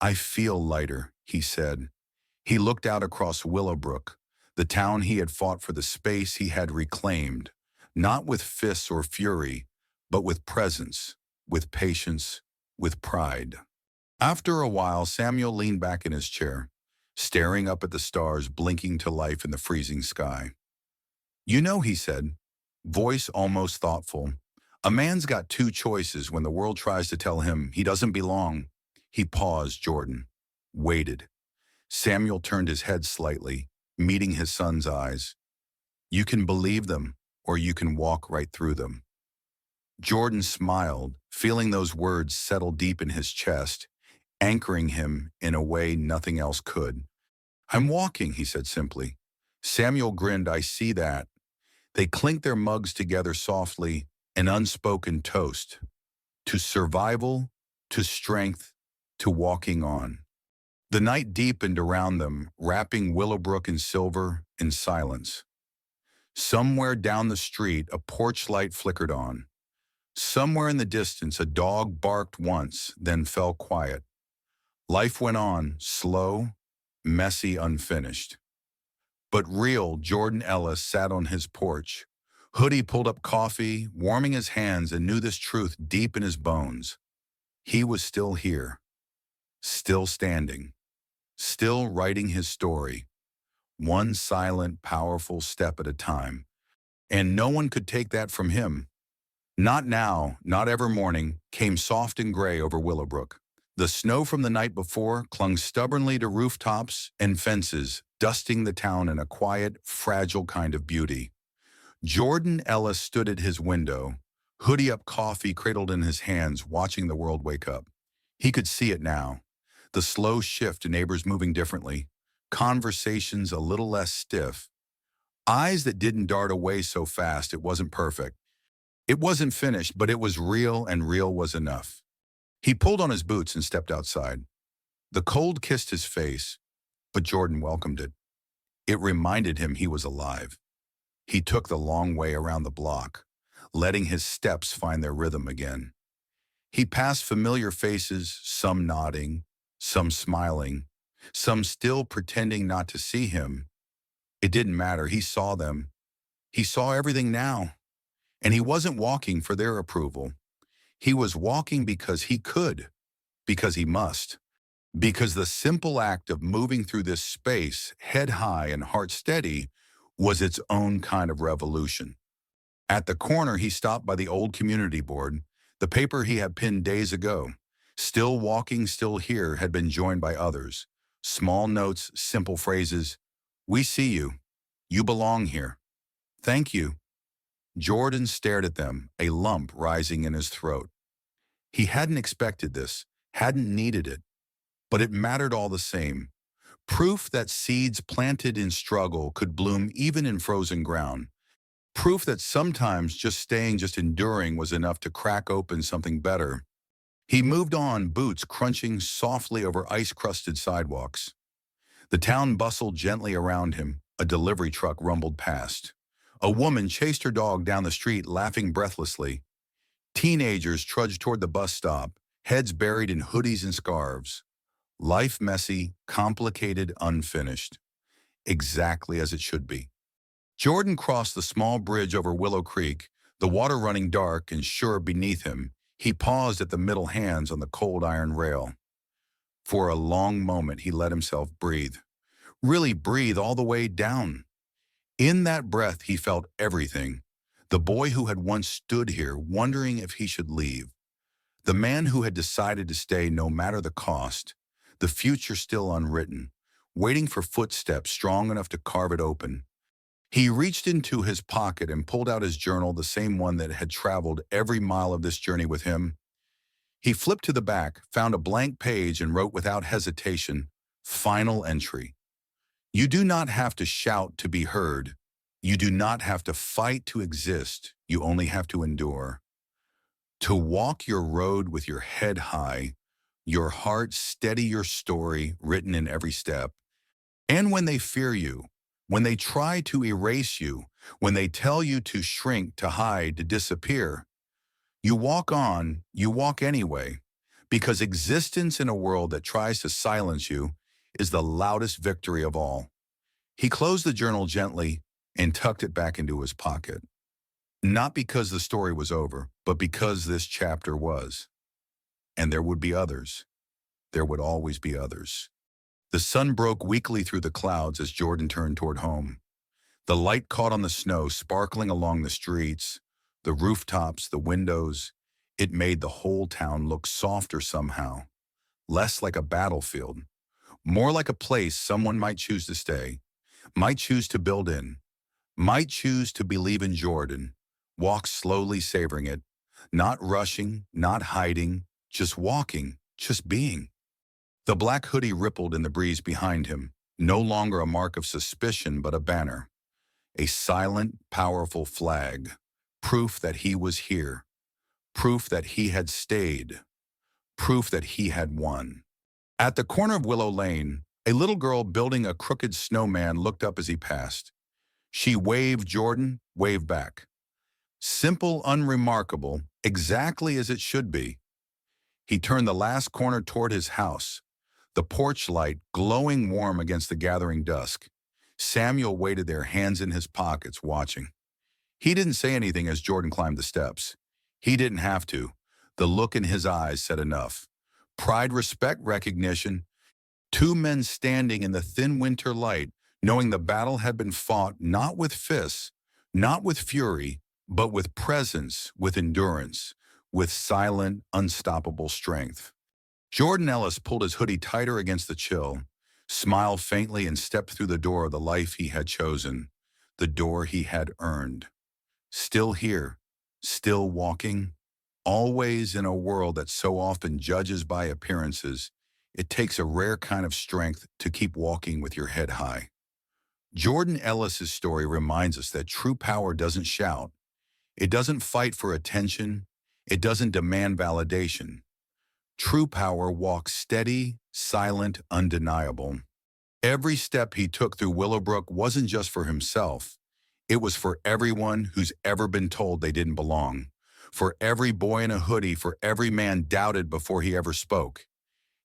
"I feel lighter," he said. He looked out across Willowbrook. The town he had fought for, the space he had reclaimed, not with fists or fury, but with presence, with patience, with pride. After a while, Samuel leaned back in his chair, staring up at the stars blinking to life in the freezing sky. "You know," he said, voice almost thoughtful, "a man's got two choices when the world tries to tell him he doesn't belong." He paused, Jordan, waited. Samuel turned his head slightly, meeting his son's eyes. "You can believe them, or you can walk right through them." Jordan smiled, feeling those words settle deep in his chest, anchoring him in a way nothing else could. "I'm walking," he said simply. Samuel grinned. "I see that." They clinked their mugs together softly, an unspoken toast. To survival, to strength, to walking on. The night deepened around them, wrapping Willowbrook in silver, in silence. Somewhere down the street, a porch light flickered on. Somewhere in the distance, a dog barked once, then fell quiet. Life went on, slow, messy, unfinished. But real. Jordan Ellis sat on his porch. Hoodie pulled up coffee, warming his hands, and knew this truth deep in his bones. He was still here, still standing, still writing his story, one silent, powerful step at a time. And no one could take that from him. Not now, not ever. Morning came soft and gray over Willowbrook. The snow from the night before clung stubbornly to rooftops and fences, dusting the town in a quiet, fragile kind of beauty. Jordan Ellis stood at his window, hoodie up, coffee cradled in his hands, watching the world wake up. He could see it now. The slow shift to neighbors moving differently, conversations a little less stiff, eyes that didn't dart away so fast. It wasn't perfect. It wasn't finished, but it was real, and real was enough. He pulled on his boots and stepped outside. The cold kissed his face, but Jordan welcomed it. It reminded him he was alive. He took the long way around the block, letting his steps find their rhythm again. He passed familiar faces, some nodding, some smiling, some still pretending not to see him. It didn't matter. He saw them. He saw everything now. And he wasn't walking for their approval. He was walking because he could, because he must, because the simple act of moving through this space, head high and heart steady, was its own kind of revolution. At the corner, he stopped by the old community board. The paper he had pinned days ago, "Still walking, still here," had been joined by others. Small notes, simple phrases. "We see you. You belong here. Thank you." Jordan stared at them, a lump rising in his throat. He hadn't expected this, hadn't needed it, but it mattered all the same. Proof that seeds planted in struggle could bloom even in frozen ground. Proof that sometimes just staying, just enduring was enough to crack open something better. He moved on, boots crunching softly over ice-crusted sidewalks. The town bustled gently around him. A delivery truck rumbled past. A woman chased her dog down the street, laughing breathlessly. Teenagers trudged toward the bus stop, heads buried in hoodies and scarves. Life messy, complicated, unfinished. Exactly as it should be. Jordan crossed the small bridge over Willow Creek, the water running dark and sure beneath him. He paused at the middle, hands on the cold iron rail. For a long moment, he let himself breathe. Really breathe all the way down. In that breath, he felt everything. The boy who had once stood here, wondering if he should leave. The man who had decided to stay no matter the cost. The future still unwritten, waiting for footsteps strong enough to carve it open. He reached into his pocket and pulled out his journal, the same one that had traveled every mile of this journey with him. He flipped to the back, found a blank page, and wrote without hesitation, "Final entry." You do not have to shout to be heard. You do not have to fight to exist. You only have to endure. To walk your road with your head high, your heart steady, your story written in every step. And when they fear you, when they try to erase you, when they tell you to shrink, to hide, to disappear, you walk on, you walk anyway, because existence in a world that tries to silence you is the loudest victory of all. He closed the journal gently and tucked it back into his pocket. Not because the story was over, but because this chapter was. And there would be others. There would always be others. The sun broke weakly through the clouds as Jordan turned toward home. The light caught on the snow sparkling along the streets, the rooftops, the windows. It made the whole town look softer somehow, less like a battlefield, more like a place someone might choose to stay, might choose to build in, might choose to believe in Jordan, walk slowly savoring it, not rushing, not hiding, just walking, just being. The black hoodie rippled in the breeze behind him, no longer a mark of suspicion but a banner. A silent, powerful flag, proof that he was here, proof that he had stayed, proof that he had won. At the corner of Willow Lane, a little girl building a crooked snowman looked up as he passed. She waved Jordan, waved back. Simple, unremarkable, exactly as it should be. He turned the last corner toward his house, the porch light glowing warm against the gathering dusk. Samuel waited there, hands in his pockets, watching. He didn't say anything as Jordan climbed the steps. He didn't have to. The look in his eyes said enough. Pride, respect, recognition. Two men standing in the thin winter light, knowing the battle had been fought not with fists, not with fury, but with presence, with endurance, with silent, unstoppable strength. Jordan Ellis pulled his hoodie tighter against the chill, smiled faintly, and stepped through the door of the life he had chosen, the door he had earned. Still here, still walking, always in a world that so often judges by appearances. It takes a rare kind of strength to keep walking with your head high. Jordan Ellis's story reminds us that true power doesn't shout. It doesn't fight for attention. It doesn't demand validation. True power walks steady, silent, undeniable. Every step he took through Willowbrook wasn't just for himself. It was for everyone who's ever been told they didn't belong. For every boy in a hoodie, for every man doubted before he ever spoke.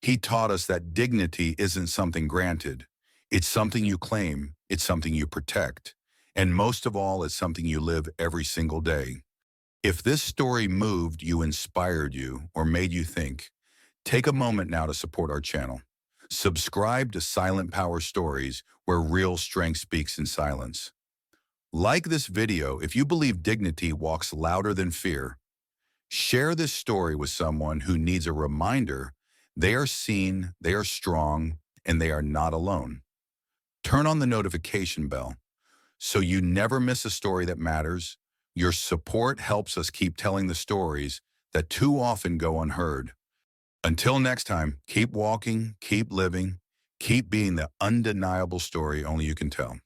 He taught us that dignity isn't something granted. It's something you claim. It's something you protect. And most of all, it's something you live every single day. If this story moved you, inspired you, or made you think, take a moment now to support our channel. Subscribe to Silent Power Stories, where real strength speaks in silence. Like this video if you believe dignity walks louder than fear. Share this story with someone who needs a reminder they are seen, they are strong, and they are not alone. Turn on the notification bell so you never miss a story that matters. Your support helps us keep telling the stories that too often go unheard. Until next time, keep walking, keep living, keep being the undeniable story only you can tell.